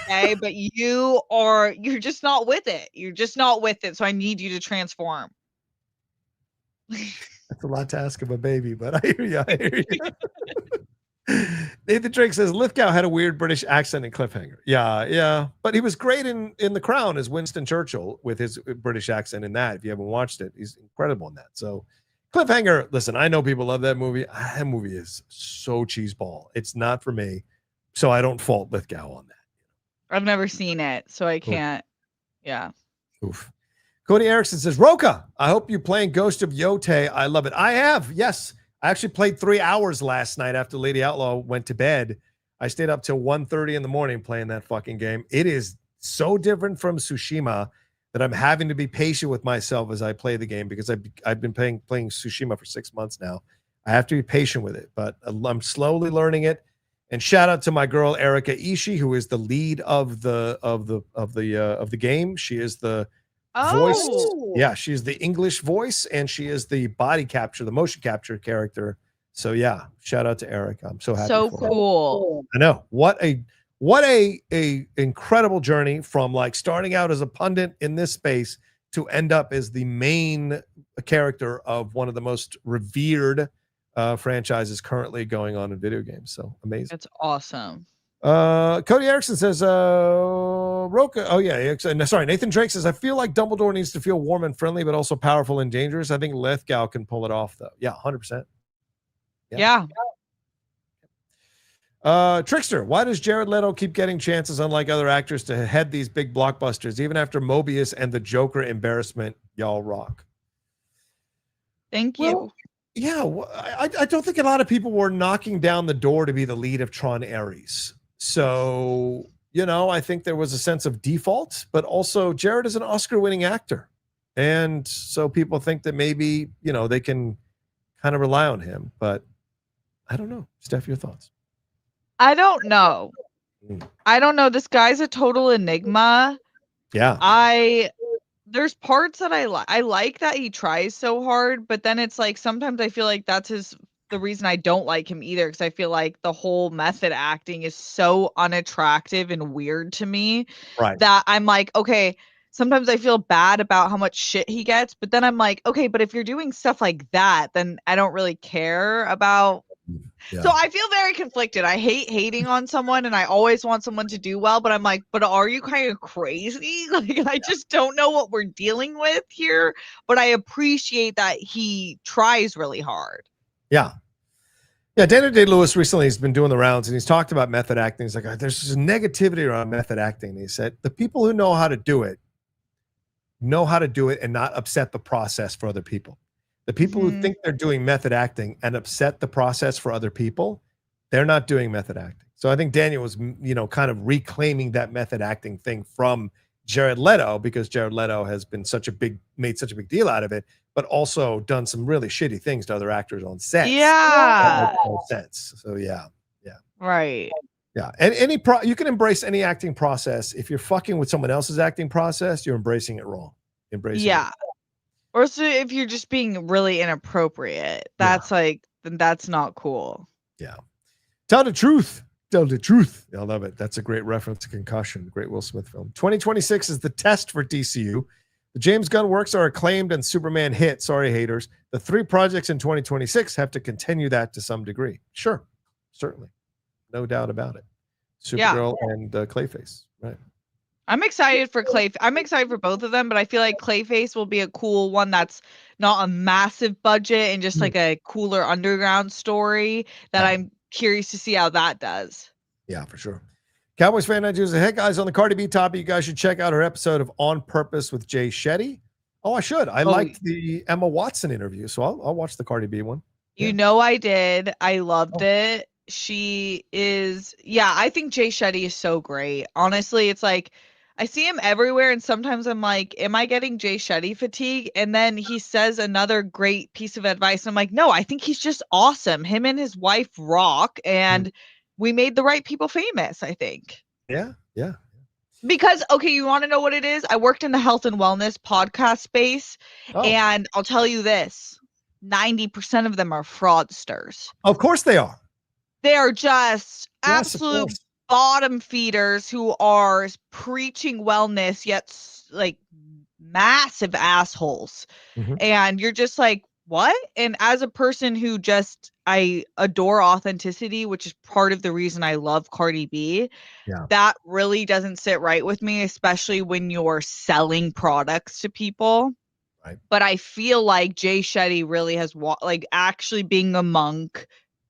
[SPEAKER 2] Okay, but you're just not with it. You're just not with it. So I need you to transform.
[SPEAKER 1] That's a lot to ask of a baby, but I hear you. I hear you. Nathan Drake says Lithgow had a weird British accent in Cliffhanger. Yeah. But he was great in The Crown as Winston Churchill with his British accent in that. If you haven't watched it, he's incredible in that. So Cliffhanger, listen, I know people love that movie. That movie is so cheeseball. It's not for me. So I don't fault Lithgow on that.
[SPEAKER 2] I've never seen it, so I can't. Yeah.
[SPEAKER 1] Oof. Cody Erickson says, Roka, I hope you're playing Ghost of Yotei. I love it. I have. Yes. I actually played 3 hours last night after Lady Outlaw went to bed. I stayed up till 1:30 in the morning playing that fucking game. It is so different from Tsushima that I'm having to be patient with myself as I play the game because I've been playing Tsushima for 6 months now. I have to be patient with it, but I'm slowly learning it. And shout out to my girl Erika Ishii, who is the lead of the game. She is the voice. Yeah, she's the English voice, and she is the body capture, the motion capture character. So yeah, shout out to Erica. I'm so happy.
[SPEAKER 2] So
[SPEAKER 1] for
[SPEAKER 2] cool.
[SPEAKER 1] her. I know what a incredible journey from like starting out as a pundit in this space to end up as the main character of one of the most revered franchises currently going on in video games. So amazing.
[SPEAKER 2] That's awesome.
[SPEAKER 1] Cody Erickson says, Roka. Oh yeah. Sorry. Nathan Drake says, I feel like Dumbledore needs to feel warm and friendly, but also powerful and dangerous. I think Lithgow can pull it off though. Yeah. 100%.
[SPEAKER 2] Yeah.
[SPEAKER 1] Trickster, why does Jared Leto keep getting chances unlike other actors to head these big blockbusters, even after Mobius and the Joker embarrassment? Y'all rock.
[SPEAKER 2] Thank you.
[SPEAKER 1] Yeah, I don't think a lot of people were knocking down the door to be the lead of Tron Ares. So, I think there was a sense of default, but also Jared is an Oscar-winning actor. And so people think that maybe, they can kind of rely on him. But I don't know. Steph, your thoughts?
[SPEAKER 2] I don't know. I don't know. This guy's a total enigma.
[SPEAKER 1] Yeah.
[SPEAKER 2] There's parts that I like that he tries so hard, but then it's like sometimes I feel like that's the reason I don't like him either, because I feel like the whole method acting is so unattractive and weird to me that I'm like, okay, sometimes I feel bad about how much shit he gets, but then I'm like, okay, but if you're doing stuff like that, then I don't really care about. Yeah. So I feel very conflicted. I hate hating on someone and I always want someone to do well, but I'm like, but are you kind of crazy? Like, I just don't know what we're dealing with here, but I appreciate that he tries really hard.
[SPEAKER 1] Yeah. Yeah. Daniel Day-Lewis recently has been doing the rounds and he's talked about method acting. He's like, there's this negativity around method acting. And he said, the people who know how to do it and not upset the process for other people. The people who think they're doing method acting and upset the process for other people, they're not doing method acting. So I think Daniel was, kind of reclaiming that method acting thing from Jared Leto because Jared Leto has been made such a big deal out of it, but also done some really shitty things to other actors on set.
[SPEAKER 2] Yeah.
[SPEAKER 1] That makes no sense. So yeah.
[SPEAKER 2] Right.
[SPEAKER 1] Yeah. And you can embrace any acting process. If you're fucking with someone else's acting process, you're embracing it wrong.
[SPEAKER 2] Yeah. Or so if you're just being really inappropriate, that's then that's not cool.
[SPEAKER 1] Yeah. Tell the truth. Tell the truth. I love it. That's a great reference to Concussion, great Will Smith film. 2026 is the test for DCU. The James Gunn works are acclaimed and Superman hit. Sorry, haters. The 3 projects in 2026 have to continue that to some degree. Sure. Certainly. No doubt about it. Supergirl and Clayface. Right.
[SPEAKER 2] I'm excited for I'm excited for both of them, but I feel like Clayface will be a cool one that's not a massive budget and just like a cooler underground story that I'm curious to see how that does.
[SPEAKER 1] Yeah, for sure. Cowboys fan 92 says, hey guys, on the Cardi B topic, you guys should check out her episode of On Purpose with Jay Shetty. Oh, I should. I liked the Emma Watson interview, so I'll watch the Cardi B one.
[SPEAKER 2] I did. I loved it. She is, I think Jay Shetty is so great. Honestly, it's like, I see him everywhere, and sometimes I'm like, am I getting Jay Shetty fatigue? And then he says another great piece of advice. I'm like, no, I think he's just awesome. Him and his wife rock, and we made the right people famous, I think.
[SPEAKER 1] Yeah.
[SPEAKER 2] Because, okay, you want to know what it is? I worked in the health and wellness podcast space, and I'll tell you this, 90% of them are fraudsters.
[SPEAKER 1] Of course they are.
[SPEAKER 2] They are just
[SPEAKER 1] Yes, of
[SPEAKER 2] absolute
[SPEAKER 1] course.
[SPEAKER 2] bottom feeders who are preaching wellness, yet like massive assholes.
[SPEAKER 1] Mhm.
[SPEAKER 2] And you're just like, what? And as a person who I adore authenticity, which is part of the reason I love Cardi B.
[SPEAKER 1] Yeah.
[SPEAKER 2] That really doesn't sit right with me, especially when you're selling products to people.
[SPEAKER 1] Right.
[SPEAKER 2] But I feel like Jay Shetty really has like actually being a monk.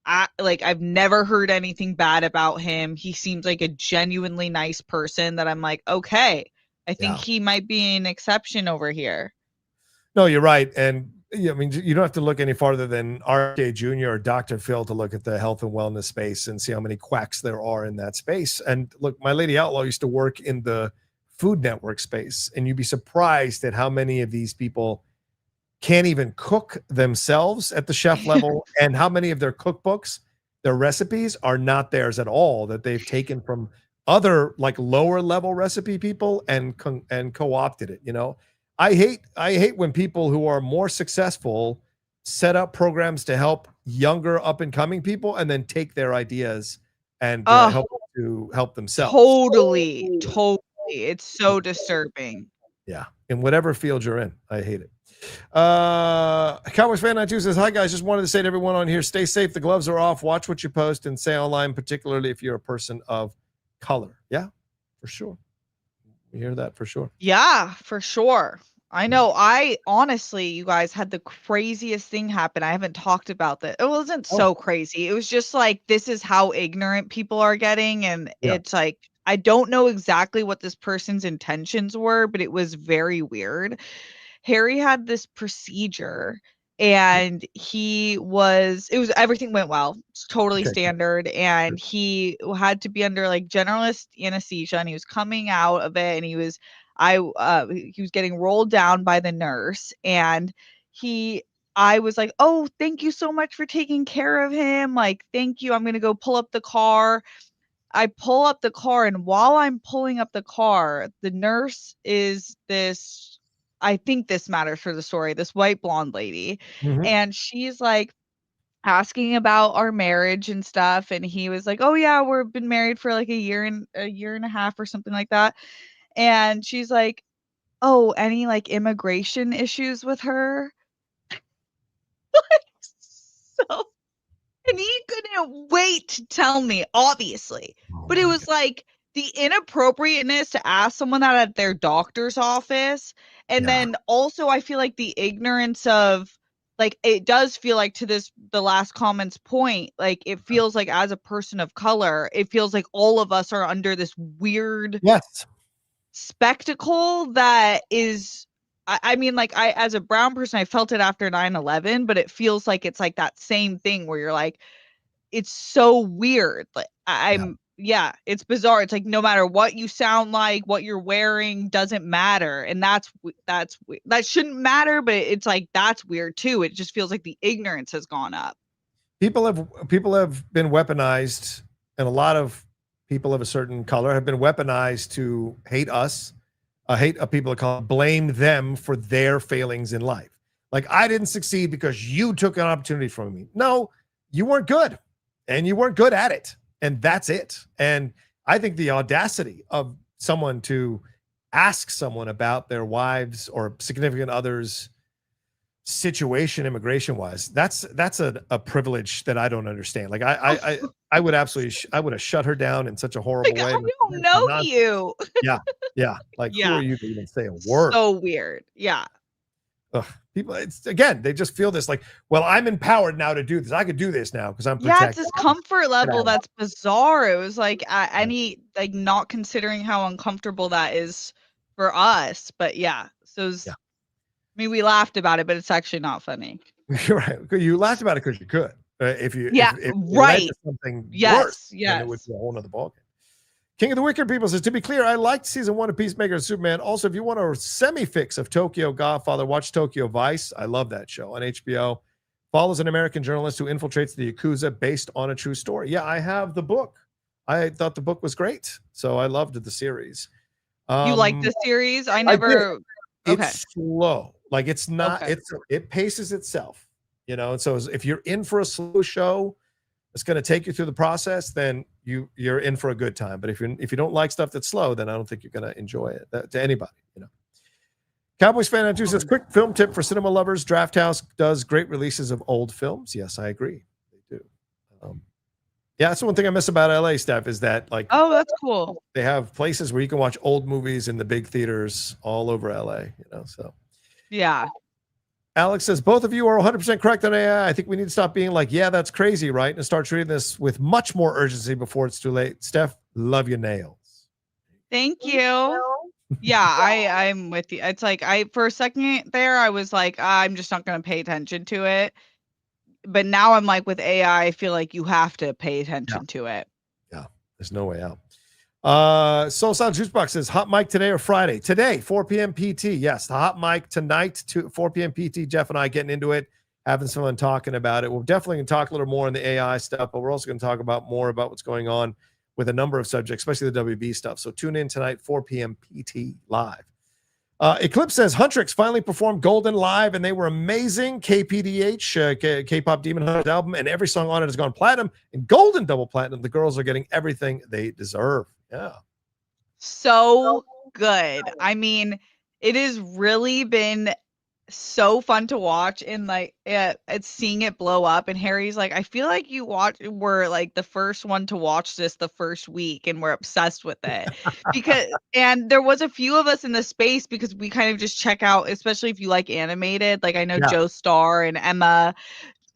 [SPEAKER 2] I've never heard anything bad about him. He seems like a genuinely nice person that I'm like, okay, I think he might be an exception over here.
[SPEAKER 1] No, you're right. And I mean, you don't have to look any farther than RJ Jr. or Dr. Phil to look at the health and wellness space and see how many quacks there are in that space. And look, my lady outlaw used to work in the Food Network space, and you'd be surprised at how many of these people can't even cook themselves at the chef level, and how many of their cookbooks, their recipes are not theirs at all, that they've taken from other like lower level recipe people and co-opted it. I hate when people who are more successful set up programs to help younger up and coming people and then take their ideas and help themselves.
[SPEAKER 2] Totally. It's so disturbing.
[SPEAKER 1] Yeah. In whatever field you're in, I hate it. Cowboys Fan 92 says, hi guys, just wanted to say to everyone on here, stay safe. The gloves are off. Watch what you post and say online, particularly if you're a person of color. Yeah, for sure. You hear that for sure.
[SPEAKER 2] Yeah, for sure. I know. I honestly, you guys, had the craziest thing happen. I haven't talked about that. It wasn't so crazy. It was just like, this is how ignorant people are getting. And it's like, I don't know exactly what this person's intentions were, but it was very weird. Harry had this procedure and everything went well. It's totally standard. And he had to be under like generalist anesthesia, and he was coming out of it, and he was getting rolled down by the nurse, and I was like, oh, thank you so much for taking care of him. Like, thank you. I'm going to go pull up the car. I pull up the car, and while I'm pulling up the car, the nurse is this, I think this matters for the story, this white blonde lady.
[SPEAKER 1] Mhm.
[SPEAKER 2] And she's like asking about our marriage and stuff. And he was like, oh yeah, we've been married for like a year and a half or something like that. And she's like, oh, any like immigration issues with her? So, and he couldn't wait to tell me, obviously. But it was like the inappropriateness to ask someone that at their doctor's office. And then also I feel like the ignorance of, like, it does feel like, to the last comment's point, like it feels like as a person of color, it feels like all of us are under this weird spectacle that is, I mean, like, I, as a brown person, I felt it after 9/11, but it feels like it's like that same thing where you're like, it's so weird. Like it's bizarre. It's like, no matter what you sound like, what you're wearing doesn't matter. And that shouldn't matter, but it's like, that's weird too. It just feels like the ignorance has gone up.
[SPEAKER 1] People have been weaponized, and a lot of people of a certain color have been weaponized to hate us, hate people of color, blame them for their failings in life. Like, I didn't succeed because you took an opportunity from me. No, you weren't good, and you weren't good at it, and that's it. And I think the audacity of someone to ask someone about their wives or significant others' situation immigration wise, that's a privilege that I don't understand. Like, I would absolutely I would have shut her down in such a horrible way.
[SPEAKER 2] I don't know you.
[SPEAKER 1] Yeah. Like, who are you to even say a word?
[SPEAKER 2] So weird. Yeah.
[SPEAKER 1] Ugh. People, it's, again, they just feel this like, well, I'm empowered now to do this. I could do this now because I'm protected.
[SPEAKER 2] Yeah, it's this comfort level that's bizarre. It was like any, like, not considering how uncomfortable that is for us. But yeah, so I mean, we laughed about it, but it's actually not funny.
[SPEAKER 1] You're right. You laughed about it because you could. If you
[SPEAKER 2] right.
[SPEAKER 1] Led to something
[SPEAKER 2] worse,
[SPEAKER 1] then it would be a whole nother ballgame. King of the Wicked People says, to be clear, I liked season 1 of Peacemaker and Superman. Also, if you want a semi-fix of Tokyo Godfather, watch Tokyo Vice. I love that show on HBO. Follows an American journalist who infiltrates the Yakuza based on a true story. Yeah, I have the book. I thought the book was great, so I loved the series.
[SPEAKER 2] You like
[SPEAKER 1] Um,
[SPEAKER 2] the series? I
[SPEAKER 1] I did.
[SPEAKER 2] never. Okay.
[SPEAKER 1] It's slow. Like it's not.
[SPEAKER 2] Okay.
[SPEAKER 1] It paces itself. And so if you're in for a slow show, it's going to take you through the process. Then you're in for a good time. But if you don't like stuff that's slow, then I don't think you're going to enjoy it to anybody. Cowboys fan Andrew says, quick film tip for cinema lovers. Draft House does great releases of old films. Yes, I agree. They do. Yeah, that's the one thing I miss about LA, Steph, is that
[SPEAKER 2] Oh, that's cool.
[SPEAKER 1] they have places where you can watch old movies in the big theaters all over LA, so.
[SPEAKER 2] Yeah.
[SPEAKER 1] Alex says, both of you are 100% correct on AI. I think we need to stop being like, yeah, that's crazy, right? And start treating this with much more urgency before it's too late. Steph, love your nails.
[SPEAKER 2] Thank you. Yeah, I'm with you. It's like for a second there, I was like, I'm just not going to pay attention to it. But now I'm like, with AI, I feel like you have to pay attention to it.
[SPEAKER 1] Yeah, there's no way out. Soul Sound Juicebox says, hot mic today or Friday? Today, 4 p.m. PT. Yes, the hot mic tonight, 4 p.m. PT. Jeff and I getting into it, having some fun talking about it. We're definitely going to talk a little more on the AI stuff, but we're also going to talk about more about what's going on with a number of subjects, especially the WB stuff. So tune in tonight, 4 p.m. PT live. Eclipse says, Huntrix finally performed Golden live, and they were amazing. KPDH, K-Pop Demon Hunter's album, and every song on it has gone platinum and Golden double platinum. The girls are getting everything they deserve. Yeah.
[SPEAKER 2] So good. I mean, it has really been so fun to watch, and like it's seeing it blow up. And Harry's like, I feel like were like the first one to watch this the first week, and we're obsessed with it and there was a few of us in the space because we kind of just check out, especially if you like animated. Like I know Joe Starr and Emma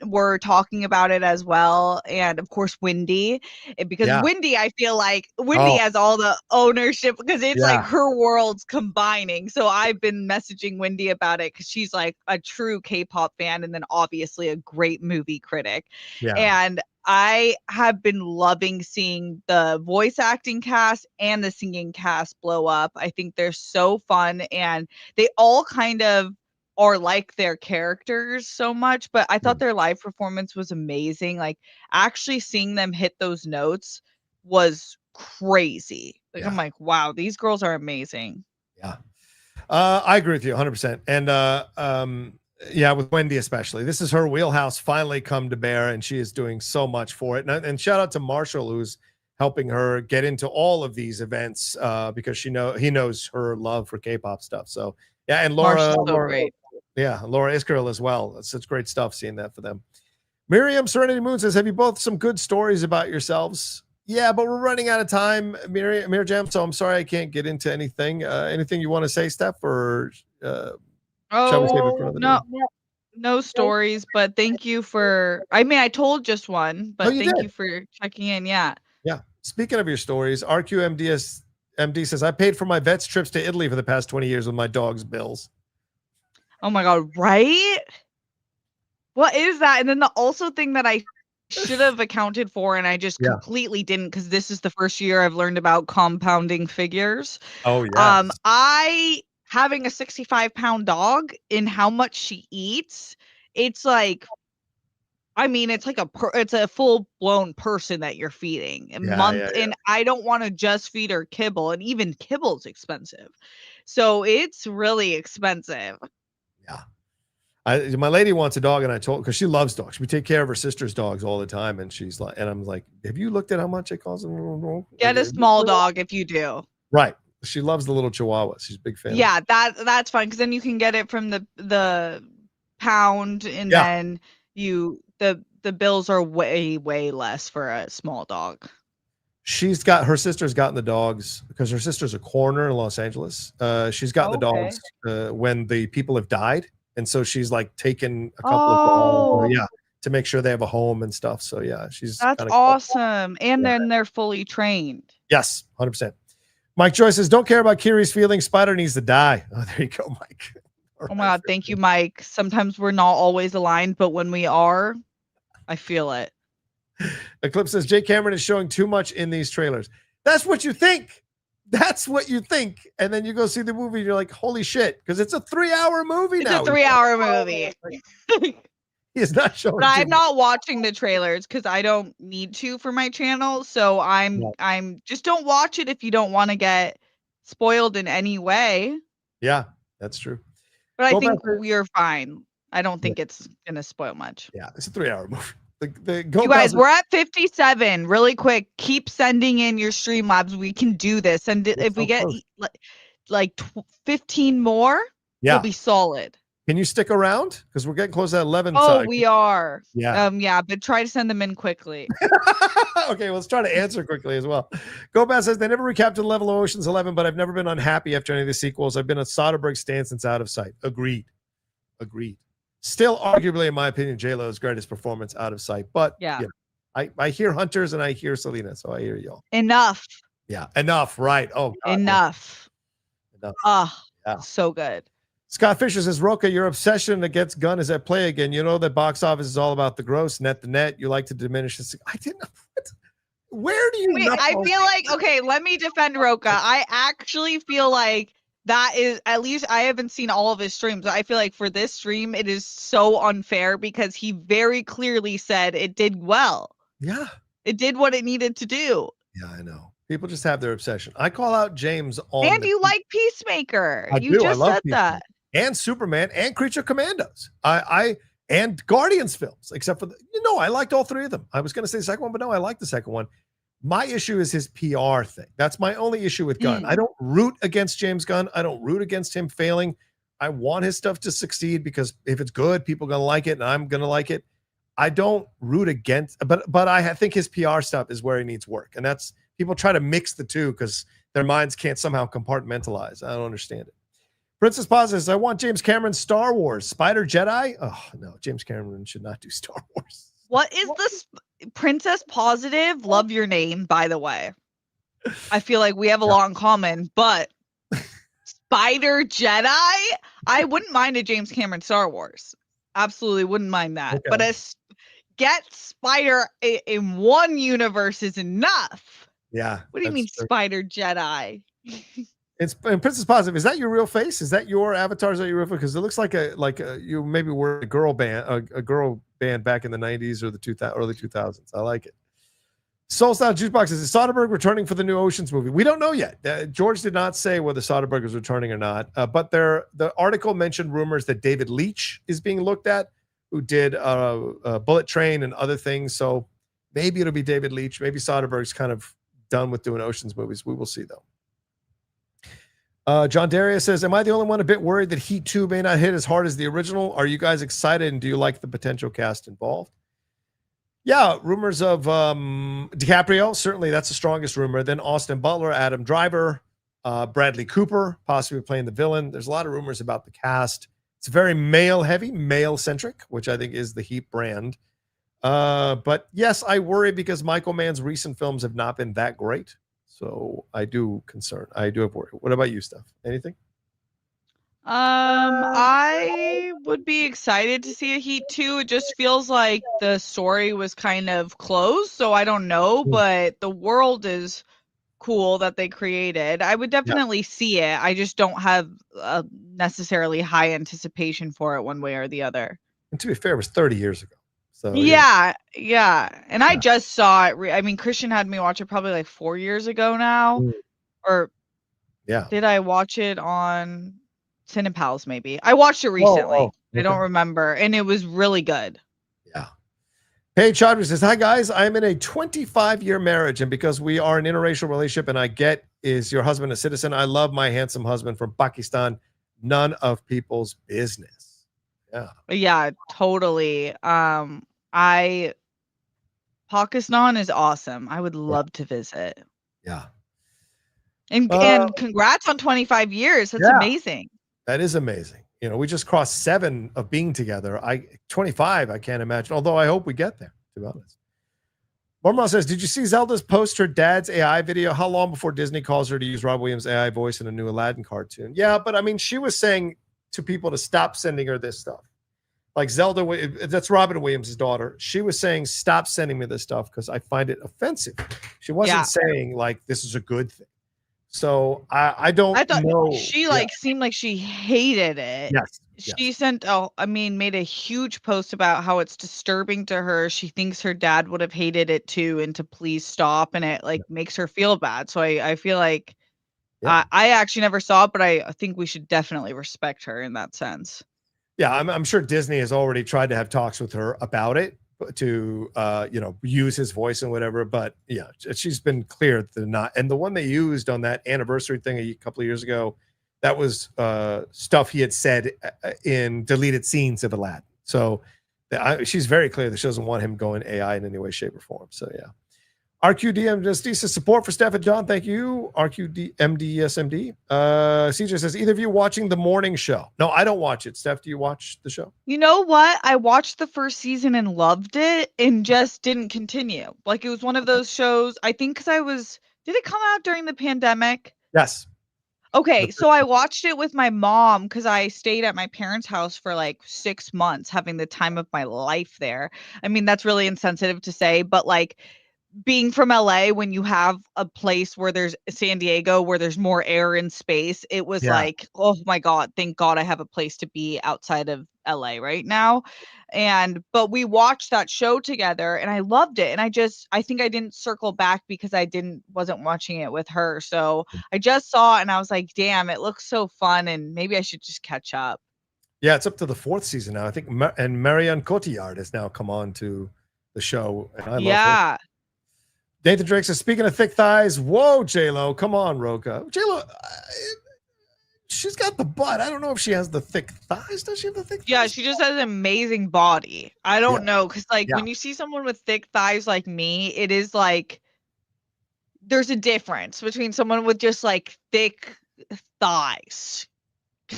[SPEAKER 2] were talking about it as well, and of course Wendy, because Wendy, I feel like Wendy has all the ownership because it's like her world's combining. So I've been messaging Wendy about it because she's like a true K-pop fan, and then obviously a great movie critic. And I have been loving seeing the voice acting cast and the singing cast blow up. I think they're so fun, and they all kind of are like their characters so much, but I thought their live performance was amazing. Like actually seeing them hit those notes was crazy. Like I'm like, wow, these girls are amazing.
[SPEAKER 1] Yeah. I agree with you 100%. And with Wendy especially. This is her wheelhouse finally come to bear, and she is doing so much for it. And shout out to Marshall, who's helping her get into all of these events because he knows her love for K-pop stuff. So yeah, and Laura,
[SPEAKER 2] great.
[SPEAKER 1] Yeah, Laura Iskirl as well. It's such great stuff seeing that for them. Miriam Serenity Moon says, have you both some good stories about yourselves? Yeah, but we're running out of time, Mirjam, so I'm sorry I can't get into anything. Anything you want to say, Steph, or shall we save it for another day?
[SPEAKER 2] No stories, but thank you for, I told just one, but thank you for checking in. Yeah.
[SPEAKER 1] Speaking of your stories, RQMD says, I paid for my vet's trips to Italy for the past 20 years with my dog's bills.
[SPEAKER 2] Oh my God, right? What is that? And then the also thing that I should have accounted for, and I just completely didn't, because this is the first year I've learned about compounding figures.
[SPEAKER 1] Oh, yeah.
[SPEAKER 2] Having a 65-pound dog, in how much she eats, it's like, it's like it's a full-blown person that you're feeding and I don't want to just feed her kibble, and even kibble's expensive. So it's really expensive.
[SPEAKER 1] My lady wants a dog, and I told, because she loves dogs. We take care of her sister's dogs all the time, and she's like, and I'm like, have you looked at how much it costs?
[SPEAKER 2] Get a small dog if you do.
[SPEAKER 1] Right. She loves the little Chihuahua. She's a big fan.
[SPEAKER 2] Yeah, that's fine, because then you can get it from the pound, and then the bills are way less for a small dog.
[SPEAKER 1] Her sister's gotten the dogs because her sister's a coroner in Los Angeles. She's gotten the dogs when the people have died. And so she's like taken a couple of dogs, to make sure they have a home and stuff. So that's
[SPEAKER 2] awesome. And then they're fully trained.
[SPEAKER 1] Yes, 100%. Mike Joyce says, don't care about Kiri's feelings. Spider needs to die. Oh, there you go, Mike.
[SPEAKER 2] Oh my God, thank you, Mike. Sometimes we're not always aligned, but when we are, I feel it.
[SPEAKER 1] Eclipse says, Jay Cameron is showing too much in these trailers. That's what you think. That's what you think. And then you go see the movie and you're like, holy shit, because it's a 3-hour movie now.
[SPEAKER 2] It's a 3-hour movie.
[SPEAKER 1] He is not showing.
[SPEAKER 2] But I'm not watching the trailers because I don't need to for my channel. So I'm just don't watch it if you don't want to get spoiled in any way.
[SPEAKER 1] Yeah, that's true.
[SPEAKER 2] But I
[SPEAKER 1] Go
[SPEAKER 2] think
[SPEAKER 1] back to-
[SPEAKER 2] we're fine. I don't think it's gonna spoil much.
[SPEAKER 1] Yeah, it's a 3-hour movie.
[SPEAKER 2] You guys, we're at 57. Really quick, keep sending in your Streamlabs. We can do this. And if we get like 15 more, we'll be solid.
[SPEAKER 1] Can you stick around? Because we're getting close to 11.
[SPEAKER 2] Oh, we are.
[SPEAKER 1] Yeah.
[SPEAKER 2] Yeah, but try to send them in quickly.
[SPEAKER 1] Okay, well, let's try to answer quickly as well. Gomez says, they never recapped the level of Ocean's 11, but I've never been unhappy after any of the sequels. I've been a Soderbergh stan since Out of Sight. Agreed. Still, arguably, in my opinion, J-Lo's greatest performance, Out of Sight. But
[SPEAKER 2] yeah,
[SPEAKER 1] you know, I hear Hunters and I hear Selena, so I hear y'all.
[SPEAKER 2] Enough.
[SPEAKER 1] Yeah, enough. Right. Oh, God,
[SPEAKER 2] enough.
[SPEAKER 1] Enough.
[SPEAKER 2] Yeah. So good.
[SPEAKER 1] Scott Fisher says, Roca, your obsession against Gunn is at play again. You know that box office is all about the gross, net the net. You like to diminish this. I didn't know. Where do you
[SPEAKER 2] I feel like, okay, let me defend Roca. I actually feel like that is, at least I haven't seen all of his streams. I feel like for this stream, it is so unfair because he very clearly said it did well.
[SPEAKER 1] Yeah.
[SPEAKER 2] It did what it needed to do.
[SPEAKER 1] Yeah, I know. People just have their obsession. I call out James on.
[SPEAKER 2] And you like Peacemaker.
[SPEAKER 1] You
[SPEAKER 2] just said that.
[SPEAKER 1] And Superman and Creature Commandos. I and Guardians films, except for I liked all three of them. I was going to say the second one, but no, I liked the second one. My issue is his PR thing. That's my only issue with Gunn. I don't root against James Gunn. I don't root against him failing. I want his stuff to succeed because if it's good, people are going to like it and I'm going to like it. I don't root against, but I think his PR stuff is where he needs work. And that's, people try to mix the two because their minds can't somehow compartmentalize. I don't understand it. Princess Paz says, I want James Cameron's Star Wars. Spider Jedi? Oh, no. James Cameron should not do Star Wars.
[SPEAKER 2] What is this? Princess Positive? Love your name, by the way. I feel like we have a lot in common, but Spider Jedi? I wouldn't mind a James Cameron Star Wars. Absolutely wouldn't mind that. Okay. But get Spider in one universe is enough.
[SPEAKER 1] Yeah.
[SPEAKER 2] What do you mean Spider Jedi?
[SPEAKER 1] It's and Princess Positive. Is that your real face? Is that your avatar? Is that your real face? Because it looks like you maybe were a girl band, a girl band back in the 90s or the early 2000s. I like it. Soul Style Juicebox is Soderbergh returning for the new Oceans movie? We don't know yet. George did not say whether Soderbergh is returning or not. But the article mentioned rumors that David Leitch is being looked at, who did Bullet Train and other things. So maybe it'll be David Leitch. Maybe Soderbergh's kind of done with doing Oceans movies. We will see though. John Darius says, am I the only one a bit worried that Heat 2 may not hit as hard as the original? Are you guys excited and do you like the potential cast involved? Yeah, rumors of DiCaprio, certainly that's the strongest rumor. Then Austin Butler, Adam Driver, Bradley Cooper, possibly playing the villain. There's a lot of rumors about the cast. It's very male-heavy, male-centric, which I think is the Heat brand. But yes, I worry because Michael Mann's recent films have not been that great. So I do have worry. What about you, Steph? Anything?
[SPEAKER 2] I would be excited to see a Heat 2. It just feels like the story was kind of closed, so I don't know, but the world is cool that they created. I would definitely see it. I just don't have necessarily high anticipation for it one way or the other.
[SPEAKER 1] And to be fair, it was 30 years ago. So
[SPEAKER 2] yeah. And I just saw it. I mean, Christian had me watch it probably like 4 years ago now. Or did I watch it on Cinepals maybe? I watched it recently. Okay. I don't remember. And it was really good.
[SPEAKER 1] Yeah. Hey, Chaudhry says, hi, guys. I'm in a 25-year marriage. And because we are an interracial relationship and I get is your husband a citizen, I love my handsome husband from Pakistan. None of people's business. Yeah.
[SPEAKER 2] Yeah, totally. Pakistan is awesome. I would love to visit.
[SPEAKER 1] Yeah.
[SPEAKER 2] And congrats on 25 years. That's amazing.
[SPEAKER 1] That is amazing. You know, we just crossed 7 of being together. 25, I can't imagine. Although I hope we get there, to be honest. Mormon says, did you see Zelda's post her dad's AI video? How long before Disney calls her to use Rob Williams' AI voice in a new Aladdin cartoon? Yeah, but I mean, she was saying to people to stop sending her this stuff. Like Zelda, that's Robin Williams' daughter. She was saying, stop sending me this stuff because I find it offensive. She wasn't saying like, this is a good thing. So I thought know.
[SPEAKER 2] She seemed like she hated it.
[SPEAKER 1] Yes.
[SPEAKER 2] She made a huge post about how it's disturbing to her. She thinks her dad would have hated it too, and to please stop. And it makes her feel bad. So I feel like
[SPEAKER 1] Yeah.
[SPEAKER 2] I actually never saw it, but I think we should definitely respect her in that sense.
[SPEAKER 1] Yeah, I'm sure Disney has already tried to have talks with her about it to use his voice and whatever. But yeah, she's been clear to not. And the one they used on that anniversary thing a couple of years ago, that was stuff he had said in deleted scenes of Aladdin. So she's very clear that she doesn't want him going AI in any way, shape, or form. So yeah. RQDMD says support for Steph and John. Thank you. RQDMDSMD. CJ says, either of you watching the morning show? No, I don't watch it. Steph, do you watch the show?
[SPEAKER 2] You know what? I watched the first season and loved it and just didn't continue. Like, it was one of those shows, I think, because did it come out during the pandemic?
[SPEAKER 1] Yes.
[SPEAKER 2] Okay, so I watched it with my mom because I stayed at my parents' house for like 6 months, having the time of my life there. I mean, that's really insensitive to say, but like, being from LA, when you have a place where there's San Diego, where there's more air and space, it was like, oh my God, thank God I have a place to be outside of LA right now. But we watched that show together and I loved it. And I think I didn't circle back because wasn't watching it with her. So I just saw it and I was like, damn, it looks so fun. And maybe I should just catch up.
[SPEAKER 1] Yeah, it's up to the 4th season now, I think. And Marianne Cotillard has now come on to the show. And I love her. Nathan Drake says, speaking of thick thighs, whoa, J-Lo, come on, Roca. J-Lo, she's got the butt. I don't know if she has the thick thighs. Does she have the thick thighs?
[SPEAKER 2] Yeah, she just has an amazing body. I don't know, because when you see someone with thick thighs like me, it is like there's a difference between someone with just like thick thighs.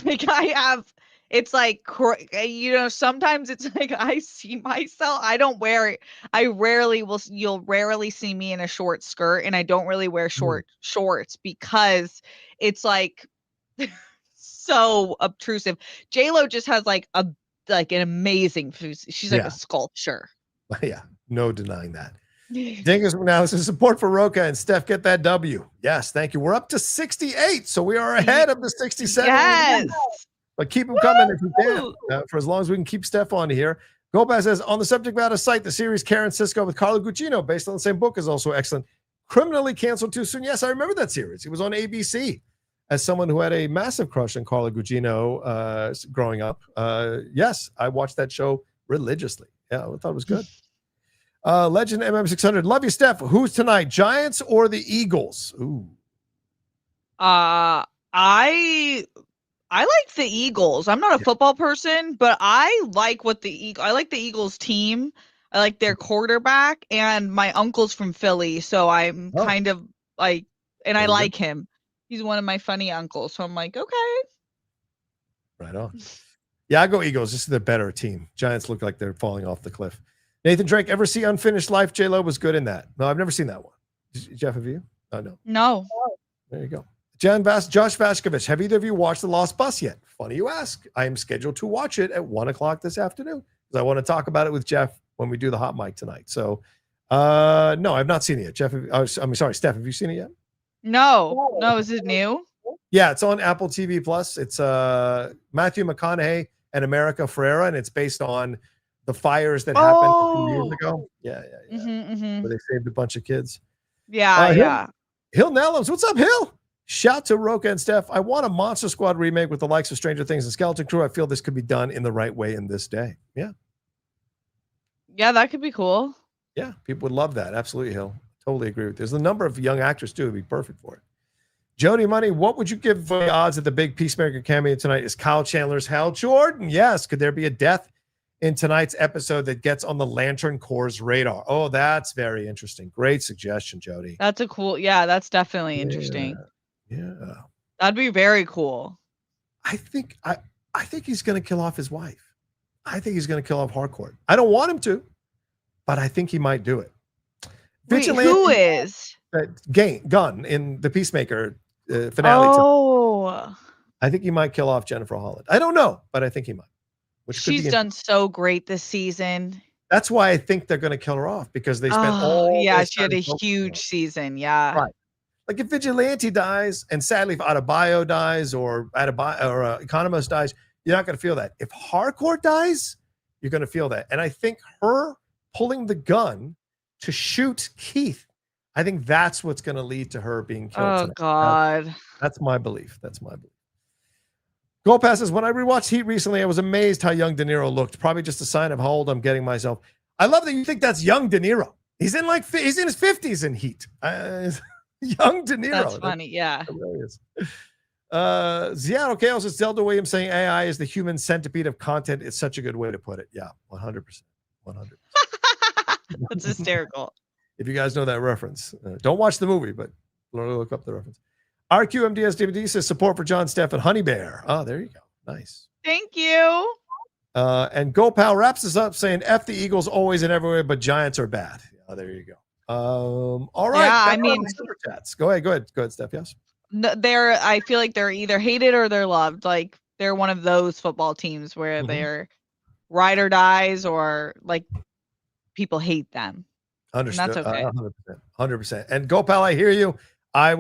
[SPEAKER 2] Like it's like, sometimes it's like I see myself. You'll rarely see me in a short skirt, and I don't really wear shorts because it's like so obtrusive. J-Lo just has like an amazing food. She's like a sculpture.
[SPEAKER 1] Yeah, no denying that. Dingus now says support for Roca and Steph, get that W. Yes, thank you. We're up to 68, so we are ahead of the 67.
[SPEAKER 2] Yes.
[SPEAKER 1] But keep them coming if you can, for as long as we can keep Steph on here. Gomez says, on the subject matter site, the series Karen Cisco with Carla Gugino, based on the same book, is also excellent. Criminally canceled too soon. Yes, I remember that series. It was on ABC. As someone who had a massive crush on Carla Gugino growing up, yes, I watched that show religiously. Yeah, I thought it was good. Legend MM600, love you, Steph. Who's tonight, Giants or the Eagles? Ooh.
[SPEAKER 2] I like the Eagles. I'm not a football person, but I like I like the Eagles team. I like their quarterback, and my uncle's from Philly, so I'm kind of like, and I like him. He's one of my funny uncles, so I'm like, okay.
[SPEAKER 1] Right on. Yeah, I go Eagles. This is the better team. Giants look like they're falling off the cliff. Nathan Drake, ever see Unfinished Life? J-Lo was good in that. No, I've never seen that one. Jeff, have you? Oh, no.
[SPEAKER 2] No.
[SPEAKER 1] There you go. Josh Vashkovich, have either of you watched The Lost Bus yet? Funny you ask. I am scheduled to watch it at 1:00 this afternoon because I want to talk about it with Jeff when we do the hot mic tonight. So, no, I've not seen it yet. Jeff, I'm sorry, Steph, have you seen it yet?
[SPEAKER 2] No. Is it new?
[SPEAKER 1] Yeah, it's on Apple TV Plus. It's Matthew McConaughey and America Ferrera, and it's based on the fires that happened a few years ago. Yeah. Where they saved a bunch of kids.
[SPEAKER 2] Yeah.
[SPEAKER 1] Hill Nellums, what's up, Hill? Shout to Roca and Steph. I want a Monster Squad remake with the likes of Stranger Things and Skeleton Crew. I feel this could be done in the right way in this day. Yeah.
[SPEAKER 2] Yeah, that could be cool.
[SPEAKER 1] Yeah, people would love that. Absolutely, Hill. Totally agree with this. There's a number of young actors, too, would be perfect for it. Jody Money, what would you give for the odds that the big Peacemaker cameo tonight is Kyle Chandler's Hal Jordan? Yes. Could there be a death in tonight's episode that gets on the Lantern Corps' radar? Oh, that's very interesting. Great suggestion, Jody.
[SPEAKER 2] That's that's definitely interesting.
[SPEAKER 1] Yeah.
[SPEAKER 2] That'd be very cool.
[SPEAKER 1] I think he's going to kill off his wife. I think he's going to kill off Harcourt. I don't want him to, but I think he might do it.
[SPEAKER 2] Wait, who is?
[SPEAKER 1] Gunn in the Peacemaker finale.
[SPEAKER 2] Oh.
[SPEAKER 1] I think he might kill off Jennifer Holland. I don't know, but I think he might.
[SPEAKER 2] She's done so great this season.
[SPEAKER 1] That's why I think they're going to kill her off because they spent
[SPEAKER 2] she had a huge season. Yeah.
[SPEAKER 1] Right. Like if Vigilante dies, and sadly if Adebayo dies or Economos dies, you're not going to feel that. If Harcourt dies, you're going to feel that. And I think her pulling the gun to shoot Keith, I think that's what's going to lead to her being killed
[SPEAKER 2] Oh
[SPEAKER 1] tonight.
[SPEAKER 2] God.
[SPEAKER 1] That's my belief. That's my belief. Goldpass says, when I rewatched Heat recently, I was amazed how young De Niro looked. Probably just a sign of how old I'm getting myself. I love that you think that's young De Niro. He's in his 50s in Heat. Young De Niro.
[SPEAKER 2] That's funny. Yeah.
[SPEAKER 1] Hilarious. Seattle Chaos is Zelda Williams saying AI is the human centipede of content. It's such a good way to put it. Yeah, 100%. 100%.
[SPEAKER 2] That's hysterical.
[SPEAKER 1] If you guys know that reference, don't watch the movie, but look up the reference. RQMDS DVD says support for John Steffen, Honey Bear. Oh, there you go. Nice.
[SPEAKER 2] Thank you.
[SPEAKER 1] And GoPal wraps us up saying F the Eagles always and everywhere, but Giants are bad. Oh, there you go. All right.
[SPEAKER 2] Yeah, I mean,
[SPEAKER 1] super chats. Go ahead, Steph. Yes.
[SPEAKER 2] I feel like they're either hated or they're loved. Like they're one of those football teams where they're ride or dies, or like people hate them.
[SPEAKER 1] Understood.
[SPEAKER 2] And that's okay.
[SPEAKER 1] 100%. And GoPal, I hear you. I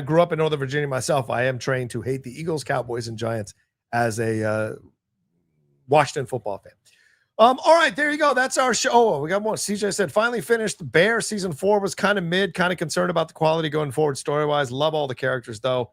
[SPEAKER 1] grew up in Northern Virginia myself. I am trained to hate the Eagles, Cowboys, and Giants as a Washington football fan. All right, there you go. That's our show. Oh, we got more. CJ said, finally finished. Bear season 4 was kind of mid, kind of concerned about the quality going forward story-wise. Love all the characters, though.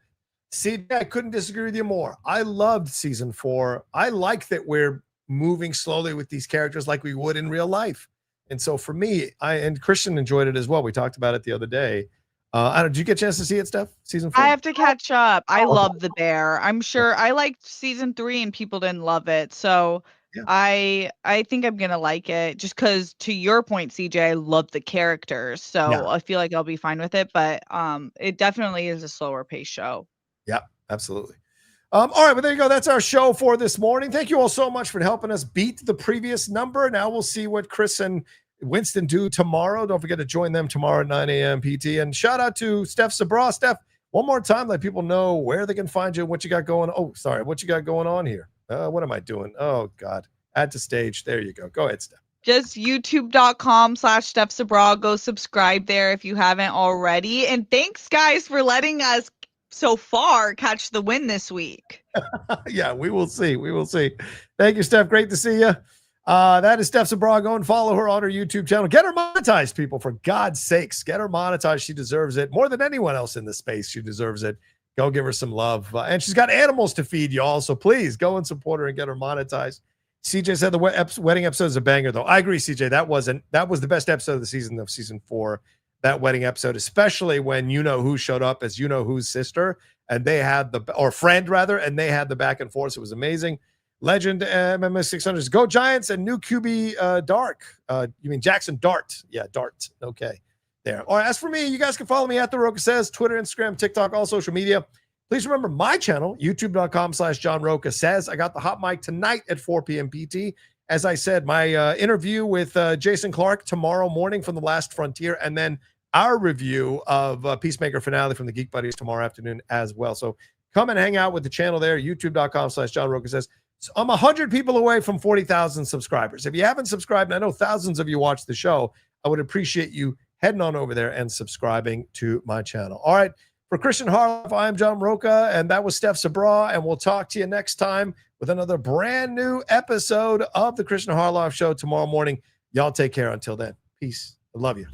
[SPEAKER 1] CJ, I couldn't disagree with you more. I loved season 4. I like that we're moving slowly with these characters like we would in real life. And so for me, and Kristian enjoyed it as well. We talked about it the other day. Did you get a chance to see it, Steph? Season 4?
[SPEAKER 2] I have to catch up. I love the Bear. I'm sure I liked season 3 and people didn't love it. So yeah. I think I'm gonna like it just because, to your point, CJ, I love the characters. So I feel like I'll be fine with it. But it definitely is a slower paced show. Yeah,
[SPEAKER 1] absolutely. All right, well, there you go. That's our show for this morning. Thank you all so much for helping us beat the previous number. Now we'll see what Chris and Winston do tomorrow. Don't forget to join them tomorrow at 9 a.m. PT. And shout out to Steph Sabra. Steph, one more time, let people know where they can find you, what you got going. Oh, sorry, what you got going on here? What am I doing? Oh, God. Add to stage. There you go. Go ahead, Steph.
[SPEAKER 2] Just youtube.com/Steph Sabra. Go subscribe there if you haven't already. And thanks, guys, for letting us so far catch the win this week.
[SPEAKER 1] Yeah, we will see. We will see. Thank you, Steph. Great to see you. That is Steph Sabra. Go and follow her on her YouTube channel. Get her monetized, people, for God's sakes. Get her monetized. She deserves it more than anyone else in the space. She deserves it. Go give her some love. And she's got animals to feed, y'all. So please go and support her and get her monetized. CJ said the wedding episode is a banger, though. I agree, CJ. That was the best episode of the season, of season 4. That wedding episode, especially when you know who showed up as you know who's sister, and they had friend rather, and they had the back and forth. It was amazing. Legend MMS 600s. Go Giants and new QB Dark. You mean Jackson Dart? Yeah, Dart. Okay, there. All right. As for me, you guys can follow me at The Rocha Says, Twitter, Instagram, TikTok, all social media. Please remember my channel, youtube.com/John Rocha Says. I got the hot mic tonight at 4 p.m. PT. As I said, my interview with Jason Clark tomorrow morning from The Last Frontier, and then our review of Peacemaker finale from the Geek Buddies tomorrow afternoon as well. So come and hang out with the channel there, youtube.com/John Rocha Says. So I'm 100 people away from 40,000 subscribers. If you haven't subscribed, and I know thousands of you watch the show, I would appreciate you heading on over there and subscribing to my channel. All right. For Kristian Harloff, I'm John Rocha, and that was Steph Sabra, and we'll talk to you next time with another brand new episode of the Kristian Harloff Show tomorrow morning. Y'all take care until then. Peace. I love you.